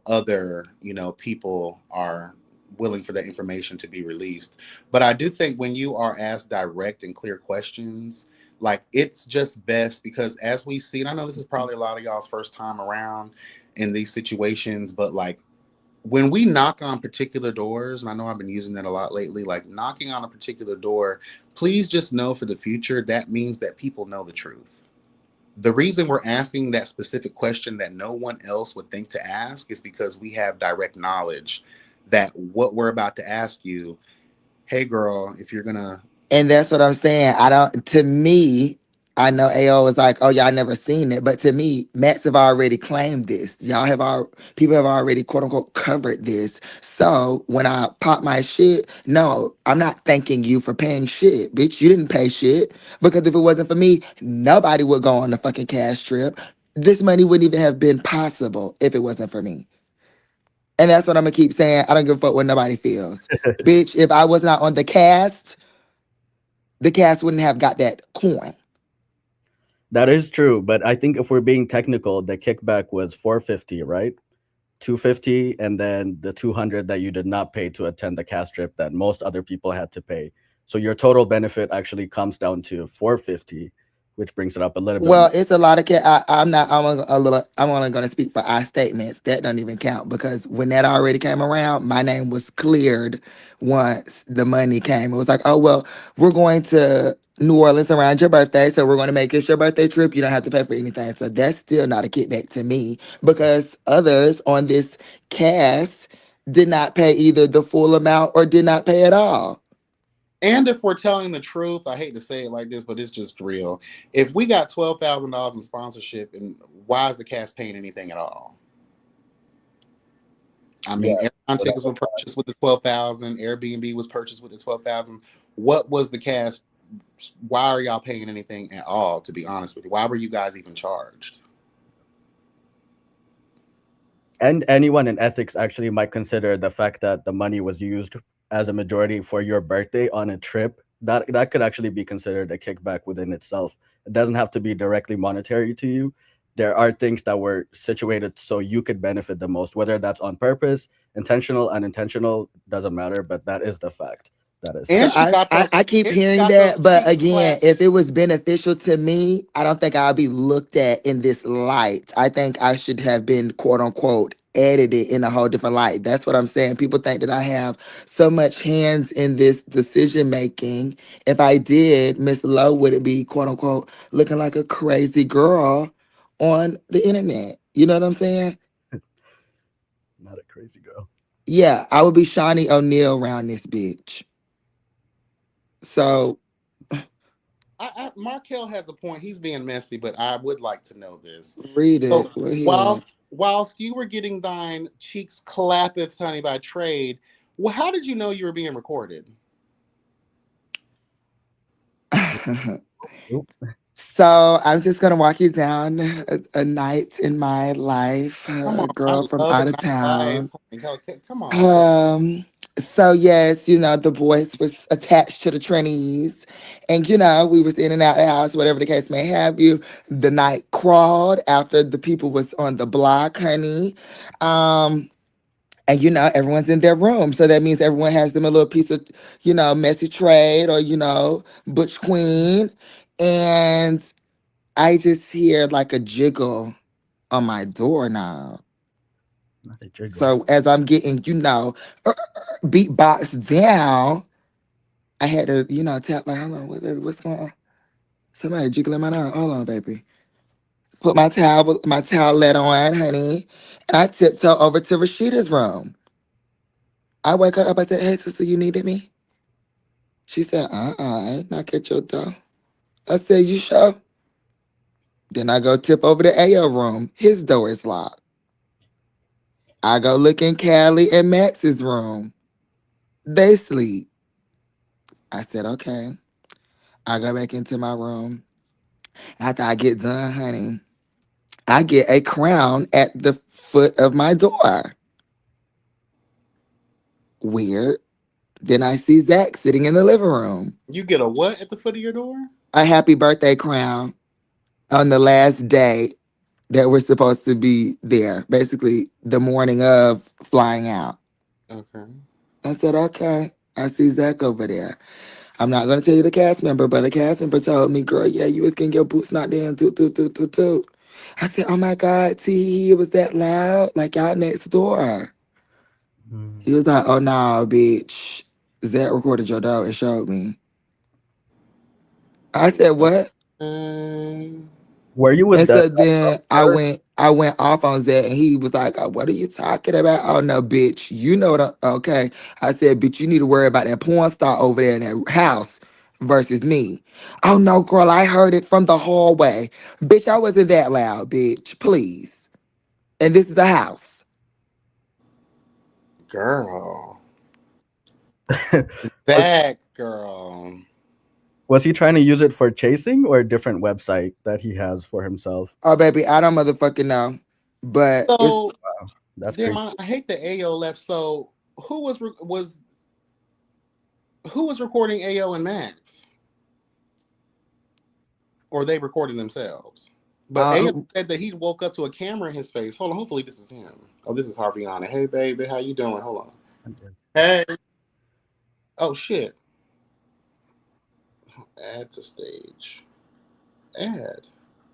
other people are willing for that information to be released. But I do think when you are asked direct and clear questions, like it's just best because as we see, and I know this is probably a lot of y'all's first time around in these situations, but like when we knock on particular doors, and I know I've been using that a lot lately, like knocking on a particular door, please just know for the future that means that people know the truth. The reason we're asking that specific question that no one else would think to ask is because we have direct knowledge that what we're about to ask you, hey girl, if you're gonna. And that's what I'm saying. I don't, to me, I know AO was like, oh, y'all never seen it. But to me, Mets have already claimed this. Y'all have all, people have already quote unquote covered this. So when I pop my shit, no, I'm not thanking you for paying shit. Bitch, you didn't pay shit. Because if it wasn't for me, nobody would go on the fucking cash trip. This money wouldn't even have been possible if it wasn't for me. And that's what I'm gonna keep saying. I don't give a fuck what nobody feels. Bitch, if I was not on the cast wouldn't have got that coin. That is true, but I think if we're being technical, the kickback was 450, right? 250 and then the 200 that you did not pay to attend the cast trip that most other people had to pay. So your total benefit actually comes down to 450, which brings it up a little bit Well, more. it's a lot of I'm not. A little. I'm only going to speak for I statements. That don't even count because when that already came around, my name was cleared once the money came. It was like, oh well, we're going to New Orleans around your birthday, so we're going to make this your birthday trip. You don't have to pay for anything. So that's still not a kickback to me because others on this cast did not pay either the full amount or did not pay at all. And if we're telling the truth, I hate to say it like this, but it's just real. If we got $12,000 in sponsorship, and why is the cast paying anything at all? I Yeah. mean, airline So that tickets were was purchased with the 12,000. Airbnb was purchased with the 12,000. What was the cast? Why are y'all paying anything at all? To be honest with you, why were you guys even charged? And anyone in ethics actually might consider the fact that the money was used as a majority for your birthday on a trip, that could actually be considered a kickback within itself. It doesn't have to be directly monetary to you. There are things that were situated so you could benefit the most, whether that's on purpose, intentional, unintentional, doesn't matter, but that is the fact that is Yeah, And she happening. got those. I keep And she hearing got those that, but cheeks again, clapped. if it was beneficial to me, I don't think I'll be looked at in this light. I think I should have been quote unquote edited in a whole different light. That's what I'm saying. People think that I have so much hands in this decision making. If I did, Miss Lowe wouldn't be quote unquote looking like a crazy girl on the internet. You know what I'm saying? Not a crazy girl. Yeah, I would be Shawnee O'Neal around this bitch. So Markel has a point. He's being messy, but I would like to know this. read So it. What he whilst you were getting thine cheeks clappeth, honey, by trade, well, how did you know you were being recorded? had. Oop. So I'm just gonna walk you down a night in my life, Come a on, I girl from love a out of nightlife. town. Honey. Come on, girl. Um, so yes, the boys was attached to the trannies, and we was in and out of the house, whatever the case may have you. The night crawled after the people was on the block, honey. Um, and everyone's in their room, so that means everyone has them a little piece of messy trade or butch queen, and I just hear like a jiggle on my doorknob. Not a jiggle. So as I'm getting, beatbox down, I had to, tap like, hold on, wait, baby, what's going on? Somebody jiggling my knob. Hold on, baby. Put my towelette on, honey. And I tiptoe over to Rashida's room. I wake her up, I said, hey, sister, you needed me? She said, I ain't knock at your door. I said, you sure? Then I go tip over to AO room. His door is locked. I go look in Callie and Max's room. They sleep. I said, okay. I go back into my room. After I get done, honey, I get a crown at the foot of my door. Weird. Then I see Zach sitting in the living room. You get a what at the foot of your door? A happy birthday crown on the last day that we're supposed to be there. Basically, the morning of flying out. Okay. I said, okay. I see Zach over there. I'm not gonna tell you the cast member, but the cast member told me, girl, yeah, you was getting your boots knocked down, toot, toot, toot, toot, toot. I said, oh my God, T, it was that loud, like out next door. Hmm. He was like, oh no, bitch. Zach recorded your dog and showed me. I said, what? Um, Were you with And that so then I first? went I went off on Zach and he was like, what are you talking about? Oh no, bitch. You know what okay. I said, bitch, you need to worry about that porn star over there in that house versus me. Oh no, girl, I heard it from the hallway. Bitch, I wasn't that loud, bitch. Please. And this is a house. girl, was, that girl. was he trying to use it for chasing or a different website that he has for himself? Oh baby, I don't motherfucking know. But it's So That's damn, creepy. I hate the AO left. So who was recording AO and Max, or they recording themselves? But AO uh said that he woke up to a camera in his face. Hold on, hopefully this is him. Oh, this is Harviana. Hey baby, how you doing? Hold on. Hey. Oh shit. Add to stage. Add.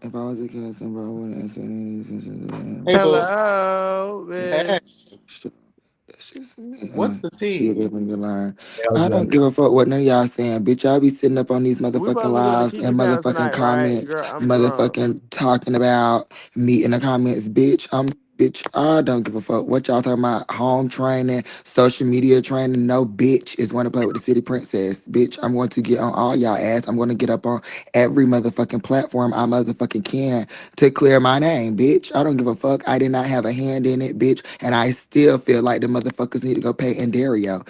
if I was a cousin, bro, I wouldn't answer any of Hey these. boo. Hello, Hey. bitch. That's just What's the still tea? living the line. Hell I yeah. don't give a fuck what none of y'all saying, bitch. Y'all be sitting up on these We motherfucking supposed to go to lives Kiki and Town motherfucking tonight, right? comments, Girl, I'm drunk. motherfucking talking about me in the comments, bitch. Bitch. I don't give a fuck what y'all talking about. Home training, social media training. No bitch is going to play with the city princess, bitch. I'm going to get on all y'all ass. I'm going to get up on every motherfucking platform I motherfucking can to clear my name, bitch. I don't give a fuck. I did not have a hand in it, bitch. And I still feel like the motherfuckers need to go pay Dario.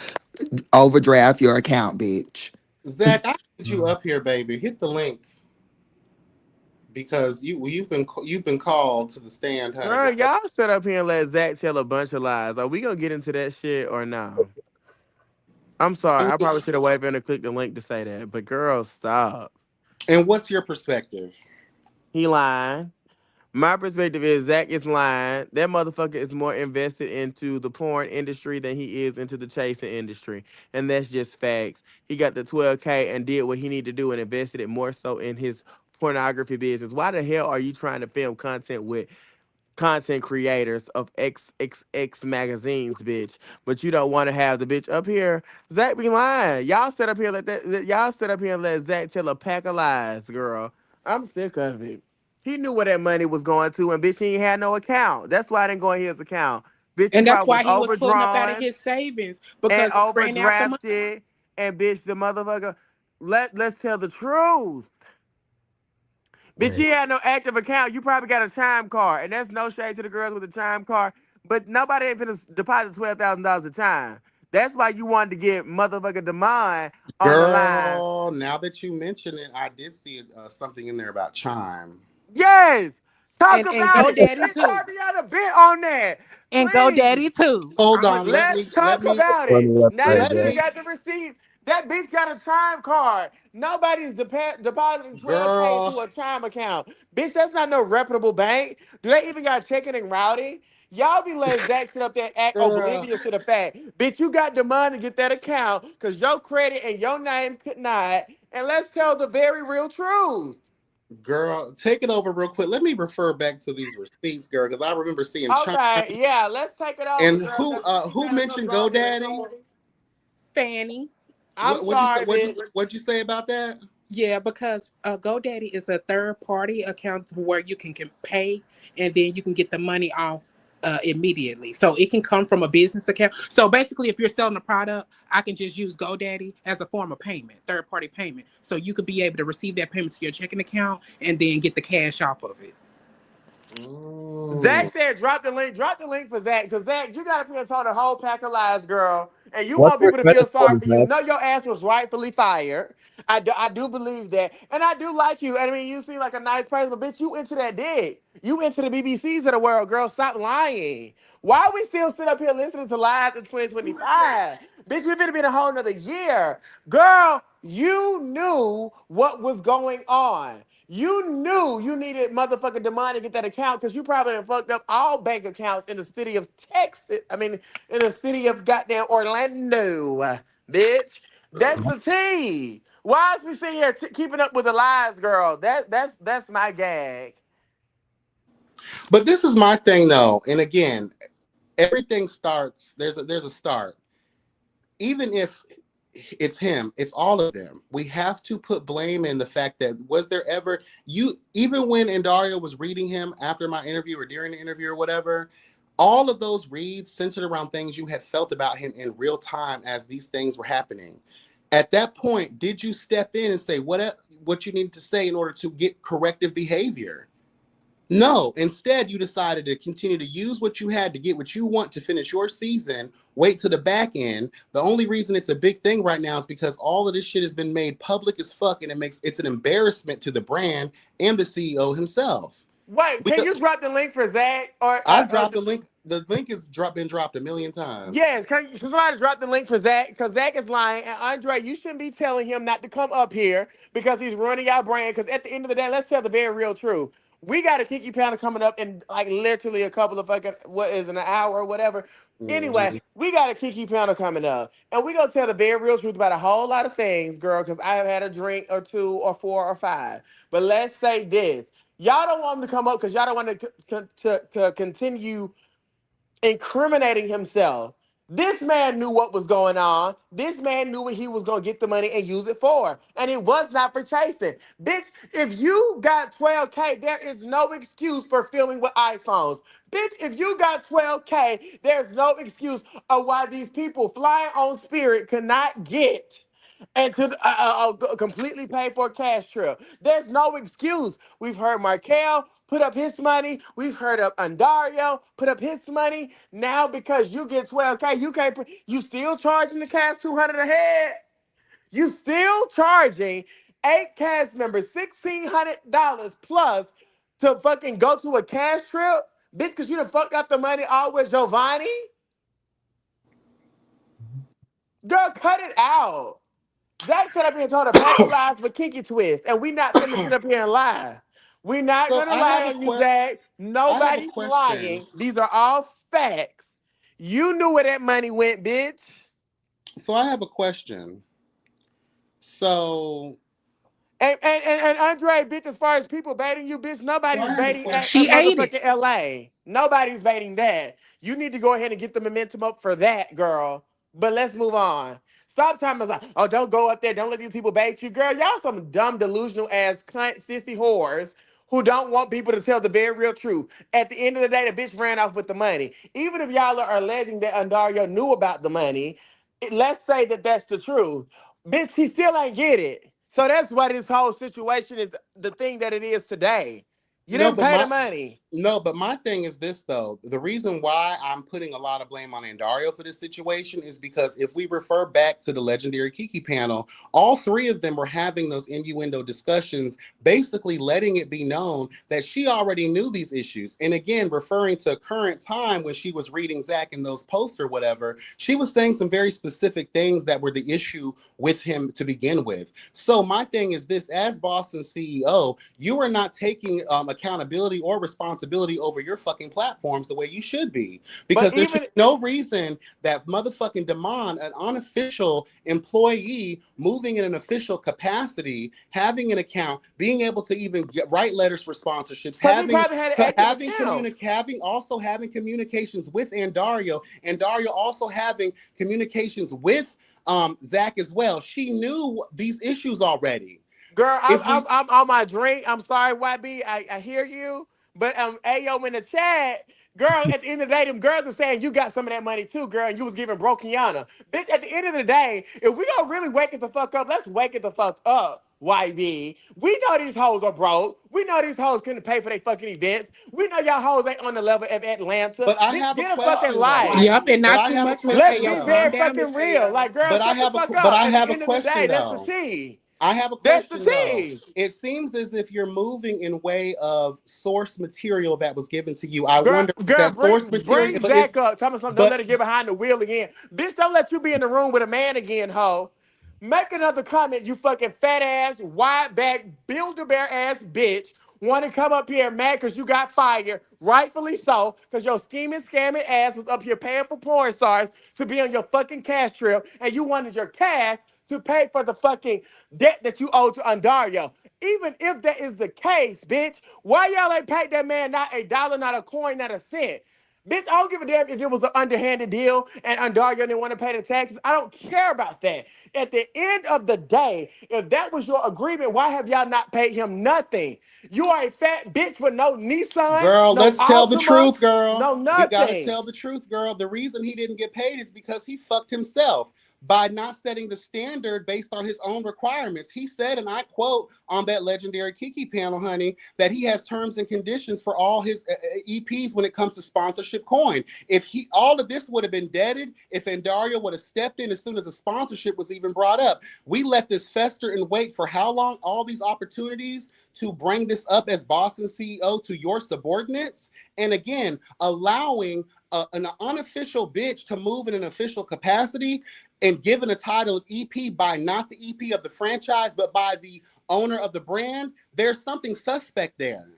Overdraft your account, bitch. Zach, I need you Mm. up here, baby. Hit the link. because you've been called to the stand, honey. Girl, y'all sit up here and let Zach tell a bunch of lies. Are we gonna get into that shit or no? I'm I sorry. I mean, probably should have waited for him to click the link to say that. But girl, stop. and what's your perspective? He lying. My perspective is Zach is lying. That motherfucker is more invested into the porn industry than he is into the chasing industry. And that's just facts. He got the 12K and did what he needed to do and invested it more so in his pornography business. Why the hell are you trying to film content with content creators of XXX magazines, bitch? But you don't want to have the bitch up here. Zach be lying. Y'all sit up here y'all sit up here and let Zach tell a pack of lies, girl. I'm sick of it. He knew where that money was going to, and bitch, he ain't had no account. That's why I didn't go in his account. Bitch, he And that's probably was why he was pulling up out of overdrawn his savings and because he ran out the money. overdrafted. And bitch, the motherfucker, let's tell the truth. Bitch, Wait, you had no active account. You probably got a chime card. And that's no shade to the girls with a chime card. But nobody ain't finna deposit $12,000 a chime. That's why you wanted to get motherfucking Demond on the line. Girl, now that you mention it, I did see something in there about Chime. Yes! Talk And about it. GoDaddy Bitch, too. start me on a bit on that. And Please. GoDaddy too. Hold I'ma on, just Let's talk about funny it. Now website, that let nigga yeah. me, got the receipts, that bitch got a chime card. Nobody's depositing 12K girl, into a chime account. Bitch, that's not no reputable bank. Do they even got checking and routing? Y'all be letting Zach sit up there and act girl, oblivious to the fact. Bitch, you got the money to get that account because your credit and your name could not. And let's tell the very real truth. girl, take it over real quick. Let me refer back to these receipts, girl, because I remember seeing Chime. Okay, yeah, let's take it over, And girl, because you who got us so mentioned drunk in the GoDaddy? corner. Fanny. I'm What'd you say? sorry, bitch. What'd you say about that? Yeah, because GoDaddy is a third party account where you can pay and then you can get the money off immediately. So it can come from a business account. So basically, if you're selling a product, I can just use GoDaddy as a form of payment, third party payment. So you could be able to receive that payment to your checking account and then get the cash off of it. Mm. Zach said, drop the link. Drop the link for Zach. Because, Zach, you got to put told a whole pack of lies, girl. And you What's want your people to credit feel sorry score, for you. Zach? No, your ass was rightfully fired. I do believe that. And I do like you. And I mean, you seem like a nice person. But, bitch, you into that dick. You into the BBCs of the world, girl. Stop lying. Why are we still sitting up here listening to lies in 2025? Bitch, we've been a whole nother year. Girl, you knew what was going on. You knew you needed motherfucking Demond to get that account because you probably done fucked up all bank accounts in the city of Texas. I mean, in the city of goddamn Orlando, bitch. That's the tea. Why is we sitting here keeping up with the lies, girl? That's my gag. But this is my thing, though. And again, everything starts. There's a start. Even if it's him, it's all of them. We have to put blame in the fact that was there ever you even when Andario was reading him after my interview or during the interview or whatever, all of those reads centered around things you had felt about him in real time as these things were happening. At that point, did you step in and say what you needed to say in order to get corrective behavior? No, instead, you decided to continue to use what you had to get what you want to finish your season, wait to the back end. The only reason it's a big thing right now is because all of this shit has been made public as fuck and it's an embarrassment to the brand and the CEO himself. Wait, We can you drop the link for Zach I've dropped the link. The link has been dropped a million Yes, times. can somebody drop the link for Zach? Because Zach is lying. And Andre, you shouldn't be telling him not to come up here because he's running our brand. Because at the end of the day, let's tell the very real truth. We got a Kiki Pounder coming up in like literally a couple of fucking, what is it, an hour or whatever. Anyway, Mhm. we got a Kiki Pounder coming up. And we going to tell the very real truth about a whole lot of things, girl, because I have had a drink or two or four or five. But let's say this. Y'all don't want him to come up because y'all don't want to continue incriminating himself. This man knew what was going on. This man knew what he was going to get the money and use it for. And it was not for chasing. Bitch, if you got 12K, there is no excuse for filming with iPhones. Bitch, if you got 12K, there's no excuse of why these people flying on Spirit could not get and to completely pay for a cash trip. There's no excuse. We've heard Markel put up his money. We've heard of Andario put up his money. Now because you get 12K, you can't put, you still charging the cash 200 a head? You still charging 8 cast members, $1,600 plus to fucking go to a cash trip? Bitch, because you done fucked up the money all with Giovanni? Girl, cut it out. Zach said up here and told a pack of lies with Kinky Twist, and we not finna sit up here and lie. We not So gonna lie on you, Zach. I have a Nobody's question. lying. These are all facts. You knew where that money went, bitch. So I have a question. So And Andre, bitch, as far as people baiting you, bitch, nobody's baiting at She ate it. motherfucking LA. Nobody's baiting that. You need to go ahead and get the momentum up for that, girl. But let's move on. Stop trying to like, oh, don't go up there. Don't let these people bait you. Girl, y'all some dumb, delusional ass cunt, sissy whores who don't want people to tell the very real truth. At the end of the day, the bitch ran off with the money. Even if y'all are alleging that Andario knew about the money, let's say that that's the truth. Bitch, he still ain't get it. So that's why this whole situation is the thing that it is today. You no, didn't but pay the my money. no, but my thing is this though. The reason why I'm putting a lot of blame on Andario for this situation is because if we refer back to the legendary Kiki panel, all three of them were having those innuendo discussions, basically letting it be known that she already knew these issues. And again, referring to current time when she was reading Zach in those posts or whatever, she was saying some very specific things that were the issue with him to begin with. So my thing is this: as Boston CEO, you are not taking accountability or responsibility over your fucking platforms the way you should be, But because there should even be no reason that motherfucking Damon, an unofficial employee moving in an official capacity, having an account, being able to even write letters for sponsorships, because he probably had an active account. having communications with and Dario also having communications with Zach as well. She knew these issues already. Girl, If we I'm on my drink. I'm sorry, YB. I hear you. But Ayo in the chat, girl, at the end of the day, them girls are saying you got some of that money too, girl, and you was giving Brokiana. Bitch, at the end of the day, if we gonna really wake it the fuck up, let's wake it the fuck up. YB. We know these hoes are broke. We know these hoes couldn't pay for their fucking events. We know y'all hoes ain't on the level of Atlanta. But I Bitch, have a get a fucking question though. life. Yep, and But not I too have a much, Miss Let's question be Ayo. though. very Calm down, fucking Miss real. Ayo. Like, girl, shut the fuck up. At the end of the day, that's the Though. tea. I have a That's the question though. tea. It seems as if you're moving in way of source material that was given to you. I Girl, wonder is girl, that source bring material, but is Zach up. Tell me something. Don't but let her get behind the wheel again. Bitch, don't let you be in the room with a man again, ho. Make another comment, you fucking fat ass, wide back, builder bear ass bitch. Want to come up here mad because you got fired, rightfully so, because your scheming, scamming ass was up here paying for porn stars to be on your fucking cash trip, and you wanted your cash to pay for the fucking debt that you owe to Andario. Even if that is the case, bitch, why y'all ain't paid that man not a dollar, not a coin, not a cent? Bitch, I don't give a damn if it was an underhanded deal and Andario didn't want to pay the taxes. I don't care about that. At the end of the day, if that was your agreement, why have y'all not paid him nothing? You are a fat bitch with no Nissan, girl, no let's tell the Altima, truth, girl. no We got to nothing. tell the truth, girl. The reason he didn't get paid is because he fucked himself by not setting the standard based on his own requirements. He said, and I quote on that legendary Kiki panel, honey, that he has terms and conditions for all his EPs when it comes to sponsorship coin. If he all of this would have been deaded, if Andario would have stepped in as soon as the sponsorship was even brought up. We let this fester and wait for how long? All these opportunities to bring this up as Boston CEO to your subordinates, and again allowing an unofficial bitch to move in an official capacity and given a title of EP by not the EP of the franchise but by the owner of the brand. There's something suspect there.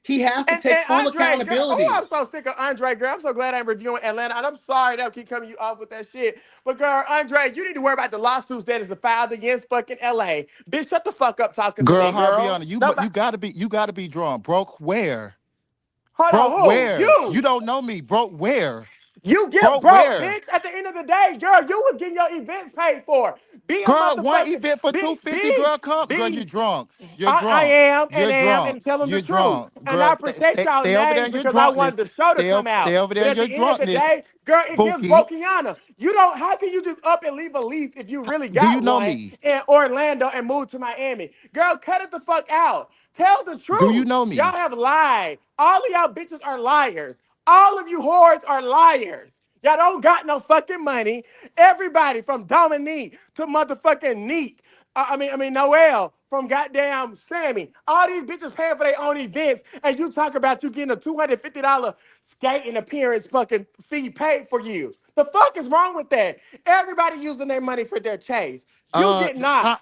He has to take And full Andre, girl, oh, accountability. I'm so sick of Andre, girl. I'm so glad I'm reviewing Atlanta. And I'm sorry that I keep coming you off with that shit. But girl, Andre, you need to worry about the lawsuits that is filed against fucking LA. Bitch, shut the fuck up talking to Girl, me, girl. Harbiana, Nobody, you gotta be drunk. Broke where? hold on, Broke who? where? You You. don't know me. Broke where? You get Broke broke, where? bitch. At the end of the day, girl, you was getting your events paid for. Be a Girl, one motherfucking, event for be, 250. be, Girl, come. Girl, you be. drunk. You're I drunk. am and You're am drunk. and tell them the You're truth. drunk. And Girl, I appreciate y'all stay over there names in your because I drunkenness. wanted the show to come Stay out. over there But in at your the end of the drunkenness, day, girl, it gives Pookie. Brokiana. You don't, how can you just up and leave a lease if you really Do you got know one me? in Orlando and move to Miami? Girl, cut it the fuck out. Tell the Do you truth. know Y'all me? have lied. All of y'all bitches are liars. All of you whores are liars. Y'all don't got no fucking money. Everybody from Dominique to motherfucking Neek, I mean Noel, from goddamn Sammy. All these bitches paying for their own events, and you talk about you getting a $250 skating appearance fucking fee paid for you. The fuck is wrong with that? Everybody using their money for their chase. You Uh, did not. pi-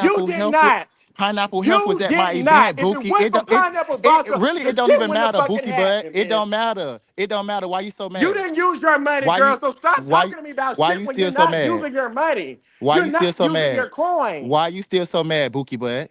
You pineapple did health. not. Pineapple Health was You at my did not. event, If it Bookie. went for pineapple It vodka, really the it don't shit even wouldn't have matter, fucking Bookie. But happened, it bitch. don't matter. It don't matter. Why you so You mad? didn't use your money, Why girl. you So stop why talking to me about why shit you when you're still so not mad? using your money. Why You're you still not so using mad? your coins. Why you still so mad, Bookie Butt?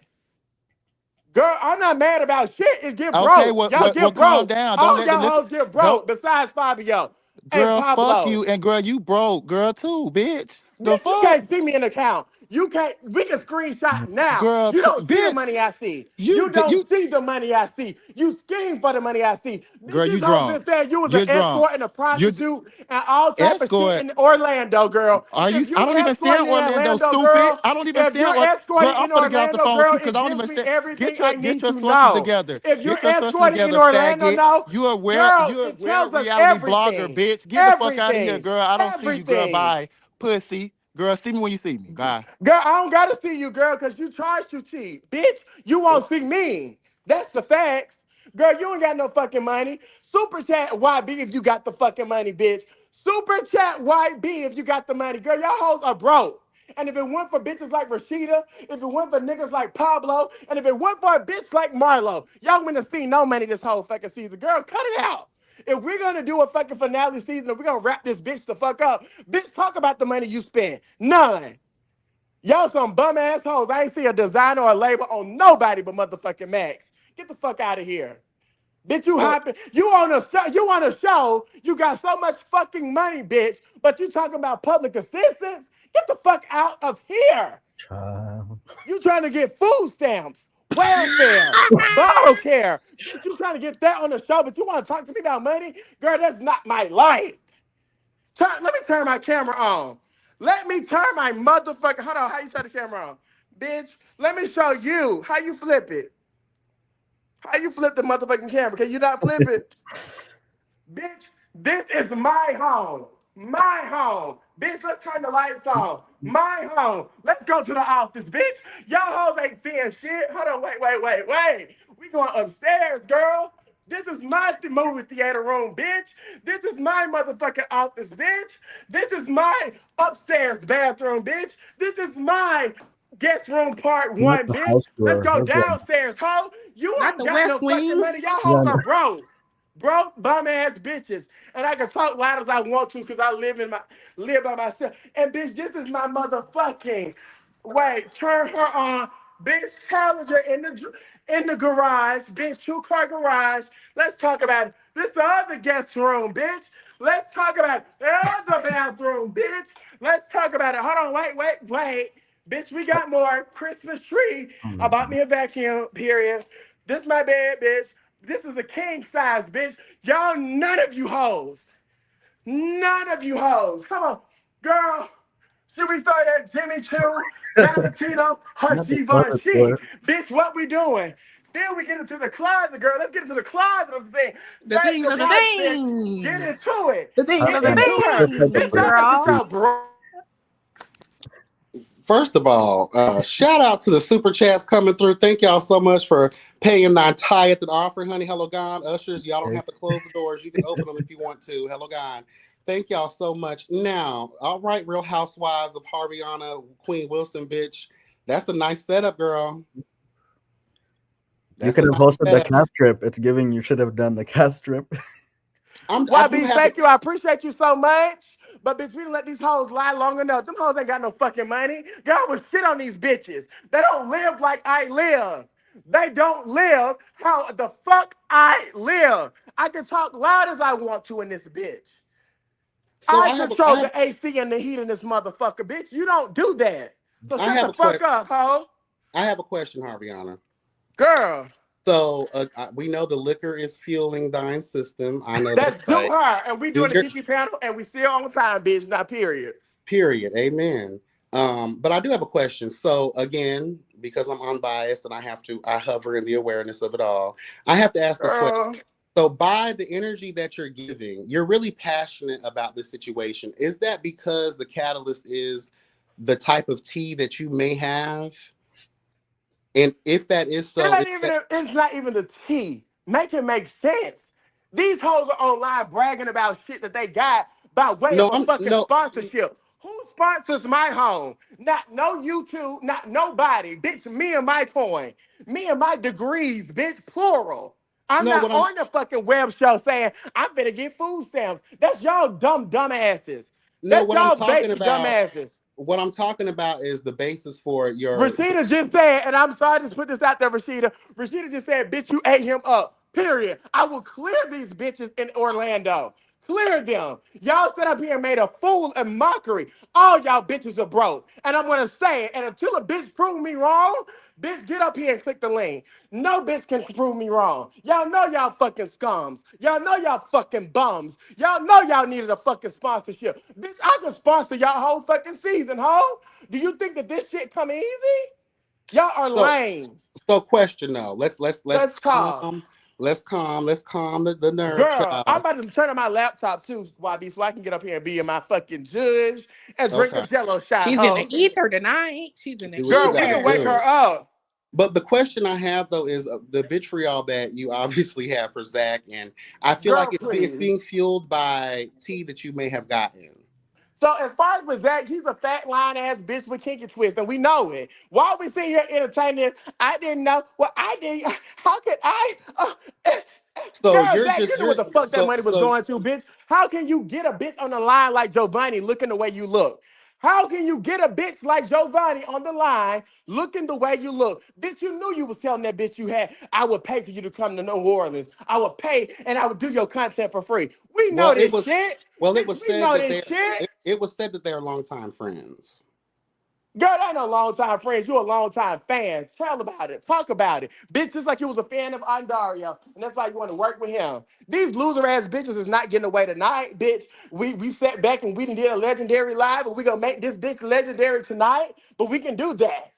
Girl, I'm not mad about shit. It's get Okay, broke. what Y'all what get what calm broke. down. Don't All let the y'all liquor hoes get don't broke besides Fabio and girl fuck Pablo. you and girl you broke, girl too, bitch. The Bitch, you fuck? can't see me in the account. You can't. We can screenshot now. You don't see the Bitch, money I see. you You don't you see the money I see. You scheme for the money I see. girl, This you whole been drunk. saying you was an You're drunk. escort and a You prostitute and all type of shit escort. in Orlando, girl. Are you? If I you don't even stay in escorting in Orlando, Orlando, stupid. girl, I don't even if stay in you're Orlando. Girl, escorting I'm in finna get off the Orlando, phone with girl, you because it I don't gives even me stay. everything I Get need your to sources know. together. If you're Get your sources escorting in together, Orlando, faggot. no, You girl, a it rare tells us reality blogger, everything. bitch. Get the fuck out of here, Everything. girl. I don't see you, girl. Everything. Bye, pussy. Girl, see me when you see me. Bye. Girl, I don't gotta see you, girl, because you charge too cheap. Bitch, you won't see me. That's the facts. Girl, you ain't got no fucking money. Super chat YB if you got the fucking money, bitch. Super chat YB if you got the money. Girl, y'all hoes are broke. And if it went for bitches like Rashida, if it went for niggas like Pablo, and if it went for a bitch like Marlo, y'all wouldn't have seen no money this whole fucking season. Girl, cut it out. If we're gonna do a fucking finale season, if we're gonna wrap this bitch the fuck up, bitch, talk about the money you spent. None. Y'all some bum assholes. I ain't see a designer or a label on nobody but motherfucking Max. Get the fuck out of here. Bitch, you So, hopping. You on a show. You got so much fucking money, bitch. But you talking about public assistance? Get the fuck out of here. Child. You trying to get food stamps, welfare, bottle care. Bitch, you trying to get that on the show, but you want to talk to me about money? Girl, that's not my life. Let me turn my camera on. Let me turn my motherfucking. Hold on, how you turn the camera on? Bitch, let me show you how you flip it. How you flip the motherfucking camera? Can you not flip it? Bitch, this is my home. My home. Bitch, let's turn the lights on. My home. Let's go to the office, bitch. Y'all hoes ain't seeing shit. Hold on, wait. We going upstairs, girl. This is my movie theater room, bitch. This is my motherfucking office, bitch. This is my upstairs bathroom, bitch. This is my guest room part Not one, the bitch. house Let's tour. go Let's go. downstairs, ho. You Not ain't the got no West fucking Wing. money. Y'all Yeah, hoes are broke. Broke bum ass bitches. And I can talk loud as I want to because I live by myself. And bitch, this is my motherfucking wait, turn her on. Bitch, Challenger in the garage, bitch, two-car garage. Let's talk about it. This the other guest room, bitch. Let's talk about the other bathroom, bitch. Let's talk about it. Hold on, wait. Bitch, we got more. Christmas tree. oh I my bought me a vacuum, period. This my bed, bitch. This is a king size, bitch. Y'all, none of you hoes. None of you hoes. Come on, girl. Should we start at Jimmy Choo, Valentino, or not the toilet Givenchy? tour. Bitch, what we doing? Then we get into the closet, girl. Let's get into the closet of the thing. The First things of of the all, bitch, get things. into it. The things Top of Get the and into her. what type of things, Bitch, y'all place better get girl. y'all bro. First of all, shout out to the super chats coming through. Thank y'all so much for paying that tithe and offering, honey. Hello, God. Ushers, y'all don't is? have to close the doors. You can open them if you want to. Hello, God. Thank y'all so much. Now, all right, Real Housewives of Harviana, Queen Wilson, bitch. That's a nice setup, girl. You That's could a have nice hosted the setup. cast trip. It's giving you should have done the cast trip. I do YB, have a thank you. I appreciate you so much. But bitch, we didn't let these hoes lie long enough. Them hoes ain't got no fucking money. Girl, I was shit on these bitches. They don't live like I live. They don't live how the fuck I live. I can talk loud as I want to in this bitch. so I I have a control the AC and the heat in this motherfucker, bitch. You don't do that. So I shut have the a fuck que- up, hoe. I have a question, Harviana. Girl, So we know the liquor is fueling thine system. I know that's that's do right. her. And we Do doing the your Kiki panel and we still on time, bitch. Not period. period. Amen. But I do have a question. So again, because I'm unbiased and I hover in the awareness of it all. I have to ask this question. Girl. So by the energy that you're giving, you're really passionate about this situation. Is that because the catalyst is the type of tea that you may have? And if that is It so, ain't even. It's not even the tea. Make it make sense. These hoes are online bragging about shit that they got by way of no, a I'm fucking no, sponsorship. Who sponsors my home? Not no YouTube, not nobody. Bitch, me and my coin. Me and my degrees, bitch, plural. I'm no. not What I'm on the fucking web show saying I'm finna get food stamps. That's y'all dumb asses. no. That's What I'm y'all talking basic dumb about. asses. What I'm talking about is the basis for your. Rashida just said, and I'm sorry to put this out there, Rashida. Rashida just said, bitch, you ate him up. Period. I will clear these bitches in Orlando. Clear them. Y'all sit up here and made a fool and mockery. All y'all bitches are broke. And I'm gonna say it. And until a bitch prove me wrong, bitch, get up here and click the link. No bitch can prove me wrong. Y'all know y'all fucking scums. Y'all know y'all fucking bums. Y'all know y'all needed a fucking sponsorship. Bitch, I can sponsor y'all whole fucking season, ho. Do you think that this shit come easy? Y'all are So lame. question though. Let's Let's talk. calm. Let's calm the nerve, Girl, I'm child. about to turn on my laptop too, YB, so I can get up here and be in my fucking judge and drink a Okay. jello shot, She's in the ho. ether tonight. She's in the Do what you Girl, we gotta can wake ether. her do. up. But the question I have though is the vitriol that you obviously have for Zach, and I feel like Girl, it's please. being fueled by tea that you may have gotten. So as far as with Zach, he's a fat lying ass bitch with kinky twist, and we know it. While we sit here entertaining, I didn't know. Well, I didn't. How could I? Eh, So Girl, you're Zach, you just knew you're what the fuck that so money was so going to, bitch. How can you get a bitch on the line like Giovanni looking the way you look? How can you get a bitch like Giovanni on the line looking the way you look? Bitch, you knew you was telling that bitch you had, I would pay for you to come to New Orleans. I would pay and I would do your content for free. We know well it this was shit. well it Bitch, was we said know that this they're shit. it was said that they're longtime friends. Girl, that ain't no long time friends. You a long time fan. Tell about it. Talk about it. Bitch, just like you was a fan of Andario, and that's why you want to work with him. These loser ass bitches is not getting away tonight, bitch. We sat back and we done did a legendary live, and we gonna make this bitch legendary tonight. But we can do that.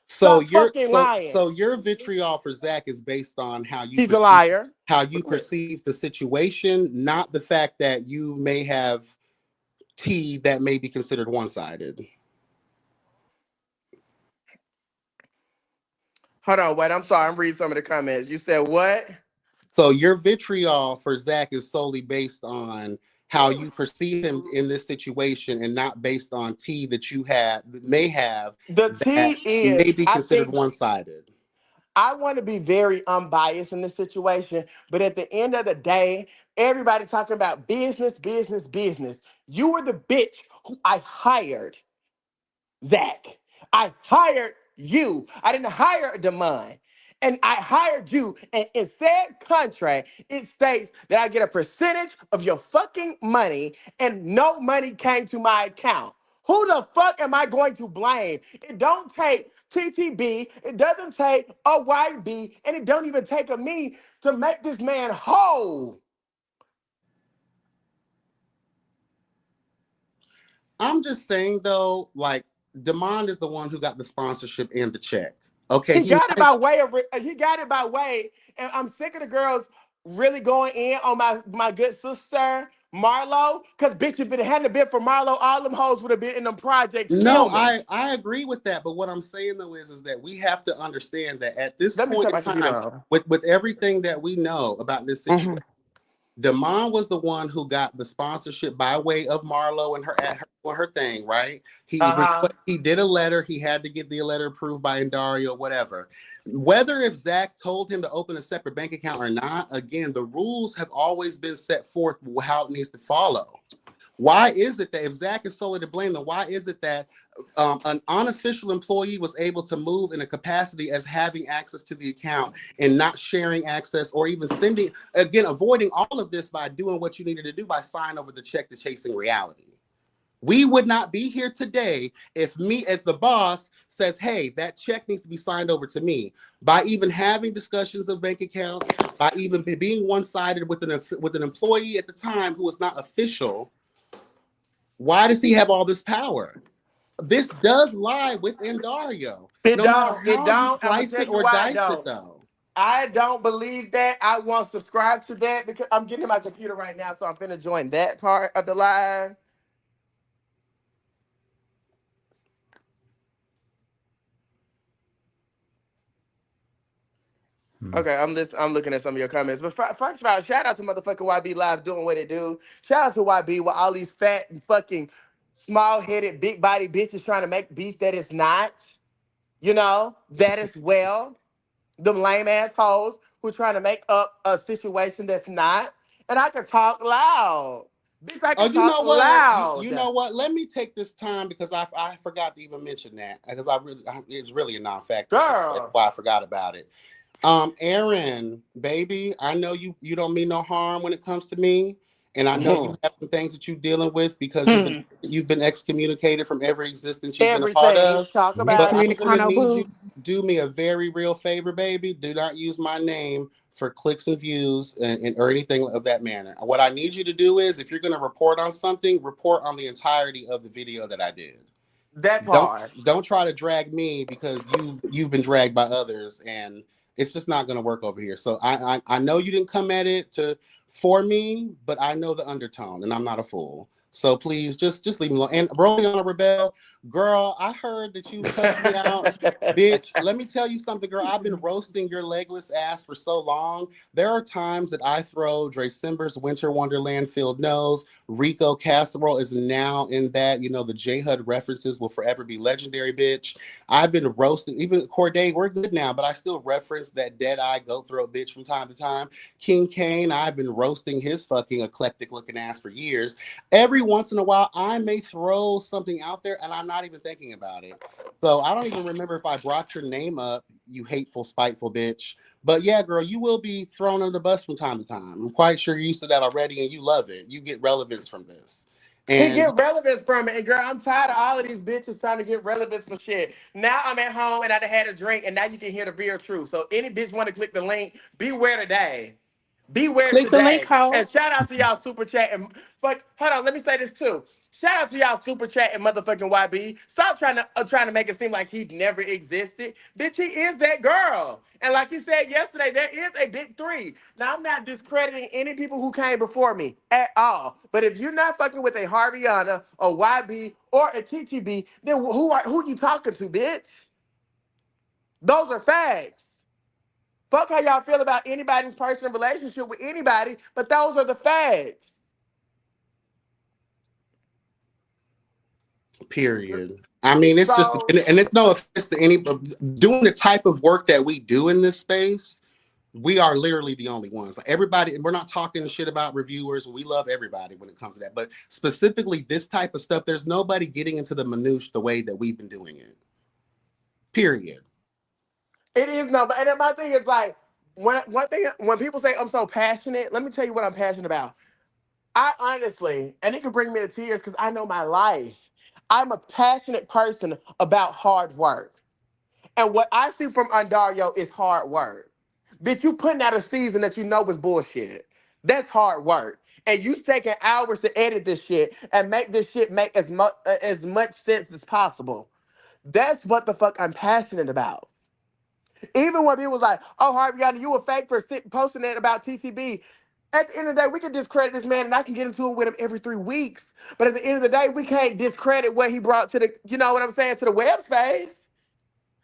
So Stop your fucking lying. your vitriol for Zach is based on He's a liar. how you perceive the situation, not the fact that you may have tea that may be considered one sided. Hold on, wait. I'm sorry. I'm reading some of the comments. You said what? So your vitriol for Zach is solely based on how you perceive him in this situation and not based on tea that you have may have The that T is, may be I considered think one sided. I want to be very unbiased in this situation, but at the end of the day, everybody talking about business, business, business. You were the bitch who I hired, Zach. I hired you. I didn't hire Demond. And I hired you, and in said contract, it states that I get a percentage of your fucking money, and no money came to my account. Who the fuck am I going to blame? It don't take TTB, it doesn't take a YB, and it don't even take a me to make this man whole. I'm just saying though, like Demond is the one who got the sponsorship and the check. Okay, He he got it might by way of he got it by way, and I'm sick of the girls really going in on my good sister Marlo. Cause bitch, if it hadn't been for Marlo, all them hoes would have been in them projects no, filming. I agree with that, but what I'm saying though is that we have to understand that at this Let me point turn in my computer time, on. with everything that we know about this situation, Mhm. Damon was the one who got the sponsorship by way of Marlo and her doing her thing, right? Uh-huh. He did a letter. He had to get the letter approved by Indario, whatever. Whether if Zach told him to open a separate bank account or not, again, the rules have always been set forth how it needs to follow. Why is it that if Zach is solely to blame, then why is it that an unofficial employee was able to move in a capacity as having access to the account and not sharing access or even sending, again, avoiding all of this by doing what you needed to do by signing over the check to Chasing Reality? We would not be here today if me, as the boss, says, hey, that check needs to be signed over to me. By even having discussions of bank accounts, by even being one sided with an employee at the time who was not official, why does he have all this power? This does lie within Dario. It No matter don't. It how you don't. I'm gonna slice tell it you or why it dice it, don't. though. I don't believe that. I won't subscribe to that because I'm getting my computer right now, so I'm finna join that part of the live. Hmm. Okay, I'm looking at some of your comments. But first of all, shout out to motherfucking YB Live doing what it do. Shout out to YB with all these fat and fucking small headed, big body bitches trying to make beef that it's not. You know, that as well. Them lame assholes who trying to make up a situation that's not. And I can talk loud. Bitch, I Oh, can you know talk what? You loud. know what? Let me take this time because I forgot to even mention that because it's really a non-factor. So that's Girl. why I forgot about it. Aaron, baby, I know you don't mean no harm when it comes to me, and I know you have some things that you're dealing with because Hmm. you've been excommunicated from every existence you've been a part Everything. of. Talk But about it. I'm gonna Excommunicado need you to boots. do me a very real favor, baby. Do not use my name for clicks and views or anything of that manner. What I need you to do is, if you're gonna report on something, report on the entirety of the video that I did. That don't part. don't try to drag me because you've been dragged by others, and it's just not going to work over here. So I know you didn't come at it to for me, but I know the undertone and I'm not a fool. So please just leave me alone. And rolling on a rebel, girl, I heard that you cussed me out. Bitch, let me tell you something, girl. I've been roasting your legless ass for so long. There are times that I throw Dre Simber's Winter Wonderland Field Nose. Rico Casserole is now in that. You know, the J HUD references will forever be legendary, bitch. I've been roasting, even Corday, we're good now, but I still reference that dead eye goat throat bitch from time to time. King Kane, I've been roasting his fucking eclectic looking ass for years. Every once in a while, I may throw something out there and I'm not even thinking about it. So I don't even remember if I brought your name up, you hateful, spiteful bitch. But yeah, girl, you will be thrown under the bus from time to time. I'm quite sure you're used to that already and you love it. You get relevance from this. He And get relevance from it. And girl, I'm tired of all of these bitches trying to get relevance for shit. Now I'm at home and I done had a drink and now you can hear the real truth. So any bitch want to click the link, beware today. Beware Click the link, today. ho. And shout out to y'all super chat and fuck. Hold on, let me say this too. Shout out to y'all super chat and motherfucking YB. Stop trying to make it seem like he never existed. Bitch, he is that girl. And like he said yesterday, there is a big three. Now I'm not discrediting any people who came before me at all. But if you're not fucking with a Harviana or YB or a TTB, then who you talking to, bitch? Those are facts. Fuck how y'all feel about anybody's personal relationship with anybody, but those are the facts. period. I mean, it's just, So and it's no offense to any, doing the type of work that we do in this space, we are literally the only ones. Like everybody, and we're not talking shit about reviewers. We love everybody when it comes to that. But specifically this type of stuff, there's nobody getting into the minutiae the way that we've been doing it. Period. it is no, but and then my thing is like when people say I'm so passionate, let me tell you what I'm passionate about. I honestly, and it can bring me to tears because I know my life. I'm a passionate person about hard work. And what I see from Undario is hard work. Bitch, you putting out a season that you know is bullshit. That's hard work. And you taking hours to edit this shit and make this shit make as much sense as possible. That's what the fuck I'm passionate about. Even when people was like, "Oh, Harvey, you were fake for posting that about TCB." At the end of the day, we can discredit this man, and I can get into it with him every 3 weeks. But at the end of the day, we can't discredit what he brought to the, you know what I'm saying, to the web space.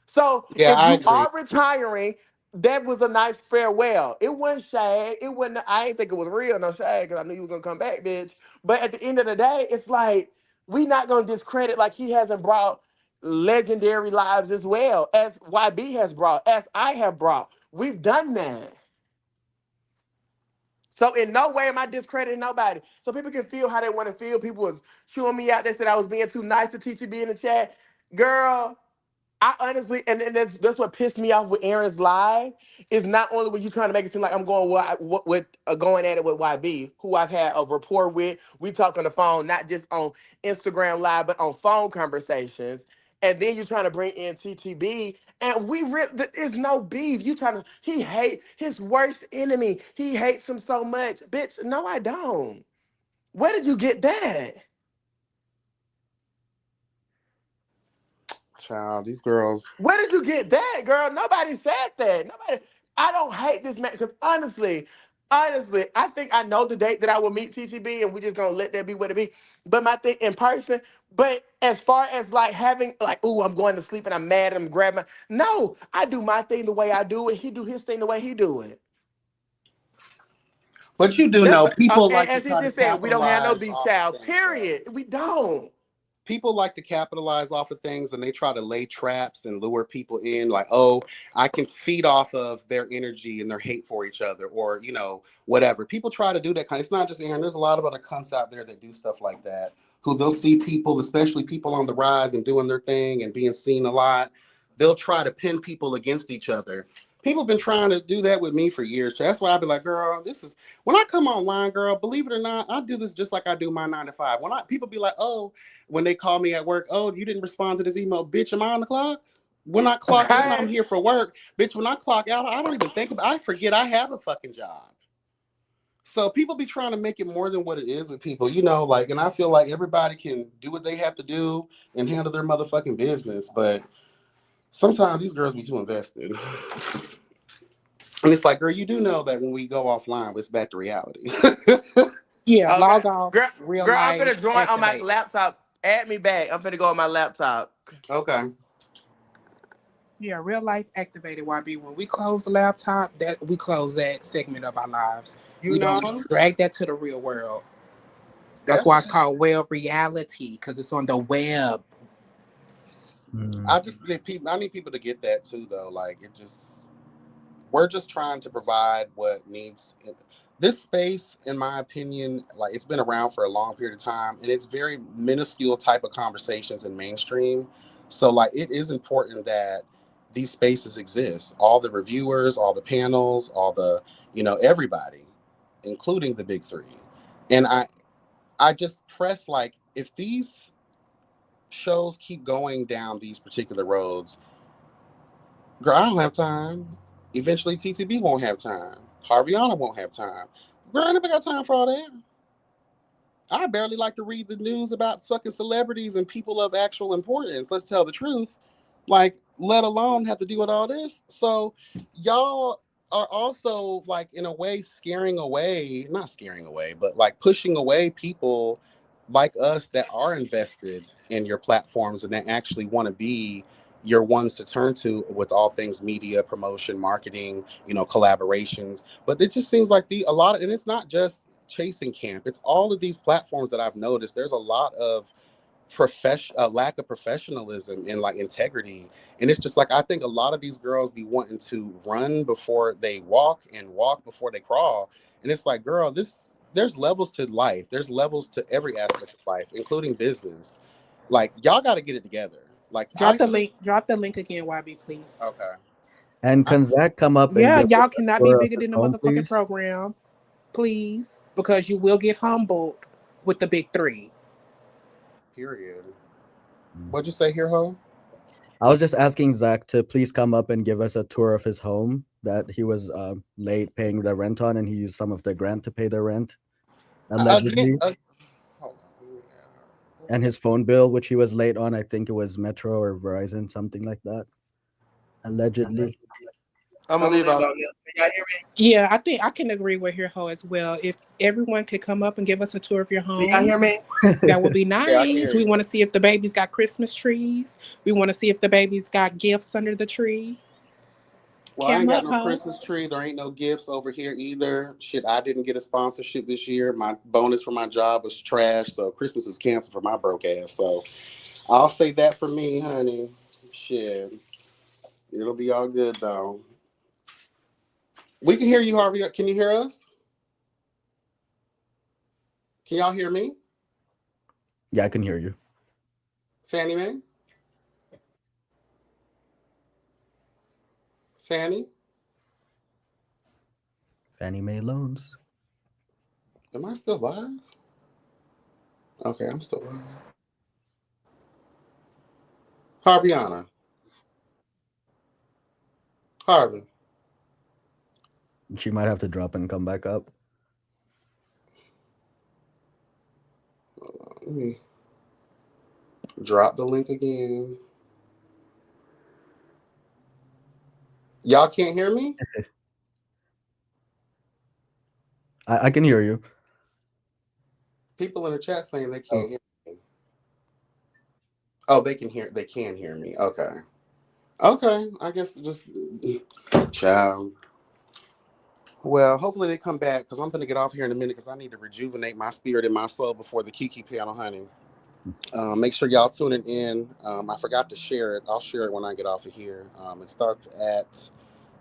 So Yeah, if I you agree. are retiring, that was a nice farewell. It wasn't shag. It wasn't. I ain't think it was real, no shag, because I knew you was gonna come back, bitch. But at the end of the day, it's like we not gonna discredit like he hasn't brought legendary lives as well as YB has brought, as I have brought. We've done that. So in no way am I discrediting nobody. So people can feel how they want to feel. People was chewing me out. They said I was being too nice to TCB in the chat. Girl, I honestly, and that's what pissed me off with Aaron's live is not only were you trying to make it seem like I'm going going at it with YB, who I've had a rapport with. We talk on the phone, not just on Instagram live, but on phone conversations. And then you're trying to bring in TTB, and there's no beef. You trying to he hate his worst enemy. He hates him so much, bitch. No, I don't. Where did you get that? Child, these girls. Where did you get that, girl? Nobody said that. Nobody. I don't hate this man because honestly, Honestly, I think I know the date that I will meet TTB, and we just gonna let that be what it be. But my thing in person. But as far as like having like, ooh, I'm going to sleep and I'm mad and I'm grabbing. No, I do my thing the way I do it. He do his thing the way he do it. But you do That's know people and like to as he try to just said, we don't have no capitalize beef off of child. things, though. Period. We don't. People like to capitalize off of things, and they try to lay traps and lure people in like, oh, I can feed off of their energy and their hate for each other, or whatever. People try to do that kind. It's not just Aaron. There's a lot of other cunts out there that do stuff like that, who they'll see people, especially people on the rise and doing their thing and being seen a lot. They'll try to pin people against each other. People have been trying to do that with me for years. So that's why I'd be like, girl, this is when I come online, girl, believe it or not, I do this just like I do my 9 to 5. When people be like, oh, when they call me at work, oh, you didn't respond to this email, bitch, am I on the clock? When I clock in, I'm Okay. here for work. Bitch, when I clock out, I don't even think about I forget I have a fucking job. So people be trying to make it more than what it is with people, and I feel like everybody can do what they have to do and handle their motherfucking business. But sometimes these girls be too invested. And it's like, girl, you do know that when we go offline, it's back to reality. Yeah, Okay. log off, Girl, real girl, I'm life, finna join on my activate. laptop. Add me back. I'm finna go on my laptop. Okay. Yeah, real life activated YB. When we close the laptop, that we close that segment of our lives. You We know, don't drag that to the real world. That's that's why it's called web reality, because it's on the web. Mm. I just need people. I need people to get that too, though. Like we're just trying to provide what needs. This space, in my opinion, like it's been around for a long period of time, and it's very minuscule type of conversations in mainstream. So, like, it is important that these spaces exist. All the reviewers, all the panels, all the everybody, including the big three. And I just press like if these shows keep going down these particular roads, girl, I don't have time. Eventually, TTB won't have time. Harviana won't have time. Girl, I never got time for all that. I barely like to read the news about fucking celebrities and people of actual importance. Let's tell the truth. Like, let alone have to deal with all this. So, y'all are also, like, in a way, not scaring away, but like pushing away people like us that are invested in your platforms and that actually want to be your ones to turn to with all things media, promotion, marketing, collaborations. But it just seems like a lot of, and it's not just chasing camp. It's all of these platforms that I've noticed. There's a lot of lack of professionalism and like integrity, and it's just like I think a lot of these girls be wanting to run before they walk and walk before they crawl. And it's like, girl, there's levels to life. There's levels to every aspect of life, including business. Like, y'all got to get it together. Like, I Drop the see. link. Drop the link again, YB, please. Okay. And I, can Zach come up and Yeah, give us y'all a cannot be tour of bigger his than the home, motherfucking please? program, please, because you will get humbled with the big three. period. Mm. What'd you say here, Ho? I was just asking Zach to please come up and give us a tour of his home that he was late paying the rent on, and he used some of the grant to pay the rent, Again, allegedly. hold on. And his phone bill, which he was late on, I think it was Metro or Verizon, something like that, allegedly. I'm gonna I'm gonna leave leave out. on this. Can y'all hear me? Yeah, I think I can agree with your hoe as well. If everyone could come up and give us a tour of your Can y'all home, hear me? that would be Yeah, I can nice. hear We you. want to see if the baby's got Christmas trees. We want to see if the baby's got gifts under the tree. Well, I Come ain't got up, no hoe. Christmas tree. There ain't no gifts over here either. Shit, I didn't get a sponsorship this year. My bonus for my job was trash, so Christmas is canceled for my broke ass. So I'll say that for me, honey. Shit, it'll be all good though. We can hear you, Harvey. Can you hear us? Can y'all hear me, Yeah, I can hear you. Fanny Mae? Fanny, Fannie Mae loans. am I still live? Okay, I'm still live. Harviana, Harvey. She might have to drop and come back up. Let me drop the link again. Y'all can't hear me? I can hear you. People in the chat saying they Oh, can't hear me. Oh, they can hear. They can hear me. Okay. Okay. I guess just child. Well, hopefully they come back because I'm gonna get off here in a minute because I need to rejuvenate my spirit and my soul before the Kiki panel, honey. Make sure y'all tuning in. I forgot to share it. I'll share it when I get off of here. It starts at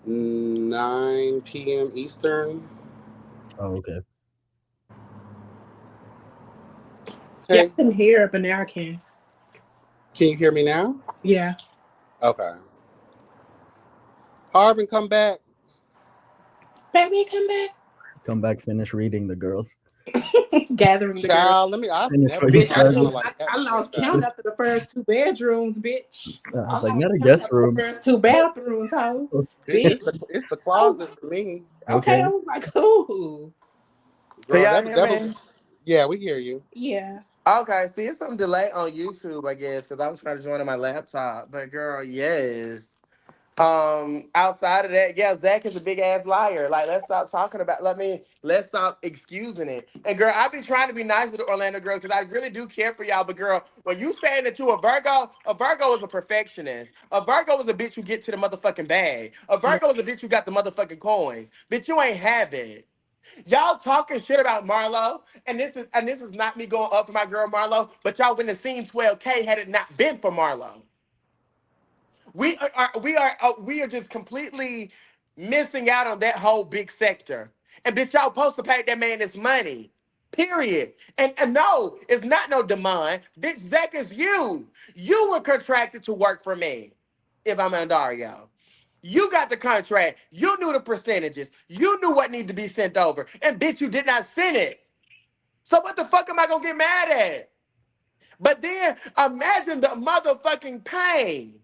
9 p.m. Eastern. oh, okay. Yeah, I Hey, couldn't hear it, but now I can. can you hear me now? Yeah. Okay. Harvin, come back. Baby, come back. Come back, finish reading the girls. Gathering the girl. Child, let me. I've Finish never what you Bitch, seen a I panel started. seen like that I before, lost count child. after the first two bedrooms, bitch. I I was like, lost not a count guest after the room. first two bathrooms, hoe. Bitch, Bitch. it's the I was closet for me, okay, Okay. I was like, ooh. Can girl. y'all That hear that was. me? Yeah, we hear you. Yeah. Okay, see, it's some delay on YouTube, I guess, because I was trying to join on my laptop. But girl, yes. Outside of that, yeah, Zach is a big ass liar. Like, let's stop talking about. Let's stop excusing it. And girl, I've been trying to be nice with the Orlando girls because I really do care for y'all. But girl, when you saying that you a Virgo is a perfectionist. A Virgo is a bitch who get to the motherfucking bag. A Yeah. Virgo is a bitch who got the motherfucking coins. Bitch, you ain't have it. Y'all talking shit about Marlo, and this is not me going up for my girl Marlo, but y'all wouldn't have seen 12K had it not been for Marlo. We are just completely missing out on that whole big sector. And bitch, y'all supposed to pay that man his money. Period. And no, it's not no demand. Bitch, Zach is you. You were contracted to work for me. If I'm Andario. You got the contract. You knew the percentages. You knew what needed to be sent over. And bitch, you did not send it. So what the fuck am I gonna get mad at? But then imagine the motherfucking pain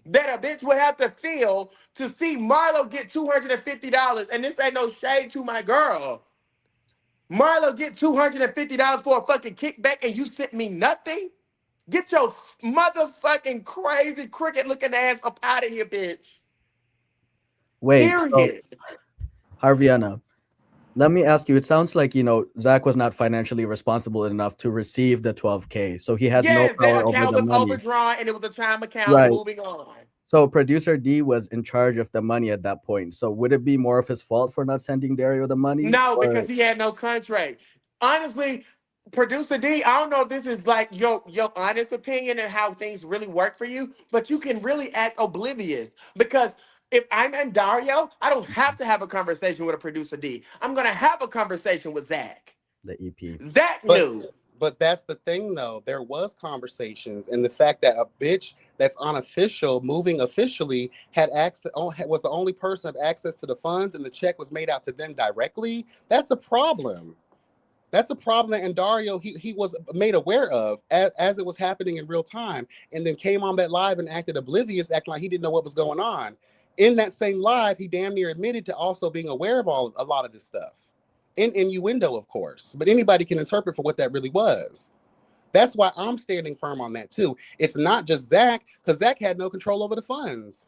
that a bitch would have to feel to see Marlo get $250. And this ain't no shade to my girl. Marlo get $250 for a fucking kickback and you sent me nothing? Get your motherfucking crazy cricket looking ass up out of here, bitch. Wait, so Period. Harviana, let me ask you. It sounds like, Zach was not financially responsible enough to receive the 12K. So he has no Yes, that power over account the was money. overdrawn and it was a chime account. Right. Moving on. So producer D was in charge of the money at that point. So would it be more of his fault for not sending Dario the money? No, Or because he had no contract. Honestly, producer D, I don't know if this is like your honest opinion and how things really work for you, but you can really act oblivious because if I'm in Dario, I don't have to have a conversation with a producer D. I'm gonna have a conversation with Zach. the EP? Zach But knew. but that's the thing though. There was conversations, and the fact that a bitch that's unofficial, moving officially, had access was the only person of access to the funds, and the check was made out to them directly. That's a problem. That's a problem that Dario he was made aware of as it was happening in real time, and then came on that live and acted oblivious, acting like he didn't know what was going on. In that same live, he damn near admitted to also being aware of a lot of this stuff, in innuendo, of course. But anybody can interpret for what that really was. That's why I'm standing firm on that too. It's not just Zach, because Zach had no control over the funds.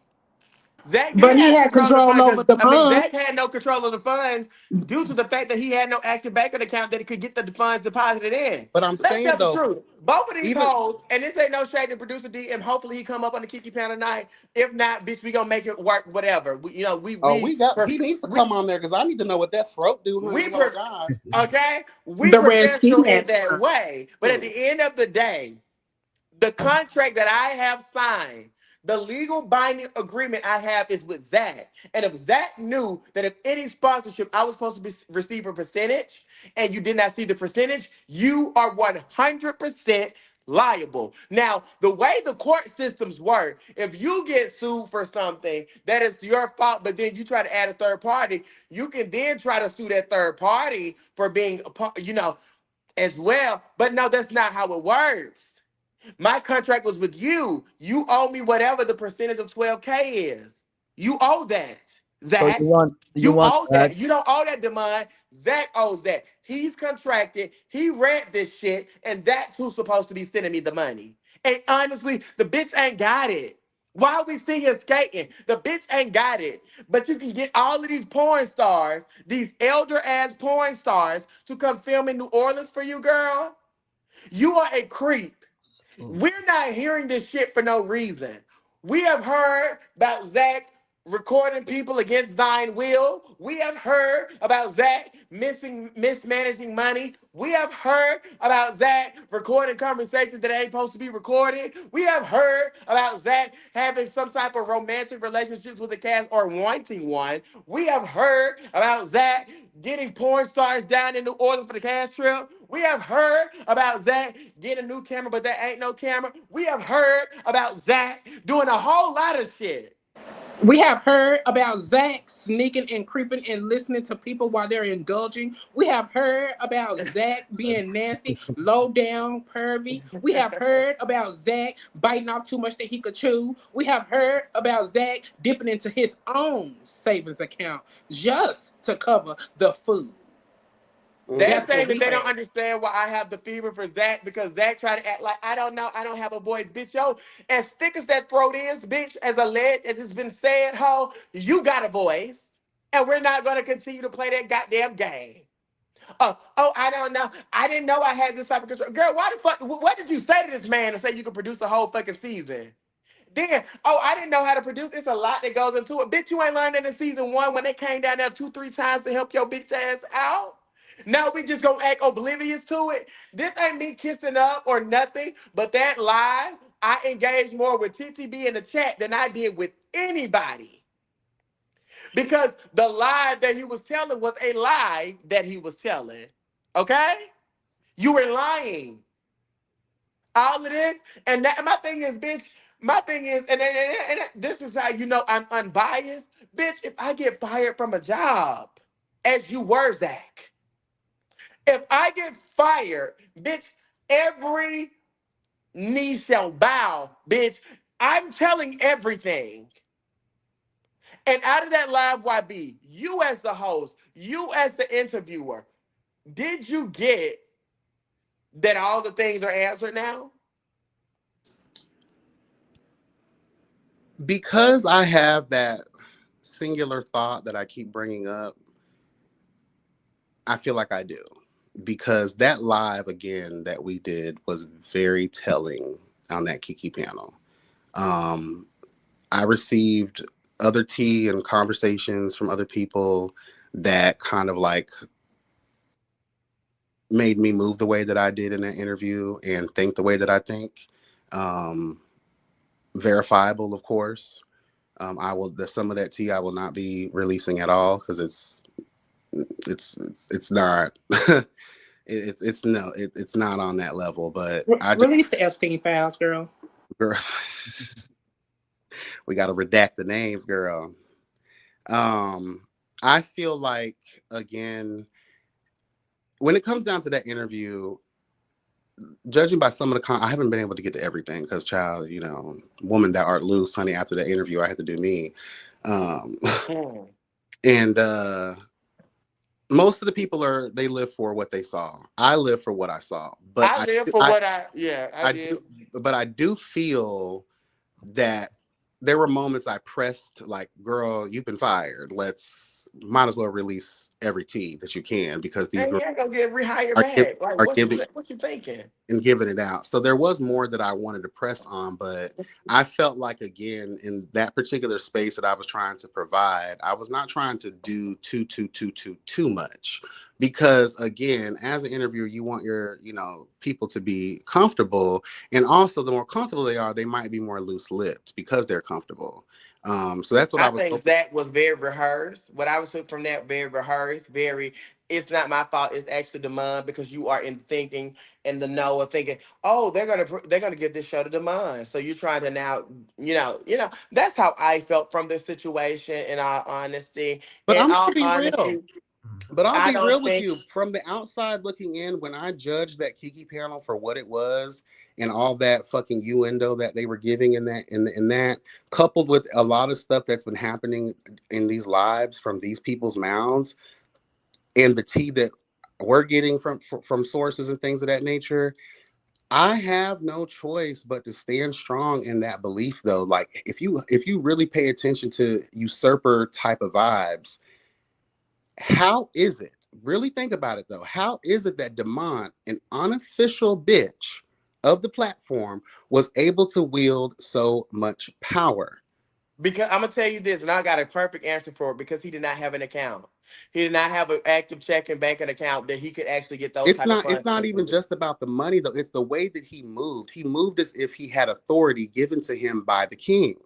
Zach did But he have had control of the control funds over because the I mean funds. Zach had no control of the funds due to the fact that he had no active banking account that he could get the funds deposited in. But I'm Let's saying tell the though, truth. Both of these even hoes, and this ain't no shade to producer D, and hopefully he come up on the Kiki panel tonight. If not, bitch, we gonna make it work. Whatever. We, you know, we oh, we he needs to we come on there because I need to know what that throat do, honey. we Oh pro- God. okay. We The red ski professional in mask. that way, but at Hmm. the end of the day, the contract that I have signed, the legal binding agreement I have is with Zach. And if Zach knew that if any sponsorship I was supposed to receive a percentage and you did not see the percentage, you are 100% liable. Now, the way the court systems work, if you get sued for something that is your fault, but then you try to add a third party, you can then try to sue that third party for being, as well. But no, that's not how it works. My contract was with you. You owe me whatever the percentage of 12K is. You owe that. So you Zach. want you You want owe Zach? that. You don't owe that demand. Zach owes that. He's contracted. He read this shit, and that's who's supposed to be sending me the money. And honestly, the bitch ain't got it. Why we see her skating? The bitch ain't got it. But you can get all of these porn stars, these elder ass porn stars, to come film in New Orleans for you, girl. You are a creep. Mm. We're not hearing this shit for no reason. We have heard about Zach recording people against thine will. We have heard about Zach mismanaging money. We have heard about Zach recording conversations that ain't supposed to be recorded. We have heard about Zach having some type of romantic relationships with the cast or wanting one. We have heard about Zach getting porn stars down in New Orleans for the cast trip. We have heard about Zach getting a new camera, but that ain't no camera. We have heard about Zach doing a whole lot of shit. We have heard about Zach sneaking and creeping and listening to people while they're indulging. We have heard about Zach being nasty, low down, pervy. We have heard about Zach biting off too much that he could chew. We have heard about Zach dipping into his own savings account just to cover the food. They're That's saying what that we they don't heard. understand why I have the fever for Zach because Zach tried to act like I don't know, I don't have a voice, bitch. Yo, as thick as that throat is, bitch, as alleged as it's been said, ho, you got a voice, and we're not gonna continue to play that goddamn game. I don't know. I didn't know I had this type of control. Girl, why the fuck? What did you say to this man to say you could produce a whole fucking season? Then, I didn't know how to produce. It's a lot that goes into it. Bitch, you ain't learned that in season one when they came down there 2, 3 times to help your bitch ass out. Now we just gonna act oblivious to it. This ain't me kissing up or nothing, but that live, I engaged more with TTB in the chat than I did with anybody. Because the lie that he was telling was a lie that he was telling. Okay? You were lying. All of this. And that, my thing is, bitch, my thing is, and this is how you know I'm unbiased. Bitch, if I get fired from a job, as you were, Zach, if I get fired, bitch, every knee shall bow, bitch. I'm telling everything. And out of that live YB, you as the host, you as the interviewer, did you get that all the things are answered now? Because I have that singular thought that I keep bringing up, I feel like I do. Because that live again that we did was very telling on that Kiki panel. Um, I received other tea and conversations from other people that kind of like made me move the way that I did in that interview and think the way that I think. Um, Verifiable, of course. I will. Some of that tea I will not be releasing at all because it's not. It's no, it's not on that level. But I just, Release the Epstein files, girl. girl, we got to redact the names, girl. Um, I feel like again, when it comes down to that interview, judging by some of I haven't been able to get to everything because, child, woman that art loose, honey. After the interview, I had to do me, um, Hmm. and most of the people they live for what they saw. I live for what I saw, but I live for what I I did. do, but I do feel that there were moments I pressed like, girl, you've been fired. Might as well release every tea that you can because these And girls you ain't gonna get rehired are back. Like are giving what you thinking? and giving it out. So there was more that I wanted to press on, but I felt like again in that particular space that I was trying to provide, I was not trying to do too much. Because again, as an interviewer, you want your, people to be comfortable. And also the more comfortable they are, they might be more loose-lipped because they're comfortable. So that's what I I was think hoping. Zach was very rehearsed. What I was took from that, very rehearsed, very. It's not my fault. It's actually Demond because you are in thinking in the know of thinking. Oh, they're gonna give this show to Demond. So you're trying to now, That's how I felt from this situation. In all honesty, But in I'm gonna all be real. honesty, But I'll I be real don't with think. you. From the outside looking in, when I judged that Kiki panel for what it was and all that fucking innuendo that they were giving in that, coupled with a lot of stuff that's been happening in these lives from these people's mouths, and the tea that we're getting from sources and things of that nature, I have no choice but to stand strong in that belief though. Like if you really pay attention to usurper type of vibes, how is it? Really think about it though. How is it that Demont, an unofficial bitch of the platform, was able to wield so much power? Because I'm gonna tell you this, and I got a perfect answer for it. Because he did not have an account. He did not have an active checking banking account that he could actually get those It's type of not it's funds not even into. just about the money though. It's the way that he moved. He moved as if he had authority given to him by the king.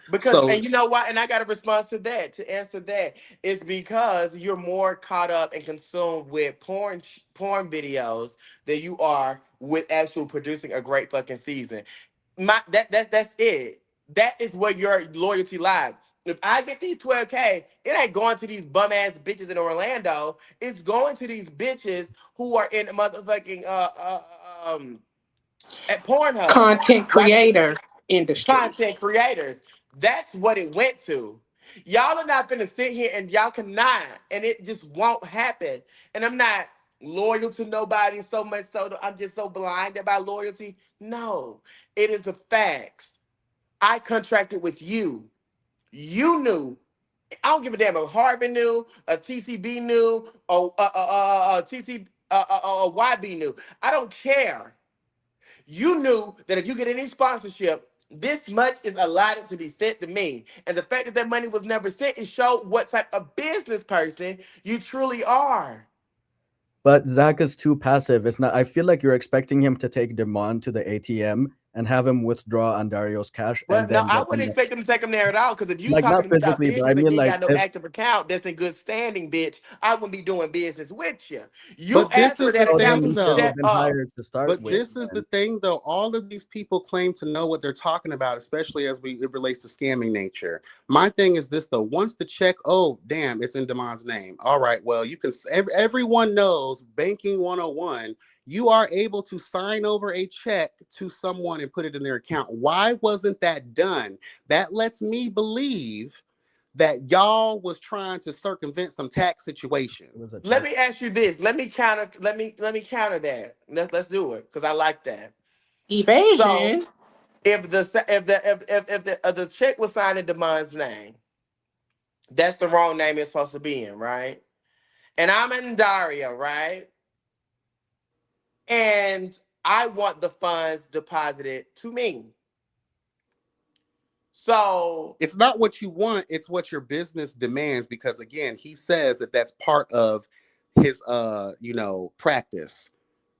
Because, So and you know what? And I got a response to that. To answer that, it's because you're more caught up and consumed with porn videos than you are with actual producing a great fucking season. That's it. That is where your loyalty lies. If I get these 12K, it ain't going to these bum ass bitches in Orlando. It's going to these bitches who are in motherfucking at Pornhub. Content Like creator industry. content creators. That's what it went to. Y'all are not gonna sit here and y'all cannot, and it just won't happen. And I'm not loyal to nobody so much so that I'm just so blinded by loyalty. No, it is the facts. I contracted with you. You knew. I don't give a damn if Harvey knew, a TCB knew, or TC YB knew. I don't care. You knew that if you get any sponsorship, this much is allotted to be sent to me. And the fact that that money was never sent, it showed what type of business person you truly are. But Zach is too passive. It's not. I feel like you're expecting him to take Demond to the ATM and have him withdraw Ondario's cash and But no, then I get wouldn't the expect them to take them there at all. Because if you like talking not to me about physically, but I business and mean you ain't like got no if active account that's in good standing, bitch, I wouldn't be doing business with you. You but this asked for is the that so account then to thing he be shouldn't have though. set been up. hired to start But with. this is the Then. thing, though. All of these people claim to know what they're talking about, especially as it relates to scamming nature. My thing is this, though. Once the check, oh damn, it's in Damon's name. All right, well, you can. Everyone knows banking 101. You are able to sign over a check to someone and put it in their account. Why wasn't that done? That lets me believe that y'all was trying to circumvent some tax situation. It was a Let check. me ask you this. Let me counter. Let me counter that. Let's do it because I like that. So Evasion. if the check was signed in Demond's name, that's the wrong name it's supposed to be in, right? And I'm in Dario, right? And I want the funds deposited to me. So It's not what you want, it's what your business demands, because again, he says that that's part of his practice.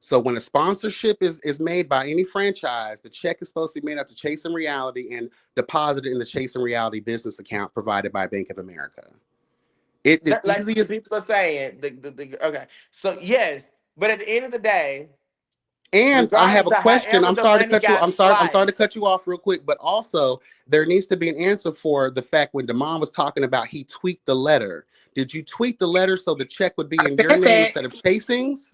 So when a sponsorship is made by any franchise, the check is supposed to be made out to Chase and Reality and deposited in the Chase and Reality business account provided by Bank of America. It is like easy as. people are saying, okay. So yes, but at the end of the day, And I have regardless a of question. however I'm the sorry to money cut you. got I'm sorry to sliced, cut you off real quick. But also, there needs to be an answer for the fact when Damon was talking about he tweaked the letter. Did you tweak the letter so the check would be I in your said name that. instead of Chasing's?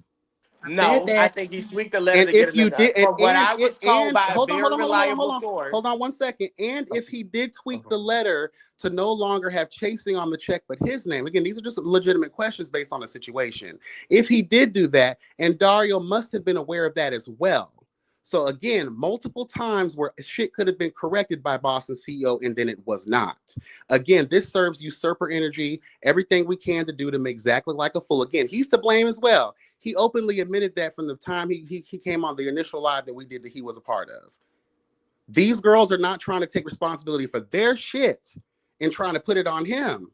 I said no, I that. think he tweaked the letter And to get if it. you did, From what I was told and by a hold on, hold very on, hold on, hold on, hold reliable on, source. hold on 1 second. And if he did tweak the letter to no longer have Chasing on the check but his name, again, these are just legitimate questions based on the situation. If he did do that, and Dario must have been aware of that as well. So again, multiple times where shit could have been corrected by Boston CEO and then it was not. Again, this serves usurper energy, everything we can to do to make Zach look like a fool. Again, he's to blame as well. He openly admitted that from the time he came on the initial live that we did that he was a part of. These girls are not trying to take responsibility for their shit and trying to put it on him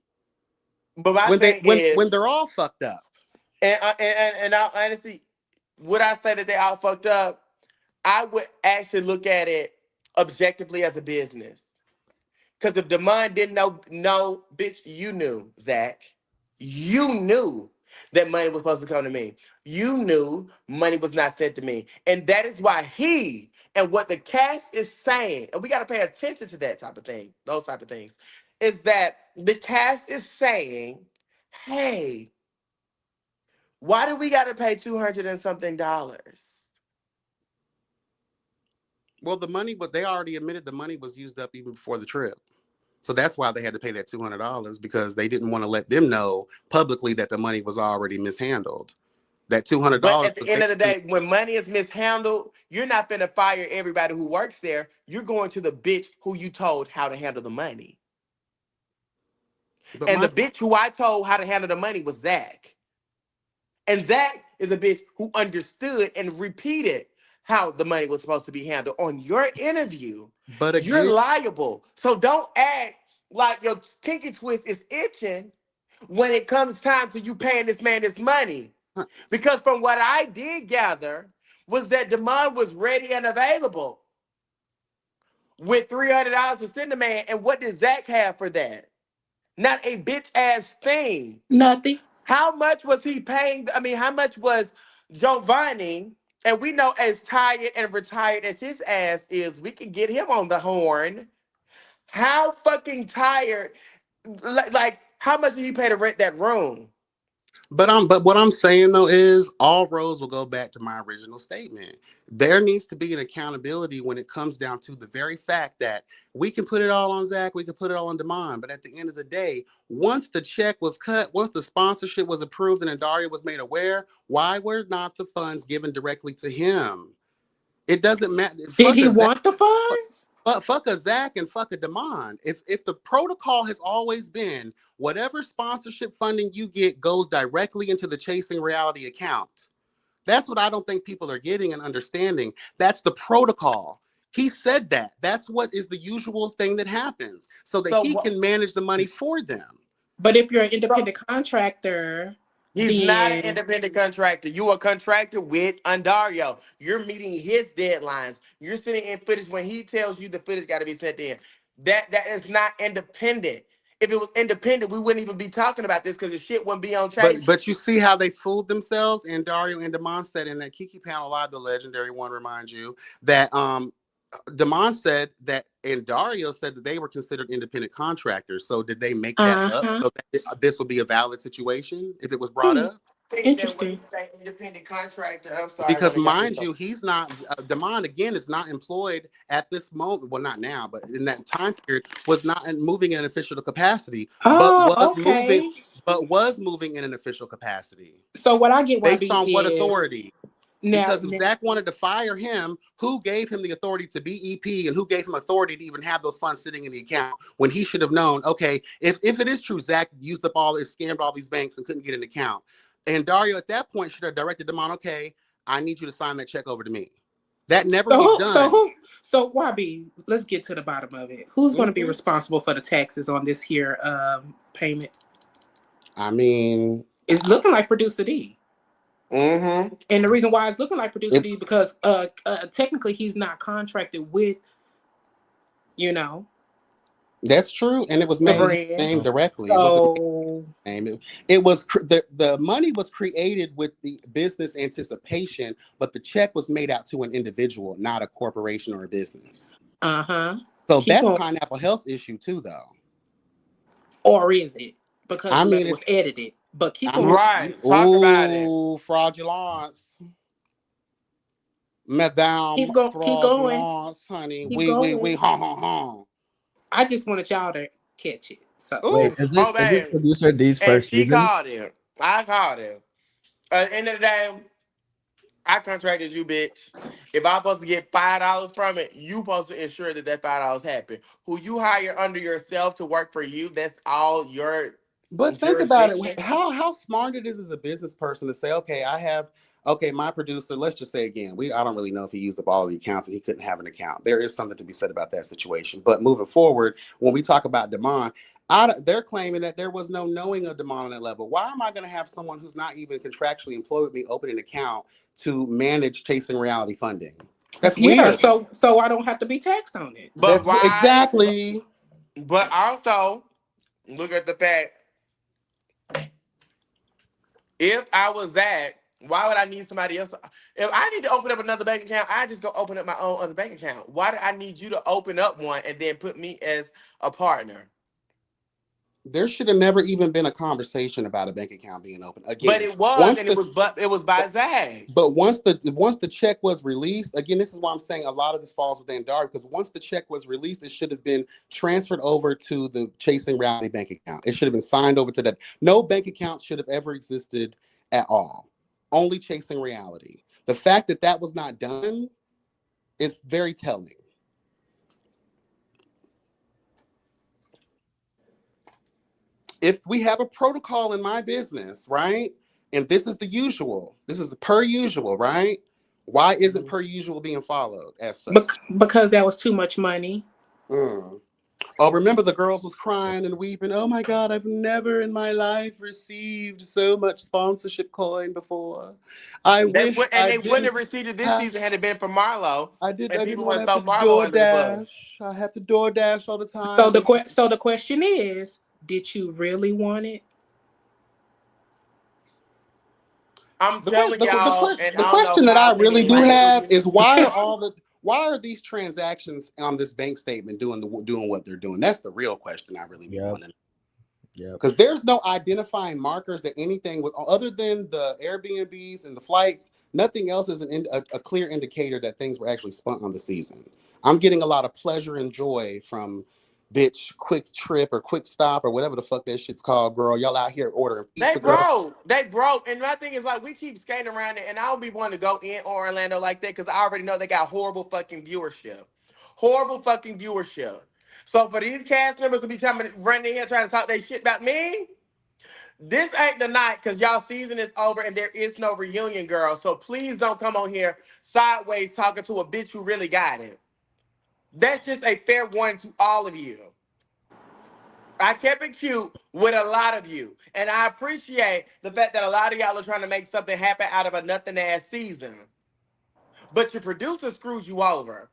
But my when they thing is, when they're all fucked up. and I honestly, would I say that they all fucked up? I would actually look at it objectively as a business. Because if Demond didn't know, no, bitch, you knew, Zach. You knew that money was supposed to come to me. You knew money was not sent to me. And that is why he and what the cast is saying, and we got to pay attention to that type of thing, those type of things, is that the cast is saying, hey, why do we got to pay 200 and something dollars? Well, the money, but they already admitted the money was used up even before the trip. So that's why they had to pay that $200 because they didn't want to let them know publicly that the money was already mishandled. That $200 But at the was end of the basically. day, when money is mishandled, you're not finna fire everybody who works there. You're going to the bitch who you told how to handle the money. But And the my bitch who I told how to handle the money was Zach. And Zach is a bitch who understood and repeated how the money was supposed to be handled. On your interview, but you're again, liable. So don't act like your kinky twist is itching when it comes time to you paying this man this money. Because from what I did gather was that Demond was ready and available with $300 to send the man. And what did Zach have for that? Not a bitch ass thing. Nothing. How much was he paying? I mean, how much was Giovanni? And we know as tired and retired as his ass is, we can get him on the horn. How fucking tired? Like how much did he pay to rent that room? but what I'm saying though is all roads will go back to my original statement. There needs to be an accountability when it comes down to the very fact that we can put it all on Zach, we can put it all on Demond, but at the end of the day, once the check was cut, once the sponsorship was approved and Daria was made aware, why were not the funds given directly to him? It doesn't matter. Did Fuck he a Zach. want the funds? Fuck a Zach and fuck a Demond. If the protocol has always been whatever sponsorship funding you get goes directly into the Chasing Reality account. That's what I don't think people are getting and understanding. That's the protocol. He said that. That's what is the usual thing that happens so that So he what? can manage the money for them. But if you're an independent contractor, He's not an then independent contractor. You a contractor with Undario. You're meeting his deadlines. You're sending in footage when he tells you the footage got to be sent in. That is not independent. If it was independent, we wouldn't even be talking about this because the shit wouldn't be on chasing. But you see how they fooled themselves. And Dario and Demond said in that Kiki panel live, the legendary one, remind you that Demond said that, and Dario said that they were considered independent contractors. So did they make that up uh-huh. so that this would be a valid situation if it was brought Hmm. up? Think that when you Interesting. say independent contractor, I'm sorry, Because when it got this. mind you, he's not Demond again is not employed at this moment. Well, not now, but in that time period, was not moving in an official capacity, Oh, okay. but was moving in an official capacity. So what I get, Based YB, on what is authority? now, Because if Zach wanted to fire him, who gave him the authority to be EP and who gave him authority to even have those funds sitting in the account when he should have known, okay, if it is true, Zach used up scammed all these banks and couldn't get an account. And Dario at that point should have directed them on, okay, I need you to sign that check over to me. That never was done. so YB, let's get to the bottom of it. Who's going to be Mhm. responsible for the taxes on this here payment? I mean, It's looking like producer D. Mm-hmm. And the reason why it's looking like producer it, D is because technically he's not contracted with, you know, that's true, and it was the made in his brand. name directly. It wasn't So name. It was the money was created with the business anticipation, but the check was made out to an individual, not a corporation or a business. uh-huh. So Keep that's going. Pineapple Health's issue too, though. Or is it? Because I mean, remember it was edited. But keep I'm going. Right. Talk about it. ooh fraudulence, Madame Keep going. fraudulence, honey. Keep We going. ha ha ha. I just wanted y'all to catch it. So Wait, Ooh, Oh, is this man. producer D's And first she season? called him. I called him. At the end of the day, I contracted you, bitch. If I'm supposed to get $5 from it, you supposed to ensure that $5 happen. Who you hire under yourself to work for you, that's all your but think about it. jurisdiction. How smart it is as a business person to say, okay, I have okay, my producer. Let's just say again, I don't really know if he used up all the accounts and he couldn't have an account. There is something to be said about that situation. But moving forward, when we talk about Demond, they're claiming that there was no knowing of Demond on that level. Why am I going to have someone who's not even contractually employed with me open an account to manage Chasing Reality funding? That's yeah, weird. so I don't have to be taxed on it. But why? Exactly. But also, look at the fact, if I was that, why would I need somebody else? If I need to open up another bank account, I just go open up my own other bank account. Why do I need you to open up one and then put me as a partner? There should have never even been a conversation about a bank account being open. But Again, it was, once and it the was, but it was by Zag. but once the check was released, again, this is why I'm saying a lot of this falls within Dark, because once the check was released, it should have been transferred over to the Chasing Reality bank account. It should have been signed over to that. No bank account should have ever existed at all. only chasing reality. The fact that that was not done is very telling. If we have a protocol in my business, right? And this is the usual, this is the per usual, right? Why isn't Mhm. per usual being followed as such? Because that was too much money. Mm. Oh, remember the girls was crying and weeping. Oh my God, I've never in my life received so much sponsorship coin before. I They wish would, and I they wouldn't have didn't received it this have season had it been for Marlo, I and didn't people want to would have to throw Marlo under the bus. DoorDash. I have to DoorDash all the time. So They so the question is, did you really want it? I'm the que- telling y'all, and the I don't know question that I how really many do have layers. is why are these transactions on this bank statement doing what they're doing? That's the real question I really be Yep. wanting. Yep. Because there's no identifying markers that anything with other than the Airbnbs and the flights, nothing else is a clear indicator that things were actually spent on the season. I'm getting a lot of pleasure and joy from bitch quick trip or quick stop or whatever the fuck that shit's called, girl. Y'all out here ordering They pizza, girl. broke. They broke. And my thing is like we keep skating around it, and I don't be wanting to go in Orlando like that because I already know they got horrible fucking viewership. Horrible fucking viewership. So for these cast members to be coming running in here trying to talk their shit about me, this ain't the night because y'all season is over and there is no reunion, girl. So please don't come on here sideways talking to a bitch who really got it. That's just a fair warning to all of you. I kept it cute with a lot of you. And I appreciate the fact that a lot of y'all are trying to make something happen out of a nothing ass season. But your producer screwed you over.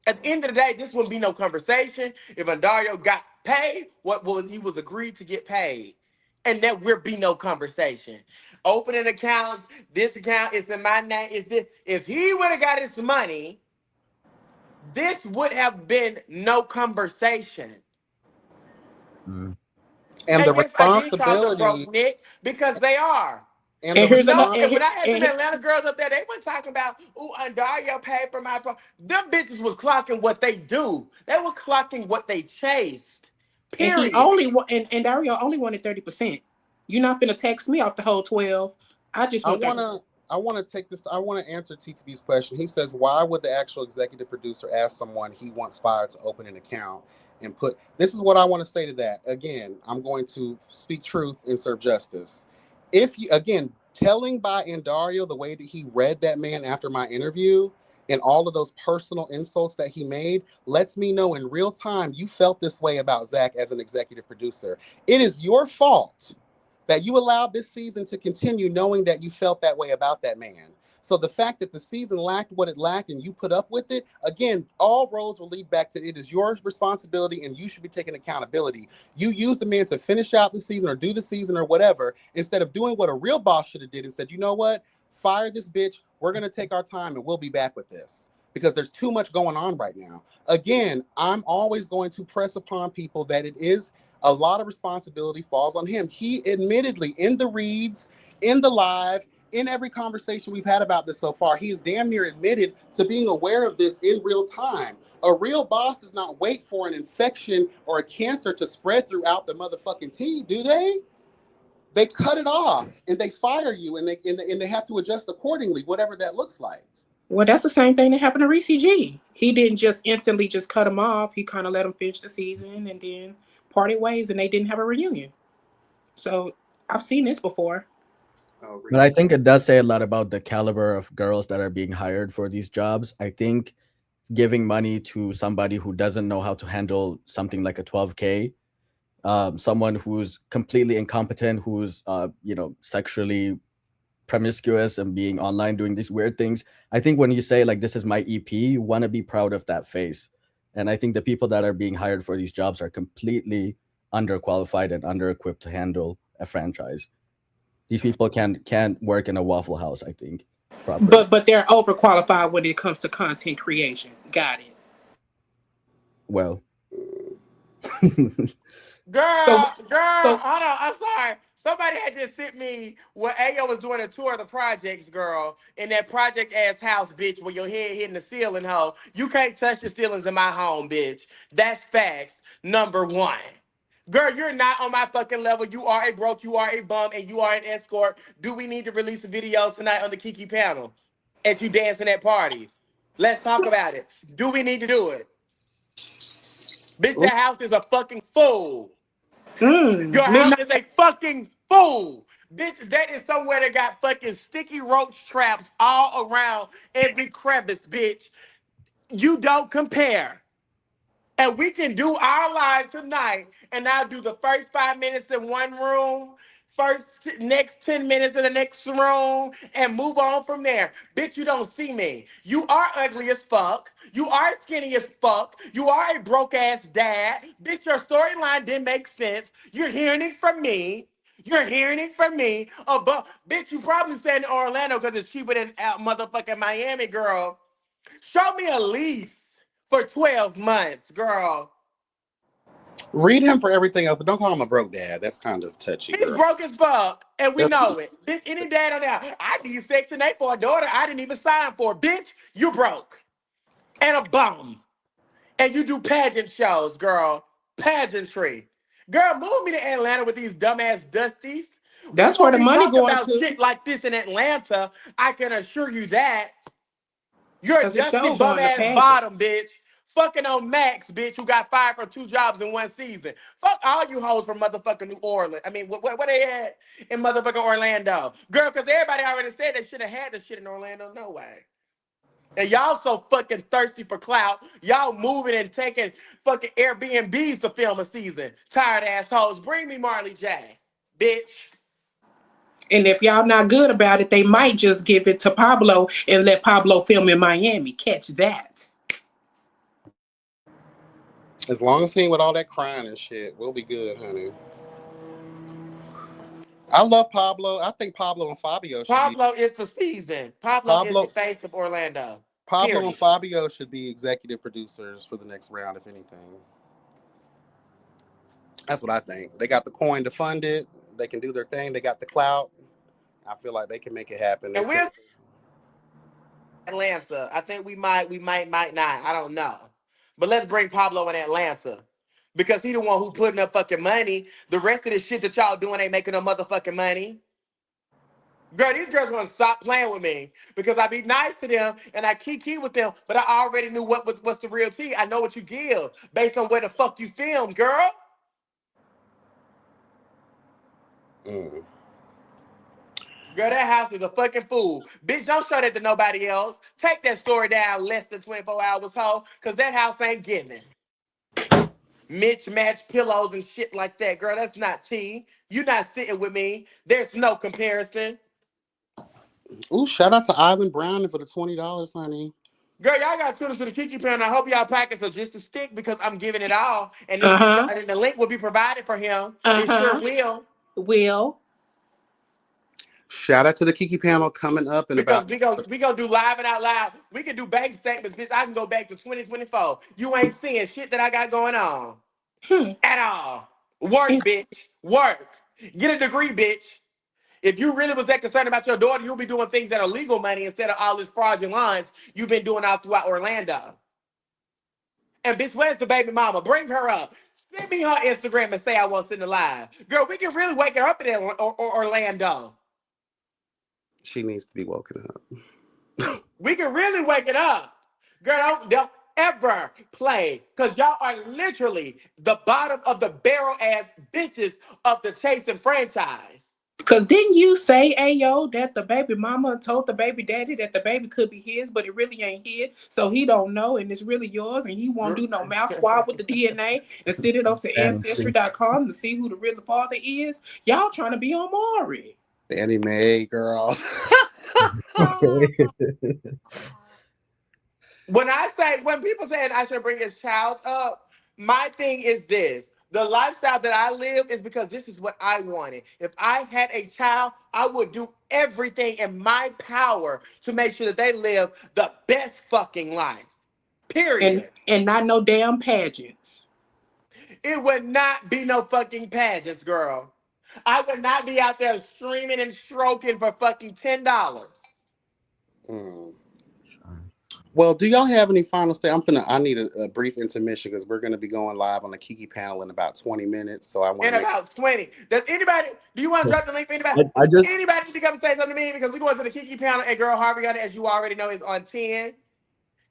At the end of the day, this wouldn't be no conversation if Andario got paid what was he was agreed to get paid. And that would be no conversation. Opening accounts, this account is in my name. Is this if he would have got his money, this would have been no conversation. Mm. And the And yes, I did call them responsibility broke, Nick, because they are. and the And here's another. No, response and when I had them And Atlanta girls up there, they weren't talking about, ooh, Dario paid for my phone. Them bitches was clocking what they do. They were clocking what they chased. he Period. only and Dario only wanted 30%. You're not gonna text me off the whole 12. I just I want want 30. to I want to take this. I want to answer TTB's question. He says, "Why would the actual executive producer ask someone he wants fired to open an account and put?" This is what I want to say to that. Again, I'm going to speak truth and serve justice. If you again telling by Andario the way that he read that man after my interview and all of those personal insults that he made lets me know in real time you felt this way about Zach as an executive producer. It is your fault that you allowed this season to continue knowing that you felt that way about that man. So the fact that the season lacked what it lacked and you put up with it, again, all roads will lead back to it is your responsibility and you should be taking accountability. You used the man to finish out the season or do the season or whatever, instead of doing what a real boss should have did and said, you know what? Fire this bitch. We're going to take our time and we'll be back with this because there's too much going on right now. Again, I'm always going to press upon people that it is a lot of responsibility falls on him. He admittedly, in the reads, in the live, in every conversation we've had about this so far, he is damn near admitted to being aware of this in real time. A real boss does not wait for an infection or a cancer to spread throughout the motherfucking team, do they? They cut it off and they fire you and they have to adjust accordingly, whatever that looks like. Well, that's the same thing that happened to Reese G. He didn't just instantly just cut him off. He kind of let him finish the season and then parted ways, and they didn't have a reunion. So I've seen this before. Oh, But I Reese G. think it does say a lot about the caliber of girls that are being hired for these jobs. I think giving money to somebody who doesn't know how to handle something like a 12K, someone who's completely incompetent, who's sexually promiscuous and being online doing these weird things. I think when you say like this is my EP, you want to be proud of that face. And I think the people that are being hired for these jobs are completely underqualified and under-equipped to handle a franchise. These people can't work in a Waffle House, I think, properly. But they're overqualified when it comes to content creation. Got it. Well, So Girl, so hold on. I'm sorry. Somebody had just sent me where Ayo was doing a tour of the projects, girl, in that project ass house, bitch, where your head hitting the ceiling, hoe. You can't touch the ceilings in my home, bitch. That's facts. Number one. Girl, you're not on my fucking level. You are a broke, you are a bum, and you are an escort. Do we need to release a video tonight on the Kiki panel? As you dancing at parties. Let's talk about it. Do we need to do it? Bitch, that house is a fucking fool. Your house Midnight. is a fucking fool. Bitch, that is somewhere that got fucking sticky roach traps all around every crevice, bitch. You don't compare. And we can do our live tonight, and I'll do the first 5 minutes in one room, next 10 minutes in the next room, and move on from there. Bitch, you don't see me. You are ugly as fuck. You are skinny as fuck. You are a broke ass dad. Bitch, your storyline didn't make sense. You're hearing it from me. You're hearing it from me. But bitch, you probably staying in Orlando because it's cheaper than out motherfucking Miami, girl. Show me a lease for 12 months, girl. Read him for everything else, but don't call him a broke dad. That's kind of touchy, He's girl. broke as fuck, and we That's know it. Bitch, any dad on there, I need Section 8 for a daughter I didn't even sign for. Bitch, you broke. And a bum. And you do pageant shows, girl. Pageantry. Girl, move me to Atlanta with these dumbass dusties. We That's where won't the be money talking going about to, shit like this in Atlanta. I can assure you that. You're a because the dusty show bum going to ass pageant. bottom, bitch. Fucking on Max, bitch, who got fired for 2 jobs in one season. Fuck all you hoes from motherfucking New Orleans. I mean, what they had in motherfucking Orlando? Girl, because everybody already said they should have had the shit in Orlando. No way. And y'all so fucking thirsty for clout. Y'all moving and taking fucking Airbnbs to film a season. Tired assholes. Bring me Marley J. Bitch. And if y'all not good about it, they might just give it to Pablo and let Pablo film in Miami. Catch that. as long as he ain't with all that crying and shit, we'll be good, honey. I love Pablo. I think Pablo and Fabio should be Pablo is the season. Pablo is the Pablo. face of Orlando. Pablo and Period. Fabio should be executive producers for the next round, if anything. That's what I think. They got the coin to fund it. They can do their thing. They got the clout. I feel like they can make it happen. They And said we'll Atlanta. I think might not. I don't know. But let's bring Pablo in Atlanta. Because he the one who putting up fucking money. The rest of the shit that y'all doing ain't making no motherfucking money. Girl, these girls gonna stop playing with me because I be nice to them and I kiki with them, but I already knew what's the real tea. I know what you give based on where the fuck you filmed, girl. mm. Girl, that house is a fucking fool. Bitch, don't show that to nobody else. Take that story down less than 24 hours, ho, because that house ain't giving. Mismatched pillows and shit like that. Girl, that's not tea. You not sitting with me. There's no comparison. Ooh, shout out to Island Brown for the $20, honey. Girl, y'all got to tune into the Kiki Pound. I hope y'all pockets are just a stick because I'm giving it all. And Uh huh. the link will be provided for him. Uh It sure huh. will. Will. Shout out to the Kiki panel coming up in Because about. we gonna do live and out loud. We can do bank statements, bitch. I can go back to 2024. You ain't seeing shit that I got going on. Hmm. At all. Work, bitch. Work. Get a degree, bitch. If you really was that concerned about your daughter, you'll be doing things that are legal money instead of all this fraudulence you've been doing out throughout Orlando. And bitch, where's the baby mama? Bring her up. Send me her Instagram and say I want to send a live. Girl, we can really wake her up in Orlando. She needs to be woken up. We can really wake it up. Girl, don't ever play. Because y'all are literally the bottom of the barrel ass bitches of the Chasing franchise. Because didn't you say, Ayo, that the baby mama told the baby daddy that the baby could be his, but it really ain't his, so he don't know, and it's really yours, and he won't do no mouth swab with the DNA and send it off to Fancy. Ancestry.com to see who the real father is? Y'all trying to be on Maury. Annie Mae, girl. Okay. When people say I should bring his child up, my thing is this. The lifestyle that I live is because this is what I wanted. If I had a child, I would do everything in my power to make sure that they live the best fucking life. and Period. and not no damn pageants. It would not be no fucking pageants, girl. I would not be out there streaming and stroking for fucking $10. Mm. Well, do y'all have any final stay? I need a brief intermission because we're gonna be going live on the Kiki panel in about 20 minutes. So I want In to make about 20. Does anybody, do you want to drop the link for anybody? I Does just anybody need to come and say something to me? Because we going to the Kiki panel and Girl Harvey on it, as you already know, is on 10.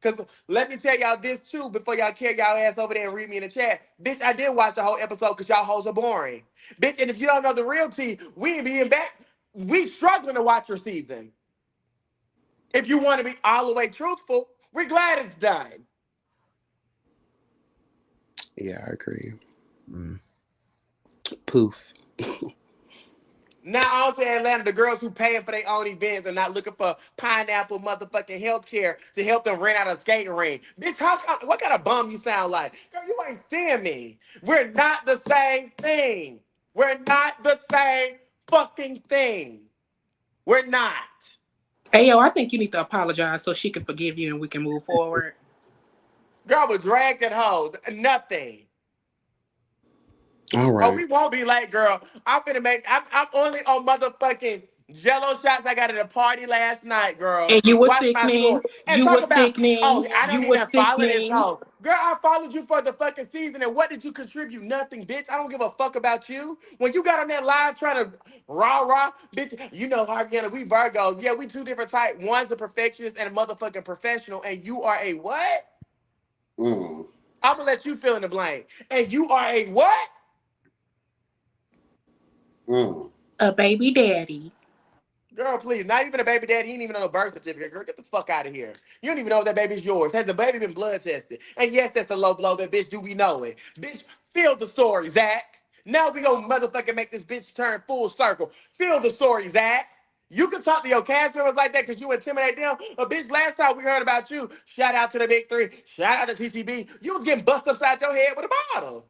Because let me tell y'all this too, before y'all carry y'all ass over there and read me in the chat. Bitch, I did watch the whole episode because y'all hoes are boring. Bitch, and if you don't know the real tea, we ain't being back. We struggling to watch your season. If you want to be all the way truthful, we're glad it's done. Yeah, I agree. mm, Poof. Now on to Atlanta, the girls who paying for their own events and not looking for pineapple motherfucking health care to help them rent out a skating ring. Bitch, what kind of bum you sound like? Girl, you ain't seeing me. We're not the same thing. We're not the same fucking thing. We're not. Hey, yo, I think you need to apologize so she can forgive you and we can move forward. Girl was dragged at hoe. Nothing. All Oh, right. we won't be late, girl. I'm only on motherfucking Jello shots I got at a party last night, girl. And you were Watch my sickening. story. And You were talk about, oh, sickening. I don't You were even follow this sickening. hoe. Girl, I followed you for the fucking season, and what did you contribute? Nothing, bitch. I don't give a fuck about you. When you got on that live trying to rah, bitch, you know, Hargiana, we Virgos. Yeah, we two different types. One's a perfectionist and a motherfucking professional, and you are a what? Mm, I'm gonna let you fill in the blank. And you are a what? mm. A baby daddy. Girl, please. Not even a baby daddy. You ain't even on a birth certificate. Girl, get the fuck out of here. You don't even know if that baby's yours. Has the baby been blood tested? And yes, that's a low blow, but bitch, do we know it? Bitch, feel the story, Zach. Now we gonna motherfucking make this bitch turn full circle. Feel the story, Zach. You can talk to your cast members like that because you intimidate them. But bitch, last time we heard about you, shout out to the big three, shout out to TTB, you was getting busted upside your head with a bottle.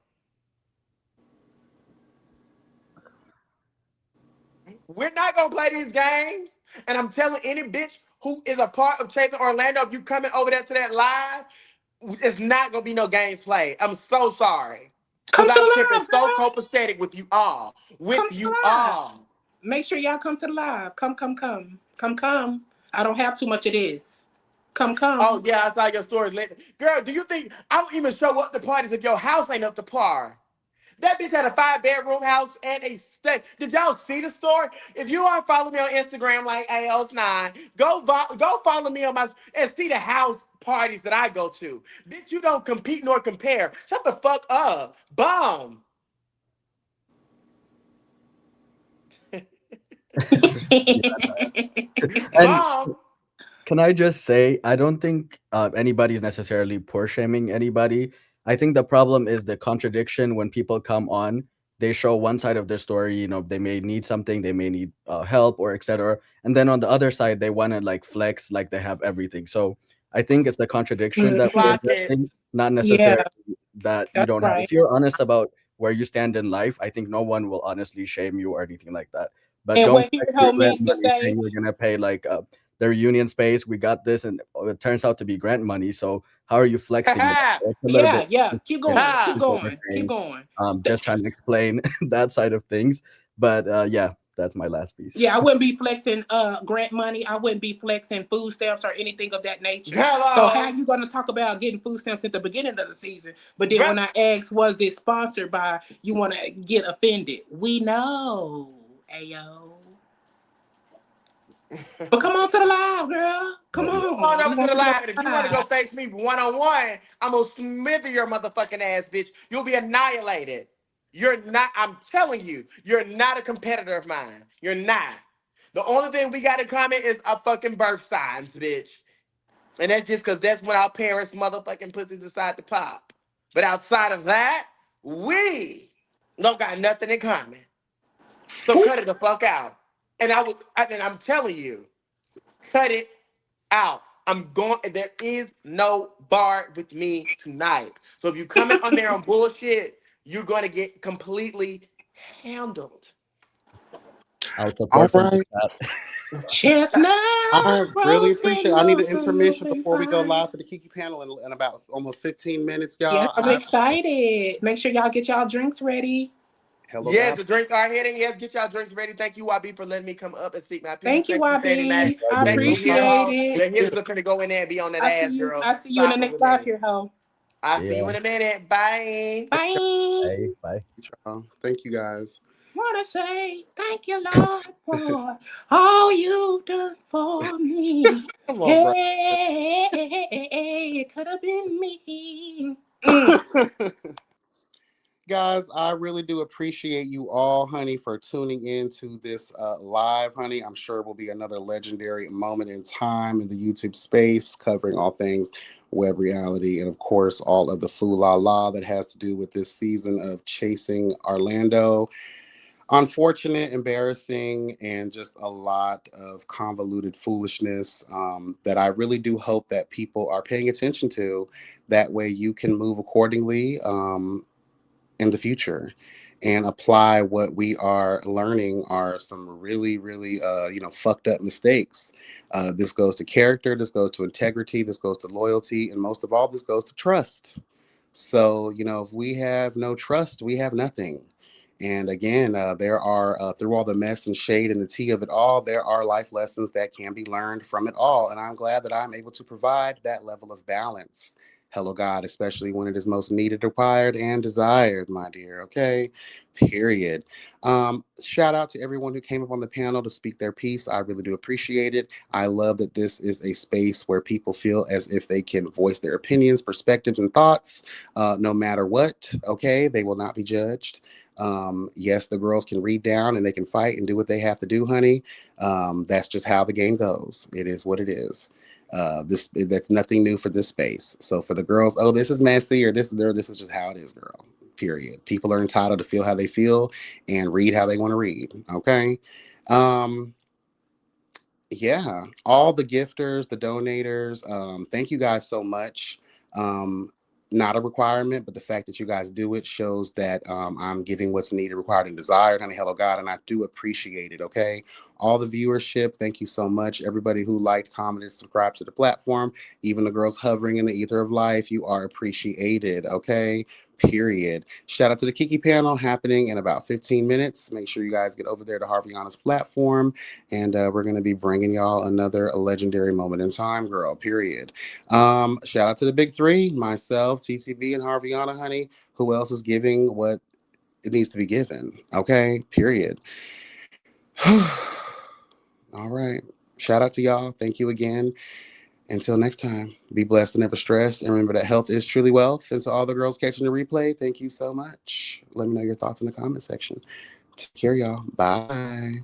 We're not gonna play these games. And I'm telling any bitch who is a part of Chasing Orlando, if you coming over there to that live, it's not gonna be no games played. I'm so sorry. Come Cause to I was the tripping live, so girl. copacetic with you all. Come With to you the live. all. Make sure y'all come to the live. Come, come, come. Come, come. I don't have too much of this. Come, Oh come. yeah, I saw your stories lately. Girl, do you think I don't even show up to parties if your house ain't up to par? That bitch had a 5-bedroom house and a state. Did y'all see the story? If you are following me on Instagram like AOS9, go follow me on my and see the house parties that I go to. Bitch, you don't compete nor compare. Shut the fuck up. Bum. yeah. And Bum. can I just say, I don't think anybody's necessarily poor shaming anybody. I think the problem is the contradiction when people come on. They show one side of their story. You know, they may need something, they may need help or etc. And then on the other side, they want to like flex like they have everything. So I think it's the contradiction that we're Mhm. Clock it. addressing, not Yeah, necessarily that you that's don't have. right. If you're honest about where you stand in life, I think no one will honestly shame you or anything like that. But And don't what Hero flex your Hoe grant means to money say, saying you're gonna pay like their union space. We got this, and it turns out to be grant money. So how are you flexing with that? Ha It's a little yeah, bit yeah, keep going, keep what we're going, keep saying. going. Just trying to explain that side of things. But yeah, that's my last piece. Yeah, I wouldn't be flexing grant money. I wouldn't be flexing food stamps or anything of that nature. So how Hello. you gonna talk about getting food stamps at the beginning of the season, but then Girl. when I ask was it sponsored by, you wanna get offended. We know. Ayo. But come on to the live, girl. Come Come on on. We over to want the you to live. go And if you want to go live. face me one on one, I'm gonna smither your motherfucking ass, bitch. You'll be annihilated. You're not. I'm telling you, you're not a competitor of mine. You're not. The only thing we got in common is our fucking birth signs, bitch. And that's just because that's when our parents' motherfucking pussies decide to pop. But outside of that, we don't got nothing in common. So cut it the fuck out. And I'm telling you, cut it out. I'm going. There is no bar with me tonight. So if you coming on there on bullshit, you're going to get completely handled. I'll All support from the right. chat. I Chestnuts really appreciate roasting, I need an looking intermission before we go fine. live for the Kiki panel in about almost 15 minutes, Yes, y'all. I'm excited. Make sure y'all get y'all drinks ready. Hello, Yes, God. the drinks are hitting. Yes, get y'all drinks ready. Thank you, YB, for letting me come up and speak my piece. Thank you, Thank you, Shady Mac. YB. I Thank you, Hit appreciate Ho. it. The hitters are finna go in there and be on that I see ass, you. girl. I see you in the Stop it next with live me. here, ho. I'll See see you ya. in a minute. Bye. Bye. Bye. Bye. Thank you guys. Wanna say thank you, Lord, for all you done for me. Come on, bro. Hey, it could have been me. Mm. Guys, I really do appreciate you all, honey, for tuning in to this live, honey. I'm sure it will be another legendary moment in time in the YouTube space, covering all things web reality and, of course, all of the foo la la that has to do with this season of Chasing Orlando. Unfortunate, embarrassing, and just a lot of convoluted foolishness that I really do hope that people are paying attention to. That way you can move accordingly. In the future and apply what we are learning are some really really fucked up mistakes. This goes to character, this goes to integrity, this goes to loyalty, and most of all this goes to trust. So if we have no trust, we have nothing. And again, there are through all the mess and shade and the tea of it all, there are life lessons that can be learned from it all, and I'm glad that I'm able to provide that level of balance. Hello, God, especially when it is most needed, required, and desired, my dear. Okay, period. Shout out to everyone who came up on the panel to speak their piece. I really do appreciate it. I love that this is a space where people feel as if they can voice their opinions, perspectives, and thoughts, no matter what. Okay, they will not be judged. Yes, the girls can read down and they can fight and do what they have to do, honey. That's just how the game goes. It is what it is. This that's nothing new for this space. So for the girls, oh, this is messy or this is just how it is, girl. Period. People are entitled to feel how they feel and read how they want to read. Okay. Um, yeah, all the gifters, the donators, thank you guys so much. Um, Not a requirement, but the fact that you guys do it shows that I'm giving what's needed, required, and desired. Honey, hello, God, and I do appreciate it. Okay, all the viewership, thank you so much. Everybody who liked, commented, subscribed to the platform, even the girls hovering in the ether of life, you are appreciated. Okay, period. Shout out to the Kiki panel happening in about 15 minutes. Make sure you guys get over there to Harviana's platform, and we're going to be bringing y'all another legendary moment in time, girl, period. Shout out to the big three, myself, TTB, and Harviana, honey. Who else is giving what it needs to be given? Okay, period. All right. Shout out to y'all. Thank you again. Until next time, be blessed and never stress. And remember that health is truly wealth. And to all the girls catching the replay, thank you so much. Let me know your thoughts in the comment section. Take care, y'all. Bye.